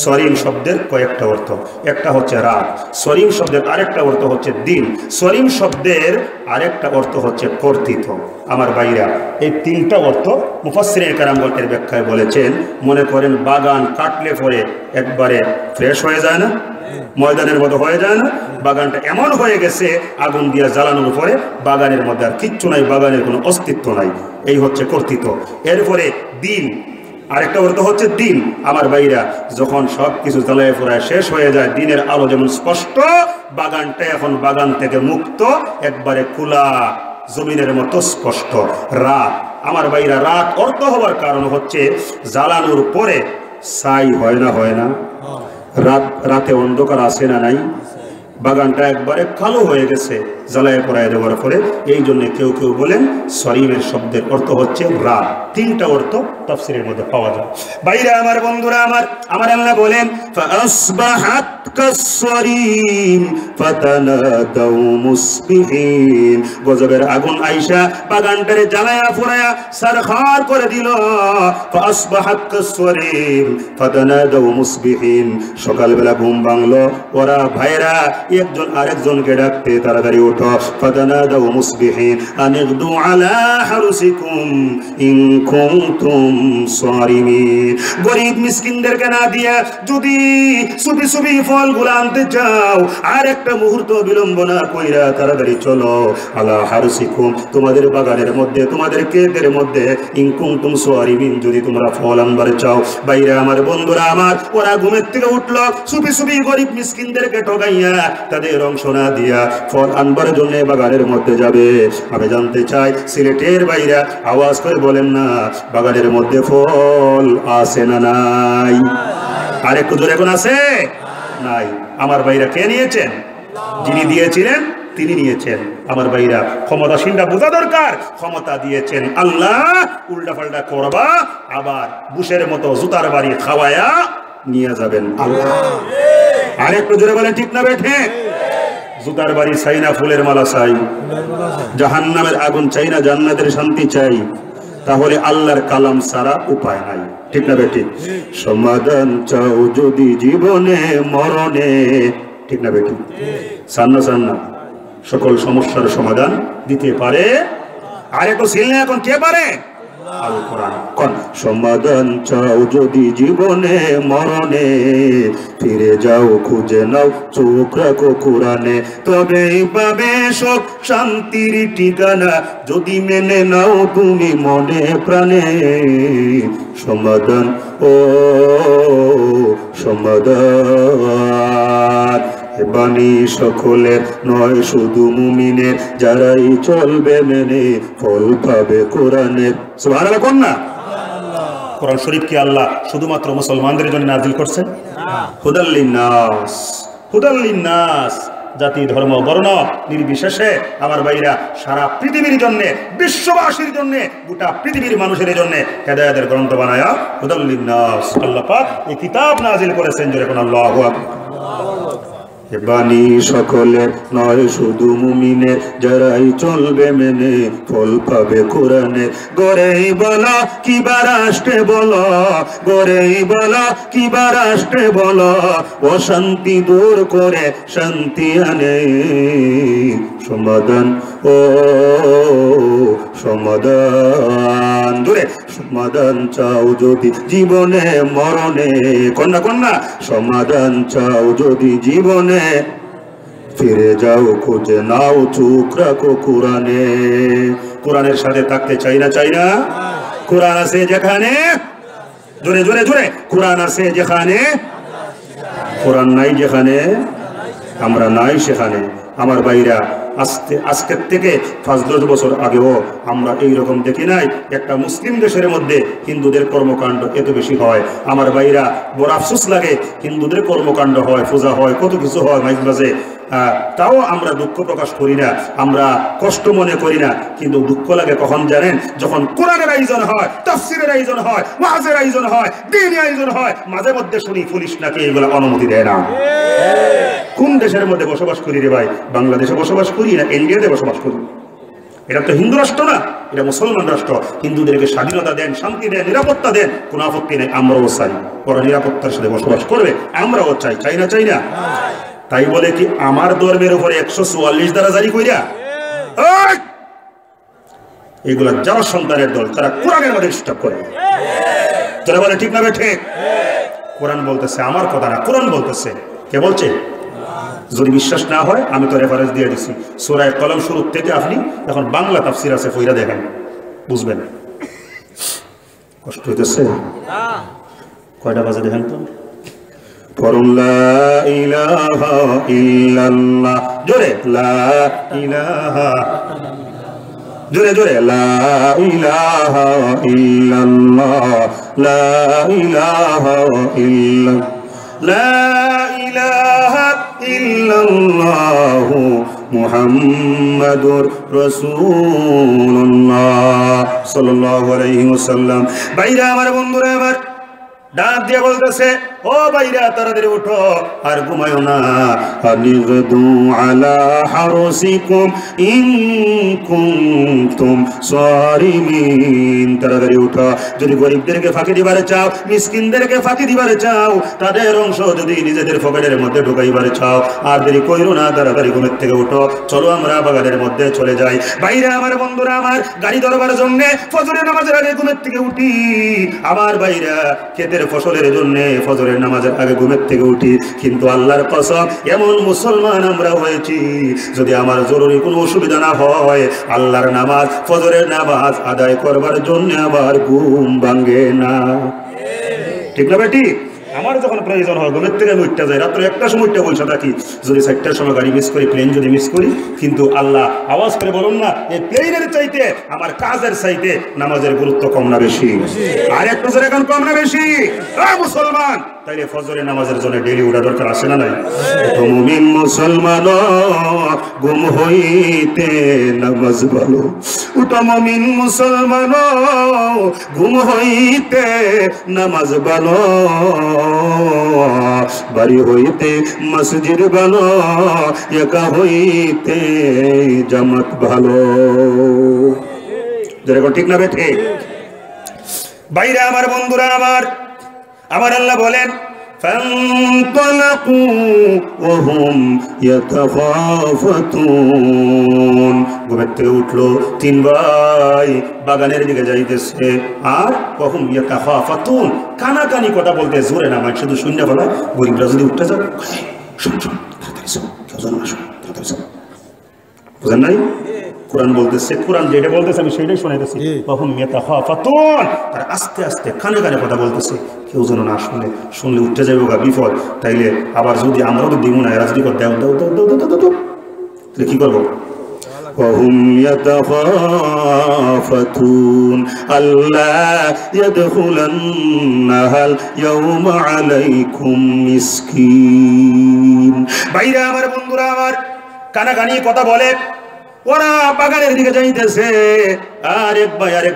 S1: সরিম শব্দের কয়েকটা অর্থ, একটা হচ্ছে রাত, সরিম শব্দের আরেকটা অর্থ হচ্ছে দিন, সরিম শব্দের আরেকটা অর্থ হচ্ছে কর্তৃত্ব। আমার ভাইরা, এই তিনটা অর্থ মুফাসসিরিন কেরামগণ এর ব্যাখ্যায় বলেছেন। মনে করেন বাগান কাটলে পরে একবারে ফ্রেশ হয়ে যায় না, ময়দানের মতো হয়ে যায় না? বাগানটা এমন হয়ে গেছে আগুন দিয়ে জ্বালানোর পরে বাগানের মধ্যে আর কিচ্ছু নাই, বাগানের কোনো অস্তিত্ব নাই। এই হচ্ছে কর্তৃত্ব। এরপরে দিন, আরেকটা অর্থ হচ্ছে দিন। আমার ভাইরা, যখন সব কিছু জ্বালায় পোড়ায় শেষ হয়ে যায়, দিনের আলো যেমন স্পষ্ট, বাগানটা এখন বাগান থেকে মুক্ত, একবারে খোলা জমিনের মতো স্পষ্ট। রাত, আমার ভাইরা, রাত অর্থ হওয়ার কারণ হচ্ছে জ্বালানোর পরে ছাই হয় না? হয় না? রাতে অন্ধকার আসে না? নাই? বাগানটা একবারে কালো হয়ে গেছে জ্বালায় পোড়ায় দেওয়ার পরে। এই জন্য কেউ কেউ বলেন সরিমের শব্দের অর্থ হচ্ছে রাত। তিনটা অর্থ তাফসীরের মধ্যে পাওয়া যায়। ভাইরা আমার, বন্ধুরা আমার, আমার আল্লাহ বলেন ফাসবাহাত কাসসরিম ফাতানাদাউ মুসবিহিন। গজবের আগুন আইসা বাগানটারে জ্বালায়া পোড়ায়া সারখার করে দিল। ফাসবাহাত কাসসরিম ফাতানাদাউ মুসবিহিন। সকালবেলা ঘুম ভাঙলো, ওরা ভাইরা একজন আরেকজনকে ডাকতে তাড়াতাড়ি ওঠো। ফাতানাদাউ মুসবিহিন আনিগদু আলা হারুসিকুম ইন কুনতুম সারিমিন। গরীব মিসকিনদেরকে না দিয়া যদি সুবি সুবি ফলগুলো আনতে চাও, আর একটা মুহূর্ত বিলম্ব না কইরা তাড়াতাড়ি চলো। আলা হারুসিকুম, তোমাদের বাগানের মধ্যে, তোমাদের ক্ষেতের মধ্যে, ইন কুনতুম সারিমিন, যদি তোমরা ফল আনবার চাও। ভাইরা আমার, বন্ধুরা আমার, ওরা ঘুমের থেকে উঠলো, সুবি সুবি গরীব মিসকিনদেরকে ঠকাইয়া তাদের অংশ না দিয়া ফল আনবার জন্য বাগানের মধ্যে যাবে। আমি জানতে চাই সিলেটের ভাইরা আওয়াজ করে বলেন না বাগানের মধ্যে ফল আছে না নাই? আরেকটু জোরে এখন আছে? নাই। আমার ভাইরা কে নিয়েছেন? যিনি দিয়েছিলেন তিনি নিয়েছেন। আমার ভাইরা, ক্ষমতাসীনরা বোঝা দরকার, ক্ষমতা দিয়েছেন আল্লাহ, উল্টা পাল্টা করবা আবার বুশের মতো জুতার বাড়ি খাওয়ায়া নিয়ে যাবেন আল্লাহ। আরেকটু জোরে বলেন ঠিক না বেঠে? জুতার বাড়ি চাই না, ফুলের মালা চাই। জাহান্নামের আগুন চাই না, জান্নাতের শান্তি চাই। তাহলে আল্লাহর কালাম ছাড়া উপায় নাই। ঠিক না বেটি? সমাধান চাও যদি জীবনে মরণে, ঠিক না বেটি? সান্না সান্না সকল সমস্যার সমাধান দিতে পারে। আর একটু ছিল না, এখন কে পারে? আল কোরআন। কোন সমাধান চাও যদি জীবনে মরণে, ফিরে যাও খুঁজে নাও চোখ রাখো কোরআনে, তবেই পাবে সব শান্তির ঠিকানা, যদি মেনে নাও তুমি মনে প্রাণে। সমাধান, ও সমাধান বাণী সকলের নয়, শুধু মুমিনের, যারাই চলবে মেনে ফল পাবে কোরআনের। সুবহানাল্লাহ কোন না? কোরআন শরীফ কি আল্লাহ শুধুমাত্র মুসলমানদের জন্য নাজিল করছেন? হুদাল লিন্নাস, হুদাল লিন্নাস, জাতি ধর্ম বর্ণ নির্বিশেষে আমার ভাইরা সারা পৃথিবীর জন্য বিশ্ববাসীর জন্য গোটা পৃথিবীর মানুষের জন্য হেদায়েতের গ্রন্থ বানায়া হুদাল লিন্নাস আল্লাহ পাক এই কিতাব নাজিল করেছেন জোরে কোন আল্লাহু আকবার। বাণী সকলে নয় শুধু মুমিনে যারাই চলবে মেনে ফল পাবে কোরআনে। গড়েই বলো কিবা রাষ্ট্রে বলো, গড়েই বলো কিবা রাষ্ট্রে বলো, অশান্তি দূর করে শান্তি আনে সমাধান ও সমাধান দূরে সমাধান চাও যদি জীবনে মরণে, কন্যা কন্যা সমাধান চাও যদি জীবনে ফিরে যাও খুঁজে নাও চোখ রাখো কোরআনে। কোরআনের সাথে থাকতে চাই না চাই না? কোরআন আছে যেখানে, জোরে জোরে জোরে, কোরআন আছে যেখানে, কোরআন নাই যেখানে আমরা নাই সেখানে। আমার ভাইরা আজকের থেকে 5-10 বছর আগেও আমরা এইরকম দেখি নাই একটা মুসলিম দেশের মধ্যে হিন্দুদের কর্মকাণ্ড এত বেশি হয়। আমার ভাইরা বড় আফসোস লাগে, হিন্দুদের কর্মকাণ্ড হয়, পূজা হয়, কত কিছু হয় মাইক বাজে, তাও আমরা দুঃখ প্রকাশ করি না, আমরা কষ্ট মনে করি না। কিন্তু দুঃখ লাগে কখন জানেন? যখন কোরআনের আয়োজন হয়, তাফসীরের আয়োজন হয়, ওয়াজের আয়োজন হয়, দ্বীনি আয়োজন হয়, মাঝে মধ্যে শুনি পুলিশ নাকি এগুলো অনুমতি দেয় না। কোন দেশের মধ্যে বসবাস করি রে ভাই? বাংলাদেশে বসবাস করি না ইন্ডিয়াতে বসবাস করি? এটা তো হিন্দু রাষ্ট্র না, এটা মুসলমান রাষ্ট্র। হিন্দুদেরকে স্বাধীনতা দেন, শান্তি দেন, নিরাপত্তা দেন, কোনো আপত্তি নেই, আমরাও চাই। ওরা নিরাপত্তার সাথে বসবাস করবে, আমরাও চাই, চাই না চাই না? তাই বলে কি আমার ধর্মের উপরে 144 দ্বারা জারি কইরা এগুলা যারা সন্তানের দল, তারা কোরআনের মধ্যে ডিস্টার্ব করে, যারা বলে ঠিক না ঠিক? কোরআন বলতেছে, আমার কথা না, কোরআন বলতেছে। কে বলছে? যদি বিশ্বাস না হয় আমি তো রেফারেন্স দিয়ে দিচ্ছি, সূরা কলম শুরু থেকে আপনি এখন বাংলা তাফসীর আছে, পড়া দেখেন, বুঝবেন। কষ্ট হইতেছে? কয়টা বাজে দেখেন তো। পড়ুন লা ইলাহা ইল্লাল্লাহ, জোরে লা ইলাহা, জোরে জোরে লা ইলাহা ইল্লাল্লাহ, লা ইলাহা ইল্লাল্লাহ, লা ইলাহা ইল্লাল্লাহু মুহাম্মাদুর রাসূলুল্লাহ সাল্লাল্লাহু আলাইহি ওয়াসাল্লাম। ভাইরা আমার, বন্ধুরা আমার, ডাক দিয়ে বলতেছে, ও ভাইরা তাড়াতাড়ি উঠো আর ঘুমায়ো না। আনিগদু আলা হারসিকুম ইন কুনতুম সারিমিন, তাড়াতাড়ি উঠো। যদি গরিবদেরকে ফাঁকি দিবারে চাও, মিসকিনদেরকে ফাঁকি দিবারে চাও, তাদের অংশ যদি নিজেদের পকেটের মধ্যে ঢুকাইবারে চাও, আর দেরি কইরো না, তাড়াতাড়ি ঘুমের থেকে উঠো। চলো আমরা বাগানের মধ্যে চলে যাই। ভাইরা আমার, বন্ধুরা আমার, গাড়ি ধরবার জন্য ফজরের নামাজের আগে ঘুমের থেকে উঠি। আমার ভাইরা ক্ষেতের ফসলের জন্য ফজরের নামাজের আগে ঘুমের থেকে উঠি। কিন্তু আল্লাহর কসম, এমন মুসলমান আমরা হয়েছি, যদি আমার জরুরি কোনো অসুবিধা না হয়, আল্লাহর নামাজ, ফজরের নামাজ আদায় করবার জন্য আবার ঘুম ভাঙে না। ঠিক না বেটি? আমার যখন প্রয়োজন হয় ঘুমের থেকে আমি উঠতে যাই, রাত্রে 1টার সময় উঠতে বসে থাকি। যদি 4টার সময় গাড়ি মিস করি, প্লেন যদি মিস করি, কিন্তু আল্লাহ আওয়াজ করে বলুন না, এই প্লেনের চাইতে আমার কাজের চাইতে নামাজের গুরুত্ব কম না বেশি? আর একটু জোরে এখন কম না বেশি? মুসলমান, তাইলে ফজরের নামাজের জন্য ডেইলি উঠা দরকার আছে না নাই? মুমিন মুসলমান ঘুম হইতে নামাজ ভালো, উঠো মুমিন মুসলমান ঘুম হইতে নামাজ ভালো, বাড়ি হইতে মসজিদ ভালো, একা হইতে জামাত ভালো। যেরকম ঠিক না বেঠে? বাইরে আমার, বন্ধুরা আমার, আমার আল্লাহ বলেন, فانطلقوا وهم يتخافتون, ঘুমের থেকে উঠলো, 3 ভাই বাগানের দিকে যাইতেছে, আর وهم يتخافتون, কানাকানি কথা বলতে, জোরে না, শুধু শূন্য বলা। গরিবরা যদি উঠতে যাবে, শোন শোন, তাড়াতাড়ি শোন, কেউ জানো না, শোন তাড়াতাড়ি শোন। বুঝেন নাই? কোরআন বলতেছে, কোরআন যেটা বলতেছে আমি সেটাই শোনাইতেছি। ওহুম ইয়াতাখাফাতুন, তারা আস্তে আস্তে কানে কানে কথা বলতেছে, কেউ যেন না শুনে, শুনলে উঠতে যাবে গা বিপদ। তাইলে আবার যদি আমরাও তো দিব না, রাজনীতি কর, দাও দাও দাও দাও দাও দাও, তাহলে কি করবো? وهم يتخافتون ألا يدخلنها اليوم عليكم مسكين ভাইরা আমার বন্ধুরা আমার কানাকানি কথা বলে ওরা বাগানের দিকে যাইতেছে আরেক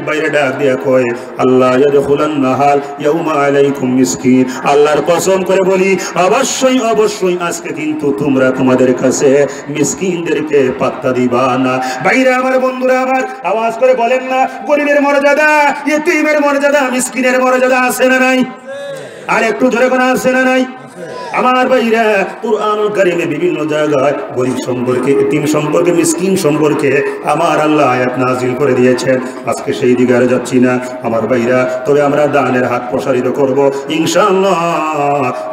S1: ভাইরে ডাক দিয়া কয় আল্লাহ ইয়াদখুলান্নাহাল ইয়াউমা আলাইকুম মিসকিন আল্লাহর কসম করে বলি অবশ্যই আজকে কিন্তু তোমরা তোমাদের কাছে মিসকিনদেরকে পাত্তা দিবা না ভাইরা আমার বন্ধুরা আমার আওয়াজ করে বলেন না গরিবের মর্যাদা ইতিমের মর্যাদা মিসকিনের মর্যাদা আছে না নাই আর একটু জোরে করে আছে না নাই আমার ভাইরা কুরআনুল কারীমে বিভিন্ন জায়গায় গরীব সম্পর্কে এতিম সম্পর্কে মিসকিন সম্পর্কে আমার আল্লাহ আয়াত নাযিল করে দিয়েছেন আজকে সেই দিকে আর যাচ্ছি না আমার ভাইরা তবে আমরা দানের হাত প্রসারিত করব ইনশাআল্লাহ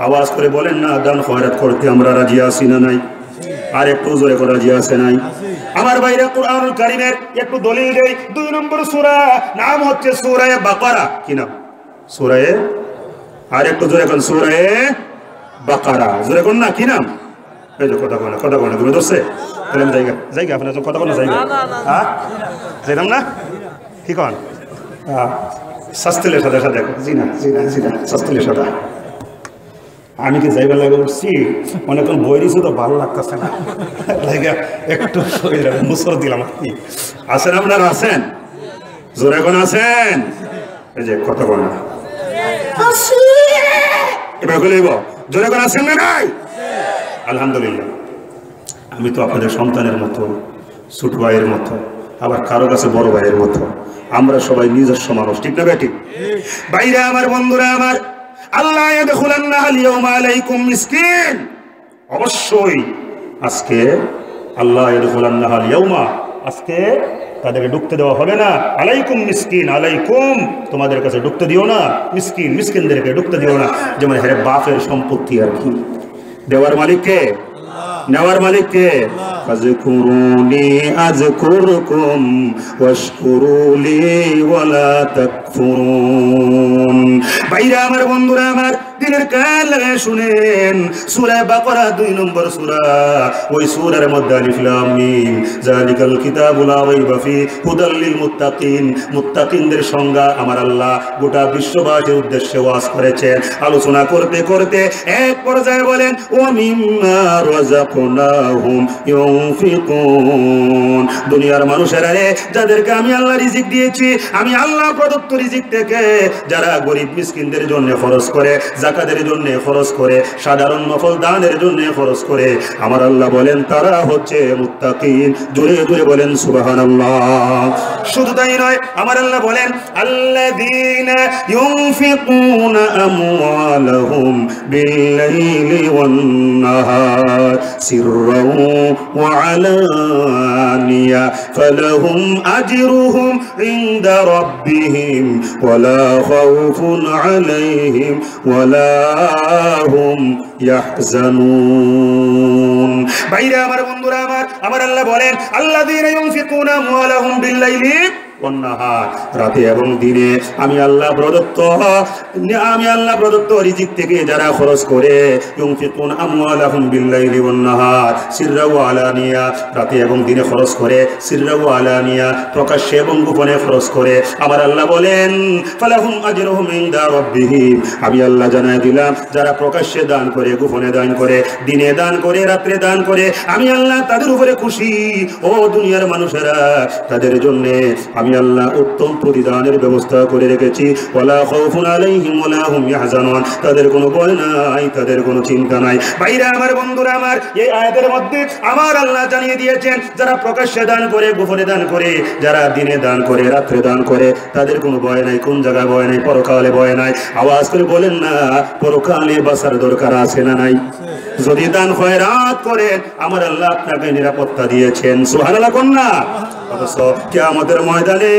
S1: আওয়াজ করে বলেন না দান খয়রাত করতে আমরা রাজি আছি না নাই আর একটু জোরে করে রাজি আছে নাই আমার ভাইরা কুরআনুল কারীমের একটু দলিল দেই 2 নম্বর সূরা নাম হচ্ছে সূরা বাকারা কি নাম সূরা আর একটু জোরে কোন সূরা বাকারা জোরে কোন না কি নাম এই যে কথা কোন তুমি দোস্তে তাহলে জায়গা আপনার কথা কোন জায়গা হ্যাঁ যাইতাম না কি কোন শাস্তিলের সাথে দেখো জি না শাস্তিলের সাথে আমি কি যাইবার লাগে উঠছি অনেকক্ষণ বই দিছি তো ভালো লাগতেছে না জায়গা একটু মুসর দিলাম আপনি আছেন আপনারা আছেন জোরে কোন আছেন এই যে কথা কোন এবার বলিব জোরে করে আছেন না নাই আলহামদুলিল্লাহ আমি তো আপনাদের সন্তানের মতো ছোট ভাইয়ের মতো আবার কারো কাছে বড় ভাইয়ের মতো আমরা সবাই নিজস্ব মানুষ ঠিক না বেটি ভাইরা আমার বন্ধুরা আমার আল্লাহ ইয়াদখুলান্নাহাল ইয়াউমা আলাইকুম মিসকিন অবশ্যই আজকে আল্লাহ ইয়াদখুলান্নাহাল ইয়াউমা আজকে তাদেরকে ঢুকতে দেওয়া হবে না আলাইকুম মিসকিন আলাইকুম তোমাদের কাছে ঢুকতে দিও না মিসকিনদেরকে ঢুকতে দিও না যেমন হ্যাঁ বাপের সম্পত্তি আর কি দেওয়ার মালিক কে নেওয়ার মালিক কে ফাযকুরুনি আযকুরকুম ওয়াশকুরুলি ওয়ালা তাকফুরুন ভাইরা আমার বন্ধুরা আমার দিনের কান লাগায় শুনেন সূরা বাকারা 2 নম্বর সূরা ওই সূরার মধ্যে আলিফ লাম মিম যালিকাল কিতাবু লা রাইবা ফি হুদাল লিল মুত্তাকিনদের সংজ্ঞা আমার আল্লাহ গোটা বিশ্ববাসীর উদ্দেশ্যে ওয়াজ করেছেন আলোচনা করতে করতে এক পর্যায়ে বলেন ওয়া মিম্মা রাযাকনাহুম ইউনফিকুন দুনিয়ার মানুষেরা রে যাদেরকে আমি আল্লাহ রিজিক দিয়েছি আমি আল্লাহ প্রদত্ত রিজিক থেকে যারা গরিব মিসকিনদের জন্য খরচ করে যাকাতের জন্য খরচ করে সাধারণ নফল দানের জন্য খরচ করে আমার আল্লাহ বলেন তারা হচ্ছে মুত্তাকিন জোরে জোরে বলেন সুবহানাল্লাহ শুধু তাই নয় আমার আল্লাহ বলেন আল্লাযীনা ইউনফিকুনা আমওয়ালাহুম বিল-লাইলি ওয়ান-নাহার সিররান ওয়া আলানিয়া ফালাহুম আজরুহুম ইনদা রাব্বিহিম ওয়ালা খাউফুন আলাইহিম ওয়ালা হুম ইয়াহজানুন ভাইরা আমার বন্ধুরা আমার আল্লাহ বলেন আল্লাযীনা ইউনফিকুনা আমওয়ালাহুম বিল-লাইলি ওয়ান-নাহার রাতে এবং দিনে আমি আল্লাহ প্রদত্ত রিজিক থেকে যারা খরচ করে ইউনফিকুন আমওয়ালাহুম বিল-লাইলি ওয়ান-নাহার সিররা ওয়া আলানিয়া রাতে এবং দিনে খরচ করে সিররা ওয়া আলানিয়া প্রকাশ্যে এবং গোপনে খরচ করে আমার আল্লাহ বলেন ফালাহুম আজরুহুম ইনদা রাব্বিহিম আমি আল্লাহ জানাই দিলাম যারা প্রকাশ্যে দান করে গোপনে দান করে দিনে দান করে রাতে দান করে আমি আল্লাহ তাদের উপরে খুশি ও দুনিয়ার মানুষেরা তাদের জন্য আমি আল্লাহ উত্তম প্রতিদানের ব্যবস্থা করে রেখেছি ওয়ালা খাউফুন আলাইহিম ওয়ালা হুম ইয়াহজানুন তাদের কোনো ভয় নাই তাদের কোনো চিন্তা নাই ভাইরা আমার বন্ধুরা আমার এই আয়াতের মধ্যে আমার আল্লাহ জানিয়ে দিয়েছেন যারা প্রকাশ্যে দান করে গোপনে দান করে যারা দিনে দান করে রাতে দান করে তাদের কোনো ভয় নাই কোন জায়গায় ভয় নাই পরকালে ভয় নাই আওয়াজ করে বলেন না পরকালে বাঁচার দরকার আছে না নাই যদি দান খয়রাত করেন আমার আল্লাহ আপনাকে নিরাপত্তা দিয়েছেন সুবহানাল্লাহ কোন না অথচ কিয়ামতের ময়দানে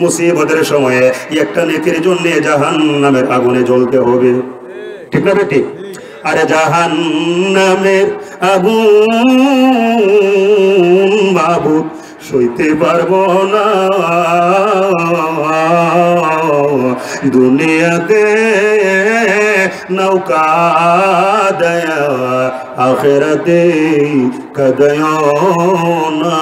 S1: মুসিবতের সময়ে একটা নেকির জন্য জাহান্নামের আগুনে জ্বলতে হবে ঠিক না বেটি আরে জাহান্নামের আগুন মাবুদ সইতে পারবো না দুনিয়াতে নৌকা দয়া আখিরাতে কাঁদিও না।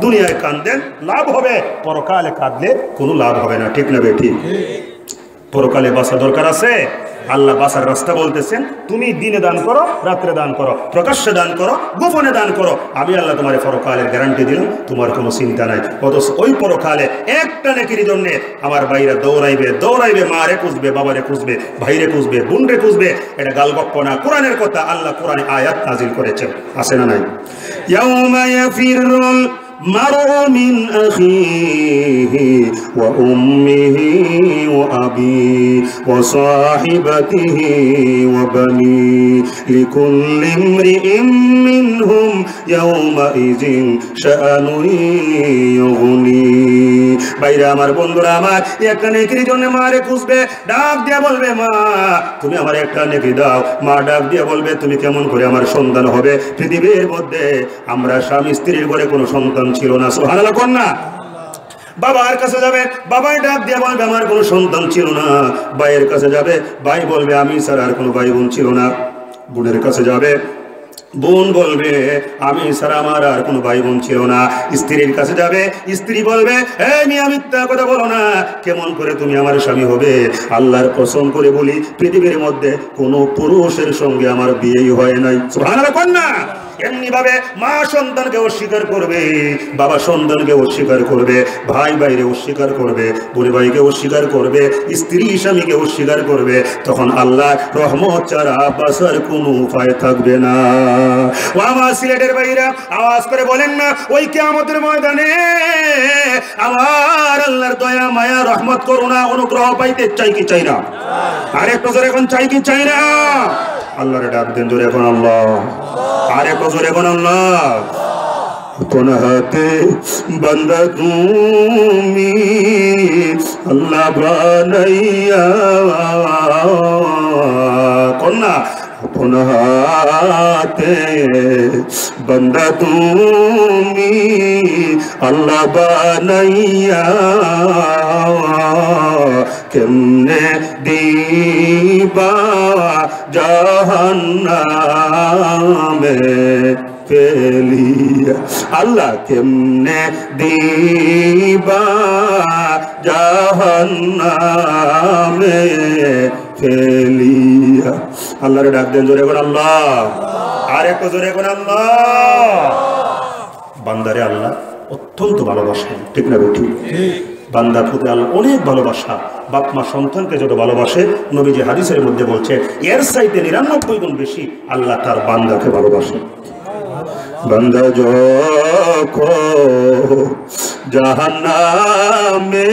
S1: দুনিয়ায় কাঁদেন লাভ হবে, পরকালে কাঁদলে কোনো লাভ হবে না। ঠিক না বেঠিক? পরকালে বাঁচা দরকার আছে। আল্লাহ বাঁচার রাস্তা বলতেছেন, তুমি দিনে দান করো, রাত্রে দান করো, প্রকাশ্যে দান করো, গোপনে দান করো, আমি আল্লাহ তোমার পরকালের গ্যারান্টি দিলাম, তোমার কোনো চিন্তা নাই। অথচ ওই পরকালে একটা নেকির জন্য আমার ভাইরা দৌড়াইবে দৌড়াইবে, মারে খুঁজবে, বাবারে খুঁজবে, ভাইরে খুঁজবে, বোনরে খুঁজবে। এটা গালগপ্প না, কোরআনের কথা। আল্লাহ কোরআনে আয়াত নাজিল করেছেন, আছে না নাই? ইয়াউমা ইয়াফিরুল মারউ মিন আখিহি ওয়া উম্মিহি ওয়া আবিহি ওয়া সাহিবাতিহি ওয়া বানিহি লিকুল্লি ইমরিইন মিনহুম ইয়াউমা ইযিন শাআনুন ইউগনি। ভাইরা আমার, বন্ধুরা আমার, একটা নেকির জন্য মারে খুঁজবে, ডাক দিয়ে বলবে, মা তুমি আমার একটা নেকি দাও। মা ডাক দিয়ে বলবে, তুমি কেমন করে আমার সন্তান হবে? পৃথিবীর মধ্যে আমরা স্বামী স্ত্রীর ঘরে কোনো সন্তান ছিল না। সুবহানাল্লাহ কোন না? বাবার কাছে যাবে, বাবাই ডাক দিয়ে বলবে, আমার কোনো সন্তান ছিল না। ভাইয়ের কাছে যাবে, ভাই বলবে, আমি ছাড়া আর কোনো ভাই বোন ছিল না। বোনের কাছে যাবে, বোন বলবে, আমি ছাড়া আমার আর কোনো ভাই বোন ছিল না। স্ত্রীর কাছে যাবে, স্ত্রী বলবে, এই মিয়া মিথ্যা কথা বলো না, কেমন করে তুমি আমার স্বামী হবে? আল্লাহর কসম করে বলি, পৃথিবীর মধ্যে কোনো পুরুষের সঙ্গে আমার বিয়েই হয় নাই। সুবহানাল্লাহ কোন না? এমনি ভাবে মা সন্তানকে অস্বীকার করবে, বাবা সন্তানকে অস্বীকার করবে, ভাই ভাইরে অস্বীকার করবে, বোন ভাইকে অস্বীকার করবে, স্ত্রী স্বামীকে অস্বীকার করবে। তখন আল্লাহ রহমত ছাড়া বাঁচার কোনো উপায় থাকবে না। ও আমার সিলেটের ভাইরা, আওয়াজ করে বলেন না, ওই কিয়ামতের ময়দানে আমার আল্লাহর দয়া মায়া রহমত করুণা অনুগ্রহ পাইতে চাই কি চাই না? আর একটু জোরে এখন চাই কি চাই না? আল্লাহরে ডাক দেন জোরে এখন আল্লাহ। আর একটু জোরে এখন আল্লাহ। কোন হাতে বান্দা তুমি আল্লাহ বানাইয়া, কোন না? কোন হাতে বান্দা তুমি আল্লাহ বানাইয়া, কেমনে দিবা জাহান্নামে ফেলিয়া। আল্লাহ কেমনে দিবা জাহান্নামে ফেলিয়া। আল্লাহরে ডাক দেন জোরে করে আল্লাহ। আর একটু জোরে করে আল্লাহ। বান্দারে আল্লাহ অত্যন্ত ভালোবাসেন। ঠিক না বেঠিক? বান্দার প্রতি আল্লাহ অনেক ভালোবাসা। বাপ মা সন্তানকে যত ভালোবাসে, নবীজি হাদিসের মধ্যে বলছে, এর চাইতে 99 গুণ বেশি আল্লাহ তার বান্দাকে ভালোবাসে। বান্দা যখন জাহান্নামে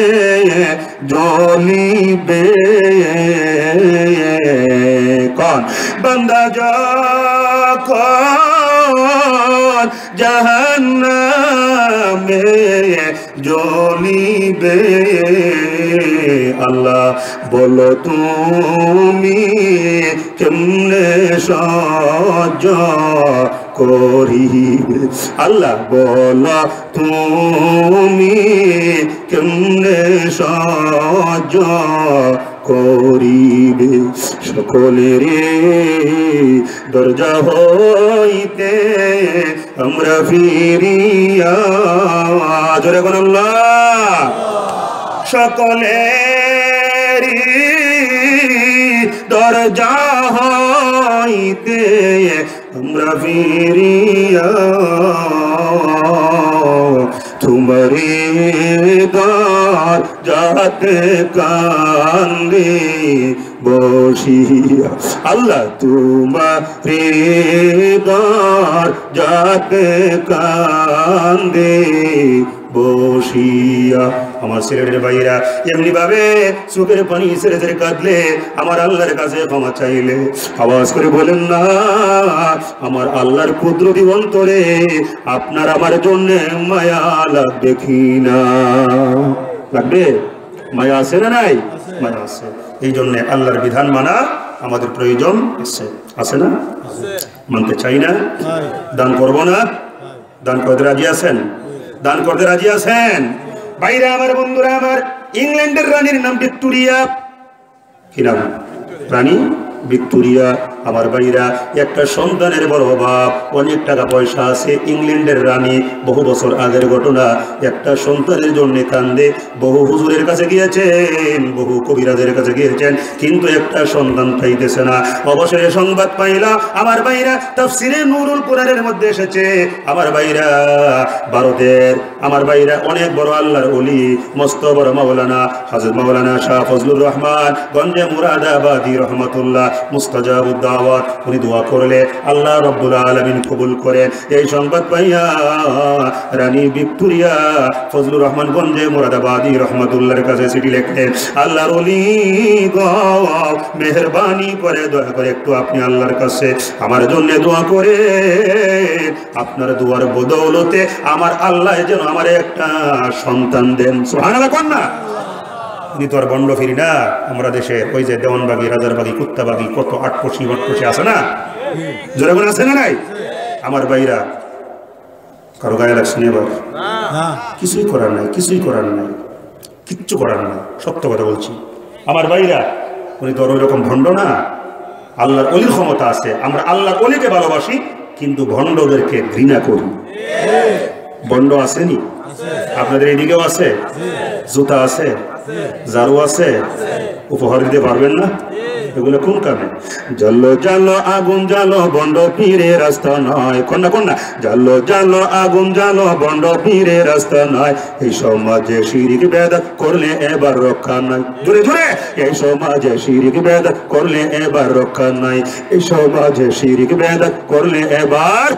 S1: জ্বলিবে, কোন বান্দা যখন জাহান্নামে জ্বলিবে, আল্লাহ বলো তুমি কেমনে সহ্য করিবে। আল্লাহ বলো তুমি কেমনে সহ্য করিবে। সকলের দরজা হইতে আমরা ফিরিয়া, জোরে কোন আল্লাহ। সকলের দরজা হইতে আমরা ফিরিয়া, তোমারি দর যাতে কান্দে বসিয়া। আল্লাহ তোমারি দর যাতে কান্দে বসিয়া। আমার ছেলেদের ভাইরা এমনি ভাবে চোখের পানি ছেড়ে ছেড়ে কাঁদলে, আমার আল্লাহর কাছে ক্ষমা চাইলে, আওয়াজ করে বলেন না, আমার আল্লাহর কুদরতি অন্তরে আপনার আমার জন্য মায়া লাগবে কি না? লাগবে? মায়া আছে না নাই? মায়া আছে। এই জন্য আল্লাহর বিধান মানা আমাদের প্রয়োজন আছে, আছে না? মানতে চাই না? দান করব না? দান করতে রাজি আছেন? দান করতে রাজি আছেন? ভাইরা আমার, বন্ধুরা আমার, ইংল্যান্ডের রানীর নাম ভিক্টোরিয়া। কি নাম? রানী ভিক্টোরিয়া। আমার ভাইরা, একটা সন্তানের বড় অভাব, অনেক টাকা পয়সা আছে, ইংল্যান্ডের রানী, বহু বছর আগের ঘটনা, একটা সন্তানের জন্য কান্দে, বহু হুজুরের কাছে গিয়েছেন, বহু কবিরাজের কাছে গিয়েছেন, কিন্তু একটা সন্তান পাইতেছে না। অবশেষে সংবাদ পাইলা আমার ভাইরা, তাফসিরে নুরুল কোরআনের মধ্যে এসেছে, আমার ভাইরা ভারতের আমার ভাইরা অনেক বড় আল্লাহর ওলি, মস্ত বড় মাওলানা হযরত মাওলানা শাহ ফজলুর রহমান গঞ্জে মুরাদাবাদী রহমাতুল্লাহ মুস্তাজাবুদ দাওয়াত, উনি দোয়া করলে আল্লাহ রাব্বুল আলামিন কবুল করেন। এই সংবাদ পাইয়া রানী ভিক্টোরিয়া ফজলুর রহমান গঞ্জে মুরাদাবাদী রহমাতুল্লাহর কাছে চিঠি লিখলেন, আল্লাহর ওলি গো, মেহেরবানি করে দয়া করে একটু আপনি আল্লাহর কাছে আমার জন্য দোয়া করে, আপনার দোয়ার বদৌলতে আমার আল্লাহ যেন আমার একটা সন্তান দেন। সুবহানাল্লাহ কোন না? উনি তো আর বন্ড ফিরি না, আমরা দেশে ওই যে দেওয়ানবাগি, রাজারবাগি, কুত্তাবাগি, কত আটকষি মটকষি আছে না, জোরে বলে আছে না নাই? আমার ভাইরা, কারো গায়ে লাগছে না এবার? কিছুই করার নাই, কিছুই করার নাই, কিচ্ছু করার নাই, সত্য কথা বলছি। আমার ভাইরা, উনি তো আর ওই রকম ভণ্ড না, আল্লাহর অলির ক্ষমতা আছে। আমরা আল্লাহর অলিকে ভালোবাসি, কিন্তু ভণ্ডদেরকে ঘৃণা করি। ভণ্ড আসেনি? আপনাদের এদিকেও আছে? জুতা আছে, ঝাড়ু আছে, উপহার দিতে পারবেন না? এগুলো কোন কামে? জালো জালো আগুন জালো, বন্ড পীরে রাস্তা নয়, কন্যা কন্যা, জালো জালো আগুন জালো, বন্ড পীরে রাস্তা নয়, এই সমাজে শিরিক বেদাত করলে এবার রক্ষা নাই। জোরে জোরে, এই সমাজে শিরিক বেদাত করলে এবার রক্ষা নাই, এই সমাজে শিরিক বেদাত করলে এবার।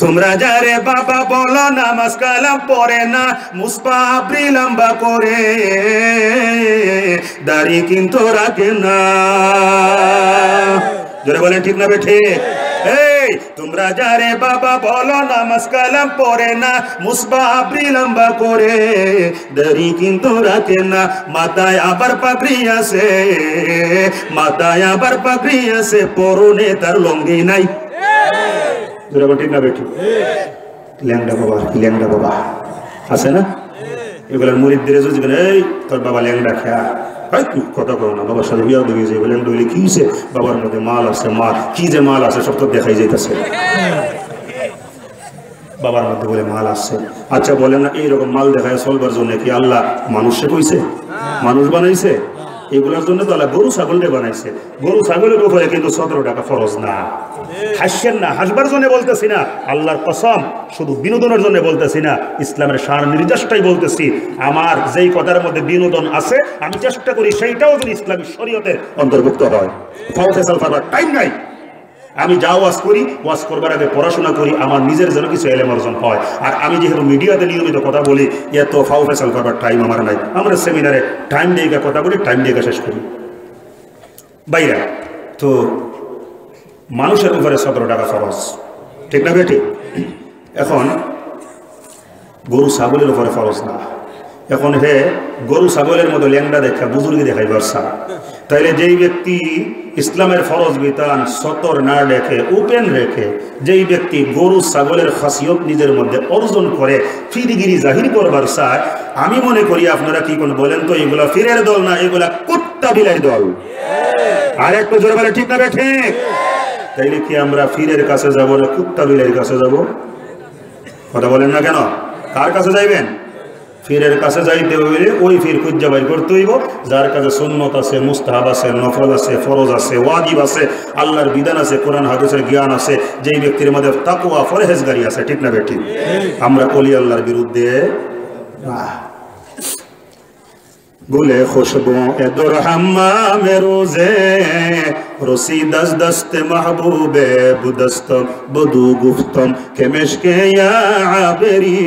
S1: তোমরা যারে বাবা বলো, নামাজ কালাম পড়ে না, মুসপাবরি লম্বা করে, দাড়ি কিন্তু রাখে না। জোরে বলেন ঠিক না বেঠে? এই তোমরা যারে বাবা বলো, নামাজ কালাম পড়ে না, মুসপাবরি লম্বা করে, দাড়ি কিন্তু রাখে না, মাথায় আবার পাগড়ি আছে, মাথায় আবার পাগড়ি আছে, পরনে তার লঙ্গি নাই। ঠিক না বেটি? ল্যাংডা বাবা, ল্যাংডা বাবা আছে না? এগুলো মুরিদদের যদি এই তোর বাবা ল্যাংডা খেয়া, কথা কো না, বাবার সাথে বিয়া দিয়ে যাবে, ল্যাংডা হইলে কি হয়েছে, বাবার মধ্যে মাল আছে, মাল কি যে মাল আছে সব তো দেখাই যাইতেছে, বাবার মধ্যে বলে মাল আছে। আচ্ছা বলেন না, এইরকম মাল দেখায় চলবার জন্য কি আল্লাহ মানুষে কইছে? মানুষ বানাইছে? এগুলোর জন্য তো আল্লাহ গরু ছাগলটা বানাইছে। গরু ছাগলের উপরে কিন্তু 17 টাকা ফরজ না। হাসছেন না, হাসবার জন্য বলতেছি না, আল্লাহর কসম, শুধু বিনোদনের জন্য বলতেছি না, ইসলামের সার নির্যাসটাই বলতেছি। আমার যেই কথার মধ্যে বিনোদন আছে, আমি চেষ্টা করি সেইটাও যদি ইসলামী শরীয়তের অন্তর্ভুক্ত হয়। টাইম নাই, আমি যা ওয়াজ করি, ওয়াজ করবার আগে পড়াশোনা করি, আমার নিজের যেন কিছু এলেম অর্জন হয়। আর আমি যেহেতু মিডিয়াতে নিয়মিত কথা বলি, এত ফাউ ফেসাল করবার টাইম আমার নাই। আমরা সেমিনারে টাইম দিয়ে কথা বলি, টাইম দিয়ে শেষ করি। বাইরা তো মানুষের উপরে 17 টাকা খরচ, ঠিক না বেটি? এখন গরু ছাগলের উপরে খরচ না। এখন হে গরু ছাগলের মতো ল্যাংডা দেখা বুজুর্গি দেখাই বারসা, তাইলে যেই ব্যক্তি ইসলামের ফরজ বিধান সতর না রেখে, ওপেন রেখে, যেই ব্যক্তি গরু ছাগলের খাসিয়ত নিজের মধ্যে অর্জন করে ফিরগিরি জাহির করবার চায়, আমি মনে করি আপনারা কি কোন বলেন তো, এগুলা ফিরের দল না, এগুলা কুত্তা বিলাই দল। আর একটু জোরে বলে ঠিক না ঠিক? তাইলে কি আমরা ফিরের কাছে যাব না কুত্তা বিলের কাছে যাব? কথা বলেন না কেন? কার কাছে যাইবেন? ফিরের কাছে যাইতে হইলে ওই ফির খুঁজা বাইর করতে হইব যার কাছে সুন্নত আছে, মুস্তাহাব আছে, নফল আছে, ফরজ আছে, ওয়াজিব আছে, আল্লাহর বিধান আছে, কোরআন হাদিসের জ্ঞান আছে, যেই ব্যক্তির মধ্যে তাকওয়া পরহেজগারি আছে, ঠিক না বেঠিক? আমরা ওলি আল্লাহর বিরুদ্ধে গুলে খুশবু এদর হাম্মামে রোজে রসি দস দস্তে মাহবুবে বুদস্তম বদু গুফতম কে মেশকে ইয়া আবেরি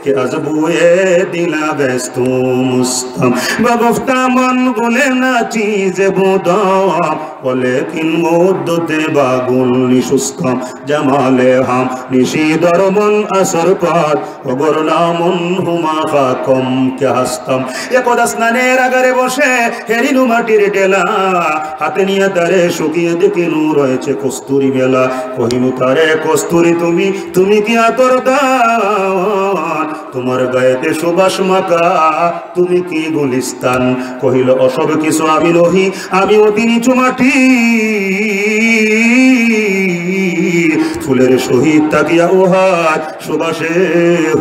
S1: কে আজবুয়ে দিলা বেস্তু মুস্তম বাগফতা মন গুলে না চিজে বুদম ওলেকিন মুদ্দতে বাগুল নিশুস্তম জামালে হাম নিশিদর মন আসর পাত ওগর নামুন হুমা খাকম কে হাস্তম একদা স্নানের আগারে বসে হেরিনু মাটির টেলা হাতে নিয়ে তারে শুকিয়ে দেখে নু রয়েছে কস্তুরি মেলা, কহিনু তারে কস্তুরি তুমি কি আতর দান তোমার গায়েতে সুবাস মাখা, তুমি কি গুলিস্তান? কহিল অসব কিছু আমি নহি, আমি অতি নিচু মাটি, ফুলের সহিত তাকিয়া ওহার সুবাসে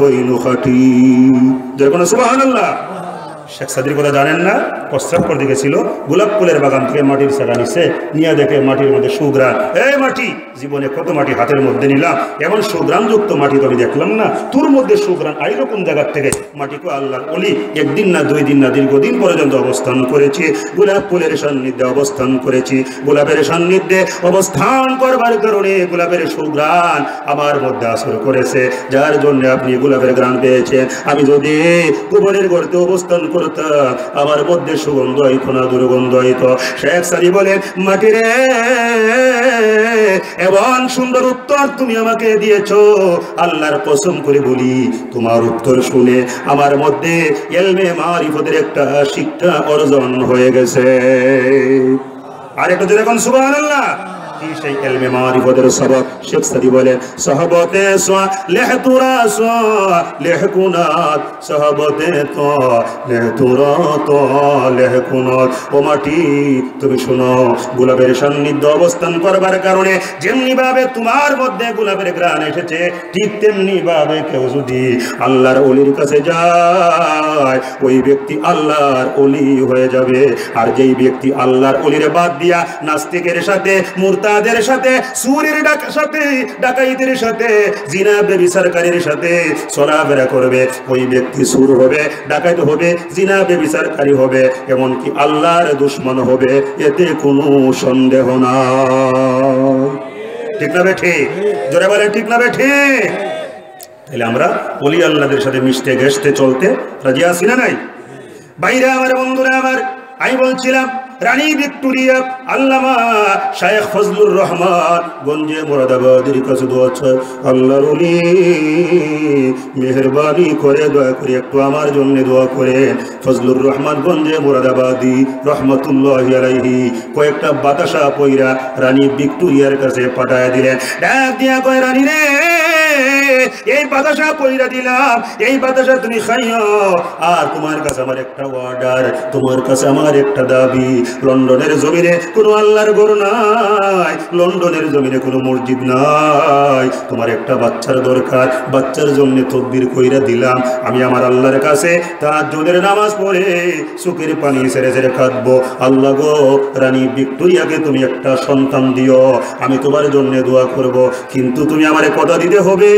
S1: হইল খাটি। যেরকম সুবহানাল্লাহ। শেখ সাদির কথা জানেন না? প্রস্রাব করতে গেছিল, গোলাপ ফুলের বাগান থেকে মাটির চারা নিছে, নিয়ে দেখে মাটির মধ্যে সুগ্রাণ। এই মাটি, জীবনে কত মাটি হাতের মধ্যে নিলাম, এমন সুগ্রাণযুক্ত মাটি তো আমি দেখলাম না, তোর মধ্যে সুগ্রাণ আইলো কোন জায়গার থেকে? মাটিকে আল্লাহর ওলি একদিন না দুই দিন না দীর্ঘদিন পর্যন্ত অবস্থান করেছি, গোলাপ ফুলের সান্নিধ্যে অবস্থান করেছি। গোলাপের সান্নিধ্যে অবস্থান করবার কারণে গোলাপের সুগ্রাণ আমার মধ্যে আসর করেছে, যার জন্য আপনি গোলাপের গ্রাণ পেয়েছেন। আমি যদি কুবরের গর্তে অবস্থান করতাম, আমার মধ্যে সুগন্ধ হইতো না, দুর্গন্ধ হইতো। শেখ সাদি বলেন, মাটি রে, এমন সুন্দর উত্তর তুমি আমাকে দিয়েছো, আল্লাহর কসম করে বলি, তোমার উত্তর শুনে আমার মধ্যে ইলমে মারিফতের একটা শিক্ষা অর্জন হয়ে গেছে। আর একটু যেরকম সুবহানাল্লাহ। কি সেই ইলমে মারিফতের সবক? শেখ সাদি বলে, সাহাবতে সোয়া লেহতুরা সোয়া লেহকুনাত, সাহাবতে তো লেহতুরা তো লেহকুনাত। ও মাটি, তুমি শোনো, গোলাপের সান্নিধ্য অবস্থান করবার কারণে যেমনি ভাবে তোমার মধ্যে গোলাপের ঘ্রাণ এসেছে, ঠিক তেমনি ভাবে কেউ যদি আল্লাহর ওলির কাছে যায়, ওই ব্যক্তি আল্লাহর ওলি হয়ে যাবে। আর যেই ব্যক্তি আল্লাহর ওলির বাদ দিয়া নাস্তিকের সাথে, মুরতাদের সাথে, সুরের সাথে, ডাকাইতের সাথে, জিনা বেবিচারকারীর সাথে চলাফেরা করবে, ওই ব্যক্তি সুর হবে, ডাকাইত হবে, জিনা বেবিচারকারী হবে, এমনকি আল্লাহর দুশমন হবে, এতে কোনো সন্দেহ নাই। ঠিক না বেঠে? জোরে বলেন ঠিক না বেঠে? তাহলে আমরা ওলি আল্লাহদের সাথে মিশতে গেছতে চলতে রাজি আছি না নাই? বাইরে আমার বন্ধুরা আমার, আমি বলছিলাম রানী ভিক্টোরিয়া আল্লামা শায়েখ ফজলুর রহমান গঞ্জে মুরাদাবাদের কাছে দোয়া চায়, আল্লাহর ওলি মেহেরবানি করে দয়া করে একটু আমার জন্য দোয়া করেন। ফজলুর রহমান গঞ্জে মুরাদাবাদী রহমতুল্লাহি আলাইহি কয়েকটা বাতাসা পয়রা রানী ভিক্টোরিয়ার কাছে পাঠায় দিলেন। ডাক দিয়া কয়, রানী রে, এই বাতাসা পয়রা দিলাম, এই বাতাসা তুমি খাইও। আর তোমার কাছে আমার একটা অর্ডার, তোমার কাছে আমার একটা দাবি। লন্ডনের জমিনে কোনো আল্লাহর ঘর নাই, লন্ডনের জমিনে কোনো মসজিদ নাই, তোমার একটা বাচ্চার দরকার, বাচ্চার জন্য তদবির কইরা দিলাম। আমি আমার আল্লাহর কাছে তাহাজ্জুদের নামাজ পড়ে চোখের পানি ছেড়ে ছেড়ে কাঁদবো, আল্লাহ গো, রানী ভিক্টোরিয়াকে তুমি একটা সন্তান দিও, আমি তোমার জন্য দোয়া করব, কিন্তু তুমি আমারে কথা দিতে হবে,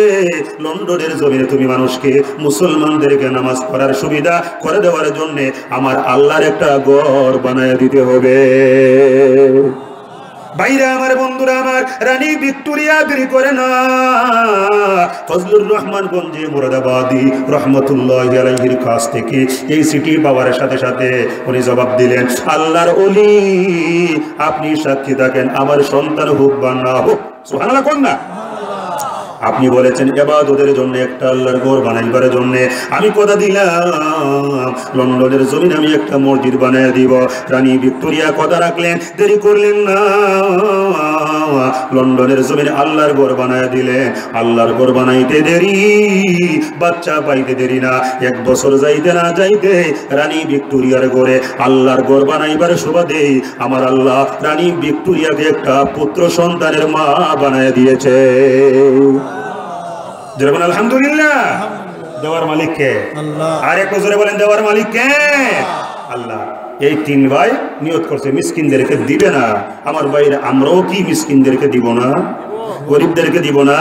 S1: লন্ডনের জমিনে তুমি মানুষকে, মুসলমানদেরকে নামাজ পড়ার সুবিধা করে দেওয়ার জন্য আমার আল্লাহর একটা ঘর বানায় দিতে হবে। বাইরে আমার বন্ধুরা আমার, রানী ভিক্টোরিয়া দেরি করে না, ফজলুর রহমান গঞ্জে মুরাদাবাদী রহমতুল্লাহি আলাইহির কাছ থেকে এই চিঠি পাওয়ার সাথে সাথে উনি জবাব দিলেন, আল্লাহর ওলি, আপনি সাক্ষী থাকেন, আমার সন্তান হোক বা না হোক, সুবহানাল্লাহ কোন না, আপনি বলেছেন ইবাদতের জন্য একটা আল্লাহর ঘর বানাইবার জন্য, আমি কথা দিলাম লন্ডনের জমিনে আমি একটা মসজিদ বানিয়ে দিব। রানী ভিক্টোরিয়া কথা রাখলেন, দেরি করলেন না, লন্ডনের জমিনে আল্লাহর ঘর বানায় দিলেন। আল্লাহর ঘর বানাইতে দেরি, বাচ্চা পাইতে দেরি না, 1 বছর যাইতে না যাইতে রানী ভিক্টোরিয়ার ঘরে আল্লাহর ঘর বানাইবার সুবাদে আমার আল্লাহ রানী ভিক্টোরিয়াকে একটা পুত্র সন্তানের মা বানায় দিয়েছে। যেরকম আলহামদুলিল্লাহ। দেওয়ার মালিক কে? আল্লাহ। আর একটু জোরে বলেন, দেওয়ার মালিক কে? আল্লাহ। এই 3 ভাই নিয়ত করছে মিসকিনদেরকে দিবে না। আমার ভাইরা, আমরাও কি মিসকিনদেরকে দিব না? গরিবদেরকে দিব না?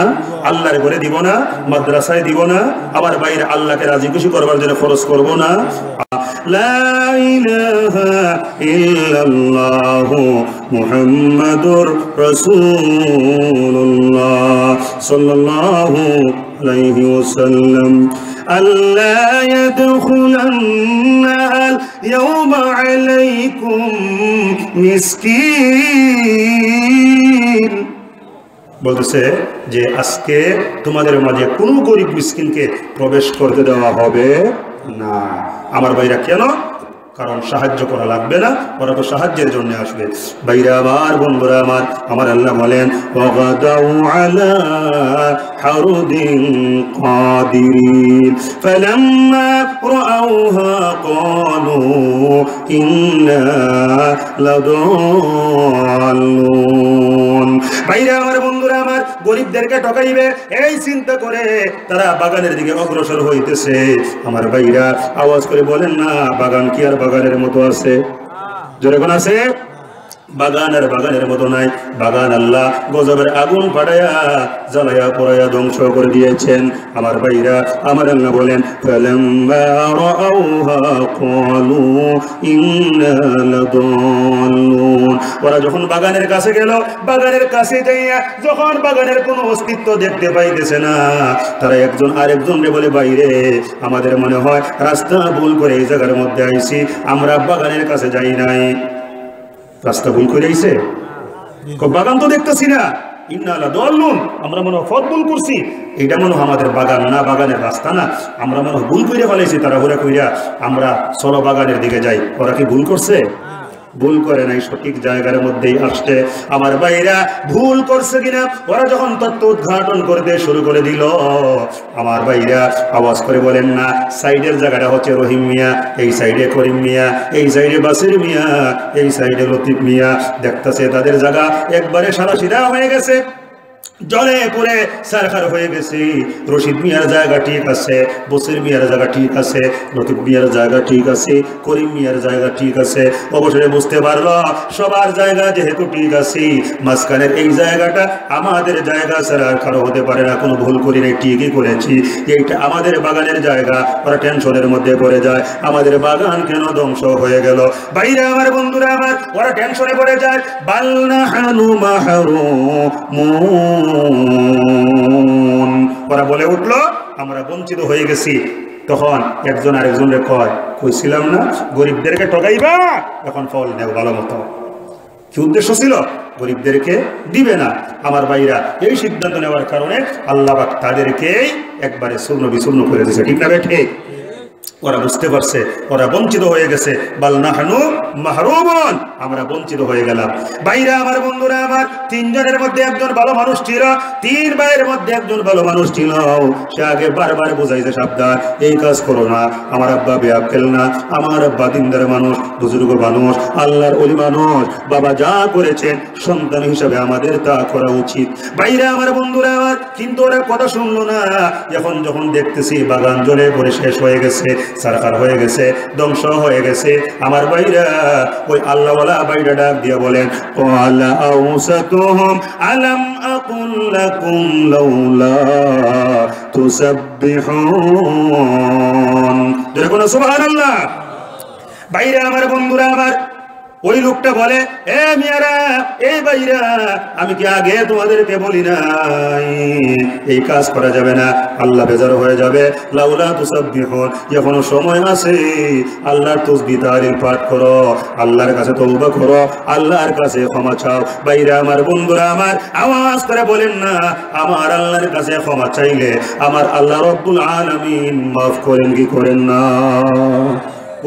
S1: আল্লাহর ঘরে দিব না? মাদ্রাসায় দিব না? আমার ভাইরা, আল্লাহকে রাজি খুশি করবার জন্য খরচ করব না? লা ইলাহা ইল্লাল্লাহু মুহাম্মাদুর রাসূলুল্লাহ সাল্লাল্লাহু আলাইহি ওয়াসাল্লাম। আল্লা ইয়াদখুলান্না আল-ইয়াওমা আলাইকুম মিসকিন, বলতেছে যে আজকে তোমাদের মাঝে কোনো গরিব মিসকিনকে প্রবেশ করতে দেওয়া হবে না। আমার ভাইরা, কেন? কারণ সাহায্য করা লাগবে না, ওরা তো সাহায্যের জন্য আসবে। ভাইরা আমার, বন্ধুরা আমার, আমার আল্লাহ বলেন ওয়াগাদাউ আলা হারুদিন কাদিরিন ফালাম্মা রাআউহা ক্বালু ইন্না লাদাল্লুন। ভাইরা আমার, বন্ধুরা আমার, গরিবদেরকে ঠকাইবে এই চিন্তা করে তারা বাগানের দিকে অগ্রসর হইতেছে। আমার ভাইরা আওয়াজ করে বলেন না, বাগান কি আর বাগানের মতো আছে? জোরে কোন আছে? বাগান আর বাগানের মতো নাই। বাগান আল্লাহ গজবের আগুন ফাটাইয়া জ্বালাইয়া পোড়াইয়া ধ্বংস করে দিয়েছেন। আমার ভাইরা, আমার আল্লাহ বলেন ফালাম্মা রাআউহা ক্বালু ইন্না লাদাল্লুন। ওরা যখন বাগানের কাছে গেল, বাগানের কাছে যাইয়া যখন বাগানের কোনো অস্তিত্ব দেখতে পাইতেছে না, তারা একজন আরেকজনকে বলে বাইরে আমাদের মনে হয় রাস্তা ভুল করে এই জায়গার মধ্যে আইছি, আমরা বাগানের কাছে যাই নাই। রাস্তা ভুল করে আইছে, বাগান তো দেখতেছি না, ইন্নালা দল্লুন, আমরা মনে হয় পথ ভুল করছি, এটা মনে হয় আমাদের বাগান না, বাগানের রাস্তা না, আমরা মনে হয় ভুল করে ফেলাইছি। তারা ঘুরে কইরা আমরা চলো বাগানের দিকে যাই। ওরা কি ভুল করছে? ভুল করে নাই, সঠিক জায়গার মধ্যেই আসছে। আমার ভাইরা ভুল করছে কিনা ওরা যখন তত্ত্ব উদ্ঘাটন করতে শুরু করে দিল, আমার ভাইরা আওয়াজ করে বলেন না, সাইডের জায়গাটা হচ্ছে রহিম মিয়া, এই সাইডে করিম মিয়া, এই সাইডে বাসির মিয়া, এই সাইডে লতিফ মিয়া। দেখতেছে তাদের জায়গা একবারে সারা সিধা হয়ে গেছে, জলে পড়ে সারখার হয়ে গেছে। রশিদ মিয়ার জায়গা ঠিক আছে, বসির মিয়ার জায়গা ঠিক আছে, লতিফ মিয়ার জায়গা ঠিক আছে, করিম মিয়ার জায়গা ঠিক আছে। অবসরে বুঝতে পারলো সবার জায়গা যেহেতু ঠিক আছে, মাঝখানের এই জায়গাটা আমাদের জায়গা ছাড়া আর কারো হতে পারে না। কোনো ভুল করি নাই, ঠিকই করেছি, এইটা আমাদের বাগানের জায়গা। ওরা টেনশনের মধ্যে পড়ে যায়, আমাদের বাগান কেন ধ্বংস হয়ে গেল। বাইরে আমার, বন্ধুরা আমার, ওরা টেনশনে পড়ে যায়। বালনা হানু মাহরুম, ওরা বলে উঠলো আমরা বঞ্চিত হয়ে গেছি। তখন একজন আরেকজনের কয়, কইছিলাম না গরিবদেরকে ঠকাইবা, এখন ফল নেও ভালো মতো। কি উদ্দেশ্য ছিল? গরিবদেরকে দিবে না। আমার ভাইরা, এই সিদ্ধান্ত নেওয়ার কারণে আল্লাহ পাক তাদেরকেই একবারে চূর্ণ বিচূর্ণ করে দিয়েছে। ঠিক না বেঠে? ওরা বুঝতে পারছে ওরা বঞ্চিত হয়ে গেছে। বাল নাহনু মাহরুমুন, আমরা বঞ্চিত হয়ে গেলাম। ভাইরা আমার, বন্ধুরা আমার, তিনজনের মধ্যে একজন ভালো মানুষ ছিল, তিন ভাইয়ের মধ্যে একজন ভালো মানুষ ছিল। সে আগে বারবার বোঝাইছে সাবধান, এই কাজ করো না, আমার আব্বা বেআক্কেল না, আমার আব্বা দিনদার মানুষ, বুজুর্গ মানুষ, আল্লাহর ওলি মানুষ, বাবা যা করেছেন সন্তান হিসাবে আমাদের তা করা উচিত। ভাইরা আমার, বন্ধুরা আমার, কিন্তু ওরা কথা শুনলো না। এখন যখন দেখতেছি বাগান জ্বলে পড়ে শেষ হয়ে গেছে, সারকার হয়ে গেছে, ধ্বংস হয়ে গেছে, আমার ভাইরা ওই আল্লাহওয়ালা ভাইরা ডাক দিয়ে বলেন ক্বালা আউসাতুহুম আলাম আকুল লাকুম লাউলা তুসাব্বিহুন। দেখুন সুবহানাল্লাহ। ভাইরা আমার, বন্ধুরা আমার, ওই লোকটা বলে এ মিয়ারা, এই ভাইরা, আমি কি আগে তোমাদেরকে বলি নাই এই কাজ করা যাবে না, আল্লাহ বেজার হয়ে যাবে। লাউলা তুসাব্বিহুন, এখনো সময় আছে, আল্লাহর তাসবিহ তাহলিল পাঠ করো, আল্লাহর কাছে তওবা করো, আল্লাহর কাছে ক্ষমা চাও। ভাইরা আমার, বন্ধুরা আমার, আওয়াজ করে বলেন না, আমার আল্লাহর কাছে ক্ষমা চাইলে আমার আল্লাহ রব্বুল আলামিন মাফ করেন কি করেন না?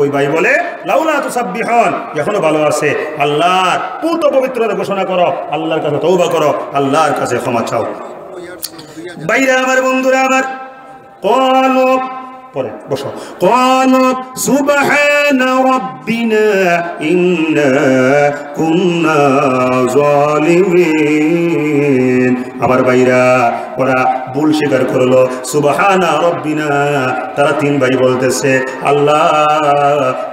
S1: ওই ভাই বলে লাউলা তুসাব্বিহুন, এখনো ভালো আছে, আল্লাহর পুত পবিত্রতা ঘোষণা করো, আল্লাহর কাছে তওবা করো, আল্লাহর কাছে ক্ষমা চাও। ভাইরা আমার, বন্ধুরা আমার, ক্বালু, পরে বসো, ক্বালু সুবহানা রাব্বিনা ইন্না কুন্না যালিমিন। আমার ভাইরা ওরা ভুল স্বীকার করলো, সুবহানা রাব্বিনা। তারা তিন ভাই বলতেছে আল্লাহ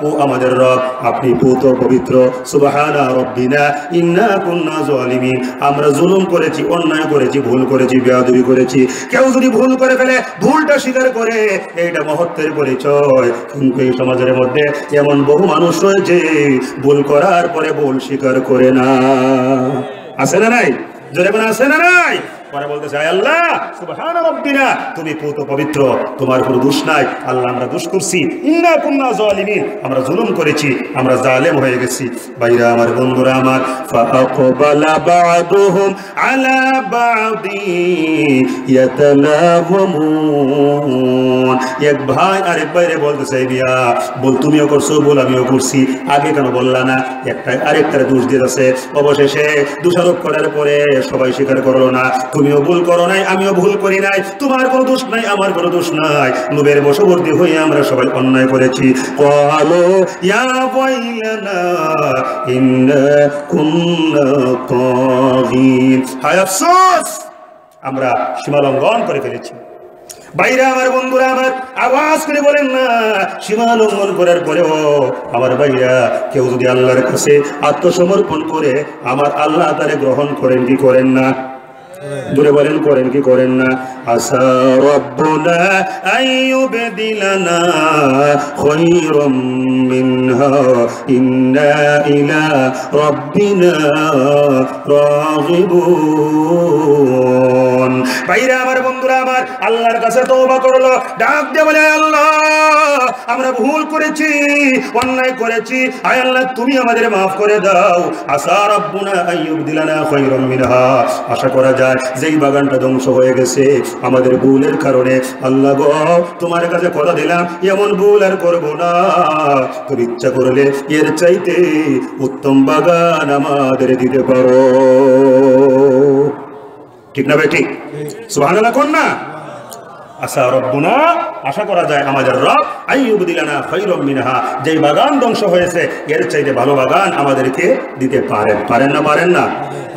S1: ও আমাদের রব, আপনি পুত পবিত্র, সুবহানা রাব্বিনা ইন্না কুন্না যালিমিন, আমরা জুলুম করেছি, অন্যায় করেছি, ভুল করেছি, বেয়াদবি করেছি। কেউ যদি ভুল করে ফেলে, ভুলটা স্বীকার করে, এইটা মহত্বের পরিচয়। কিন্তু এই সমাজের মধ্যে এমন বহু মানুষ রয়েছে ভুল করার পরে ভুল স্বীকার করে না। আছে না নাই? জোরে বলেন আছে না নাই? পরে বলতেছে আয় আল্লাহ সুবহানা রাব্বিনা, তুমি পুত পবিত্র, তোমার কোনো দোষ নাই। আল্লাহ আমরা দোষ করছি, ইন্না কুন্না জালিমিন, আমরা জুলুম করেছি, আমরা জালেম হয়ে গেছি। ভাইরা আমার, বন্ধুরা আমার, ফাআকবালা বা'দুহুম আলা বা'দি ইয়াতালাওয়ামুন, এক ভাই আরেক ভাইরে বলতেছে মিয়া বল তুমিও করছো, বল আমিও করছি, আগে কেন বললা না? একটা আরেকটারে দোষ দিতেছে। অবশেষে দোষারোপ করার পরে সবাই স্বীকার করলো না, তুমিও ভুল করো নাই, আমিও ভুল করি নাই, তোমার কোনো দোষ নাই, আমার কোনো দোষ নাই, লোভের বশবর্তী হয়ে আমরা সবাই অন্যায় করেছি। ক্বালু ইয়া ওয়াইলানা ইন্না কুন্না তাগীন, হায় আফসোস, আমরা সীমা লঙ্ঘন করে ফেলেছি। ভাইরা আমার, বন্ধুরা আমার, আওয়াজ করে বলেন না, সীমা লঙ্ঘন করার পরেও আমার ভাইরা, কেউ যদি আল্লাহর কাছে আত্মসমর্পণ করে আমার আল্লাহ তারে গ্রহণ করেন কি করেন না? দূরে বলেন, করেন কি করেন না? আসা রাব্বুনা আইয়ুবদিলানা খায়রাম মিনহা ইন্না ইলা রাব্বিনা রাগিবুন। ভাইরা আমার, বন্ধুরা আমার, আল্লাহর কাছে তওবা করলো, ডাক দিয়ে বলে আল্লাহ আমরা ভুল করেছি, অন্যায় করেছি, আয় আল্লাহ তুমি আমাদের মাফ করে দাও। আসা রাব্বুনা আইয়ুবদিলানা খায়রাম মিনহা, আশা করা যায় যেই বাগানটা ধ্বংস হয়ে গেছে আমাদের ভুলের কারণে, আল্লাহ গো তোমার কাছে কথা দিলাম এমন ভুল আর করব না, তুমি ইচ্ছা করলে এর চাইতে উত্তম বাগান আমাদের দিতে পারো। ঠিক না ভাই? ঠিক, সুবহানাল্লাহ কোন না? আসা রব্বুনা, আশা করা যায় আমাদের রব আইয়ুবদিলানা খায়রাম মিনহা, যেই বাগান ধ্বংস হয়েছে এর চাইতে ভালো বাগান আমাদেরকে দিতে পারেন। পারেন না? পারেন না?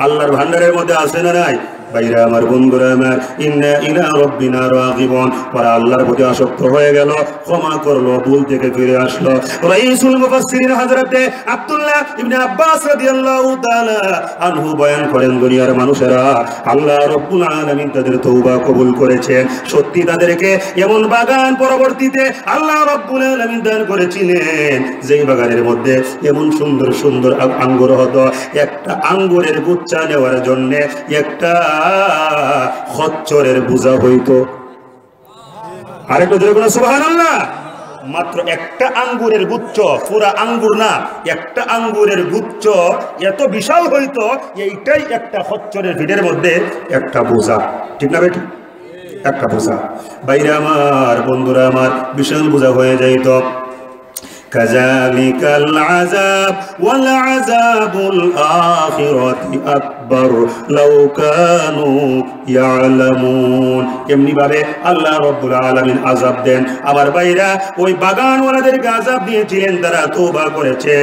S1: আল্লাহর ভান্ডারের মধ্যে আছে না নাই? ভাইরা আমার, বন্ধুরা আমার, ইন্না ইলা রাব্বিনা রাগিবুন, ওরা আল্লাহর প্রতি আসক্ত হয়ে গেল, ক্ষমা করলো, ভুল থেকে ফিরে আসলো। রাইসুল মুফাসসিরিন হযরতে আব্দুল্লাহ ইবনে আব্বাস রাদিয়াল্লাহু তাআলা আনহু বয়ান করেন, দুনিয়ার মানুষেরা আল্লাহ রাব্বুল আলামিন তাদের তওবা কবুল করেছেন, সত্যি তাদেরকে এমন বাগান পরবর্তীতে আল্লাহ রাব্বুল আলামিন দান করেছিলেন যেই বাগানের মধ্যে এমন সুন্দর সুন্দর আঙ্গুর হতো, একটা আঙ্গুরের গুচ্ছা নেওয়ার জন্য একটা খচ্চরের বোঝা হইতো। আরেকটু ধরে কোনো সুবহানাল্লাহ। মাত্র একটা আঙ্গুরের গুচ্ছ, পুরা আঙ্গুর না, একটা আঙ্গুরের গুচ্ছ এত বিশাল হইতো, এইটাই একটা খচ্চরের ভিড়ের মধ্যে একটা বোঝা। ঠিক না বেটি? একটা বোঝা। বাইরে আমার, বন্ধুরা আমার, বিশাল বোঝা হয়ে যাইত। কাযালিকাল আযাব ওয়াল আযাবুল আখিরাতি আকবার লাউ কানু ইয়ালামুন। এমনি ভাবে আল্লাহ রাব্বুল আলামিন আযাব দেন। আমার ভাইরা, ওই বাগানওয়ালাদেরকে আযাব দিয়েছিলেন, তারা তওবা করেছে,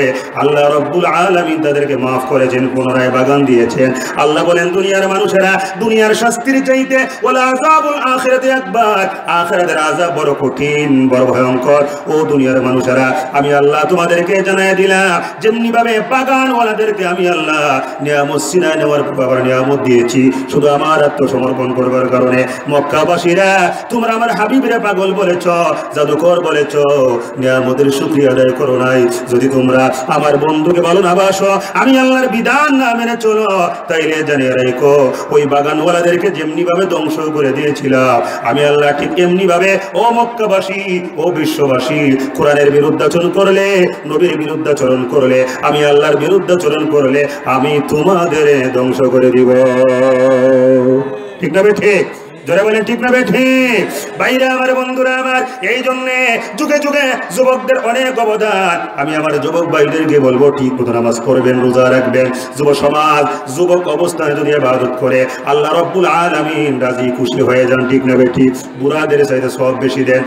S1: আল্লাহ রাব্বুল আলামিন তাদেরকে maaf করেছেন, পুনরায় বাগান দিয়েছেন। আল্লাহ বলেন, দুনিয়ার মানুষেরা দুনিয়ার শাস্তির চাইতে ওয়াল আযাবুল আখিরাতি আকবার, আখিরাতের আযাব বড় কঠিন, বড় ভয়ঙ্কর। ও দুনিয়ার মানুষেরা, আমি আল্লাহ তোমাদেরকে জানাই দিলাম, যেমনি ভাবে বাগানওয়ালাদেরকে আমি আল্লাহ নিয়ামত সিনায় নেওয়ার ব্যাপারে নিয়ামত দিয়েছি, শুধু আমার আত্মসমর্পণ করবার কারণে। মক্কাবাসীরা, তোমরা আমার হাবিবরে পাগল বলেছ, জাদুকর বলেছ, নিয়ামতের শুকরিয়া আদায় করো নাই। যদি তোমরা আমার বন্ধুকে ভালো না বাসো, আমি আল্লাহর বিধান না মেনে চলো, তাইলে জানিয়ে রাখো, ওই বাগানওয়ালাদেরকে যেমনি ভাবে ধ্বংস করে দিয়েছিলাম, আমি আল্লাহ ঠিক এমনি ভাবে ও মক্কাবাসী, ও বিশ্ববাসী, কোরআনের বিরুদ্ধাচরণ করলে, নবীর বিরুদ্ধাচরণ করলে, আমি আল্লাহর বিরুদ্ধাচরণ করলে, আমি তোমাদের ধ্বংস করে দিব। ঠিক না বেঠে? জোরে বলেন ঠিক না বেঠে? ভাইরা আমার, বন্ধুরা আমার, এই জন্যে যুগে যুগে যুবকদের অনেক অবদান। আমি আমার যুবক ভাইদেরকে বলবো, ঠিক মতো নামাজ পড়বেন, রোজা রাখবেন। যুব সমাজ যুবক অবস্থায় যদি ইবাদত করে, আল্লাহ রাব্বুল আলামিন রাজি খুশি হয়ে যান। ঠিক না বেঠি? বুড়াদের চাইতে সওয়াব বেশি দেন।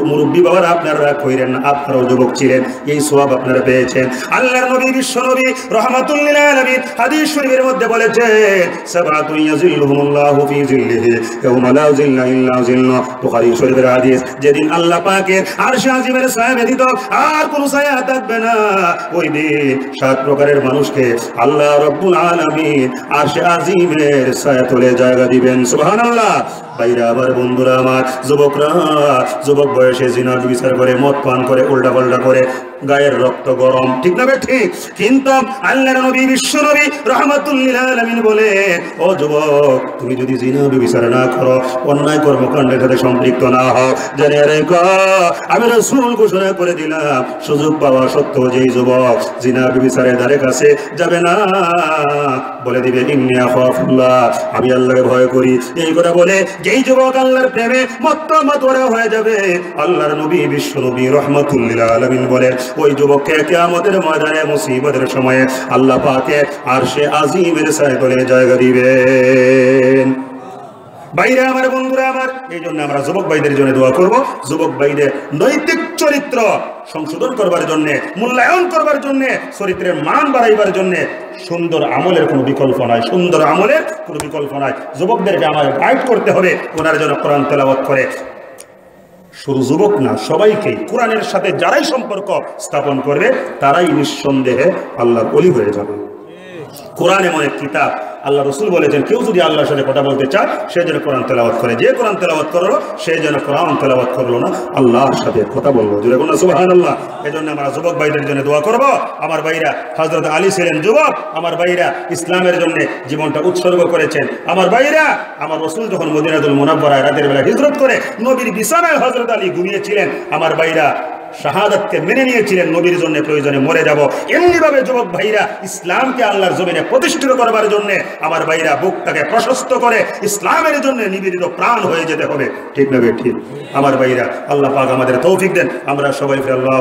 S1: মুরব্বী বাবারা আপনারা রাগ কইরেন না, আপনারাও যুবক ছিলেন, এই সওয়াব আপনারা পেয়েছেন। আল্লাহর নবী, বিশ্ব নবী রাহমাতুল লিল আলামিন হাদিস শরীফের মধ্যে বলেছেন, সাবাতুন ইয়াজিল্লুহুমুল্লাহু ফি জিল্লিহি ইয়াউমা লা জিল্লা ইল্লা জিল্লুহু। বুখারী শরীফের হাদিস, যেদিন আল্লাহ পাকের আরশে আজিমের ছায়া ব্যতীত আর কোনো ছায়া থাকবে না, ওই দিন 7 প্রকারের মানুষকে আল্লাহ রাব্বুল আলামিন আরশে আজিমের ছায়া তলে জায়গা দিবেন। সুবহানাল্লাহ। ভাইরা আমার, বন্ধুরা আমার, যুবকরা যুবক বয়সে জিনা বিচার করে, মদ পান করে, উল্টা পাল্টা করে, গায়ের রক্ত গরম, ঠিক না ঠিক? কিন্তু আল্লাহর নবী, বিশ্ব নবী রাহমাতুল লিল আলামিন বলে, ও যুবক, তুমি যদি জিনা বিচার না করো, অন্যায় কর্মকাণ্ডের সাথে সম্পৃক্ত না হও, জেনে রেখো আমি রাসূল ঘোষণা করে দিলাম, সুযোগ পাওয়া সত্ত্বেও যেই যুবক জিনা বিচারের ধারে কাছে যাবে না, বলে দিবে ইন্নী আখাফুল্লাহ, আমি আল্লাহকে ভয় করি। এই কথা বলে যেই যুবক আল্লাহর প্রেমে মত্ত মাতোয়ারা হয়ে যাবে, আল্লাহর নবী, বিশ্ব নবী রাহমাতুল লিল আলামিন বলে, ওই যুবককে কিয়ামতের ময়দানে মুসিবতের সময়ে আল্লাহ পাকে আরশে আজিমের ছায়াতলে জায়গা দিবেন। ভাইরা আমার, বন্ধুরা আমার, এই জন্য আমরা যুবক ভাইদের জন্য দোয়া করব। যুবক ভাইদের নৈতিক চরিত্র সংশোধন করবার জন্য, মূল্যায়ন করবার জন্য, চরিত্রের মান বাড়াইবার জন্য সুন্দর আমলের কোনো বিকল্প নাই, সুন্দর আমলের কোনো বিকল্প নাই। যুবকদেরকে আমার গাইড করতে হবে, ওনার জন্য কোরআন তেলাওয়াত করে, শুধু যুবক না, সবাইকে কোরআনের সাথে যারাই সম্পর্ক স্থাপন করবে তারাই নিঃসন্দেহে আল্লাহর ওলি হয়ে যাবে। কোরআন এমন এক কিতাব, আল্লাহ রাসূল বলেছেন, কেউ যদি আল্লাহর সাথে কথা বলতে চায় সে যেন কোরআন তেলাওয়াত করে, যে কোরআন তেলাওয়াত করলো সে যেন কোরআন তেলাওয়াত করলো না, আল্লাহর সাথে কথা বললো। জোরে বলুন সুবহানাল্লাহ। এজন্য আমরা যুবক ভাইদের জন্য দোয়া করব। আমার ভাইরা, হযরত আলী ছিলেন যুবক, আমার ভাইরা ইসলামের জন্য জীবনটা উৎসর্গ করেছেন। আমার ভাইরা, আমার রাসূল যখন মদিনাতুল মুনাওয়ারায় রাতের বেলা হিজরত করে নবীর বিছানায় হযরত আলী ঘুমিয়েছিলেন, আমার ভাইরা শাহাদাতকে মেনে নিয়েছিলেন, নবীর জন্য প্রয়োজনে মরে যাব। এমনি ভাবে যুবক ভাইরা ইসলামকে আল্লাহর জমিনে প্রতিষ্ঠিত করবার জন্য আমার ভাইরা বুকটাকে প্রশস্ত করে ইসলামের জন্য নিবেদিত প্রাণ হয়ে যেতে হবে, ঠিক না ঠিক? আমার ভাইরা, আল্লাহ পাক আমাদের তৌফিক দেন। আমরা সবাই আল্লাহ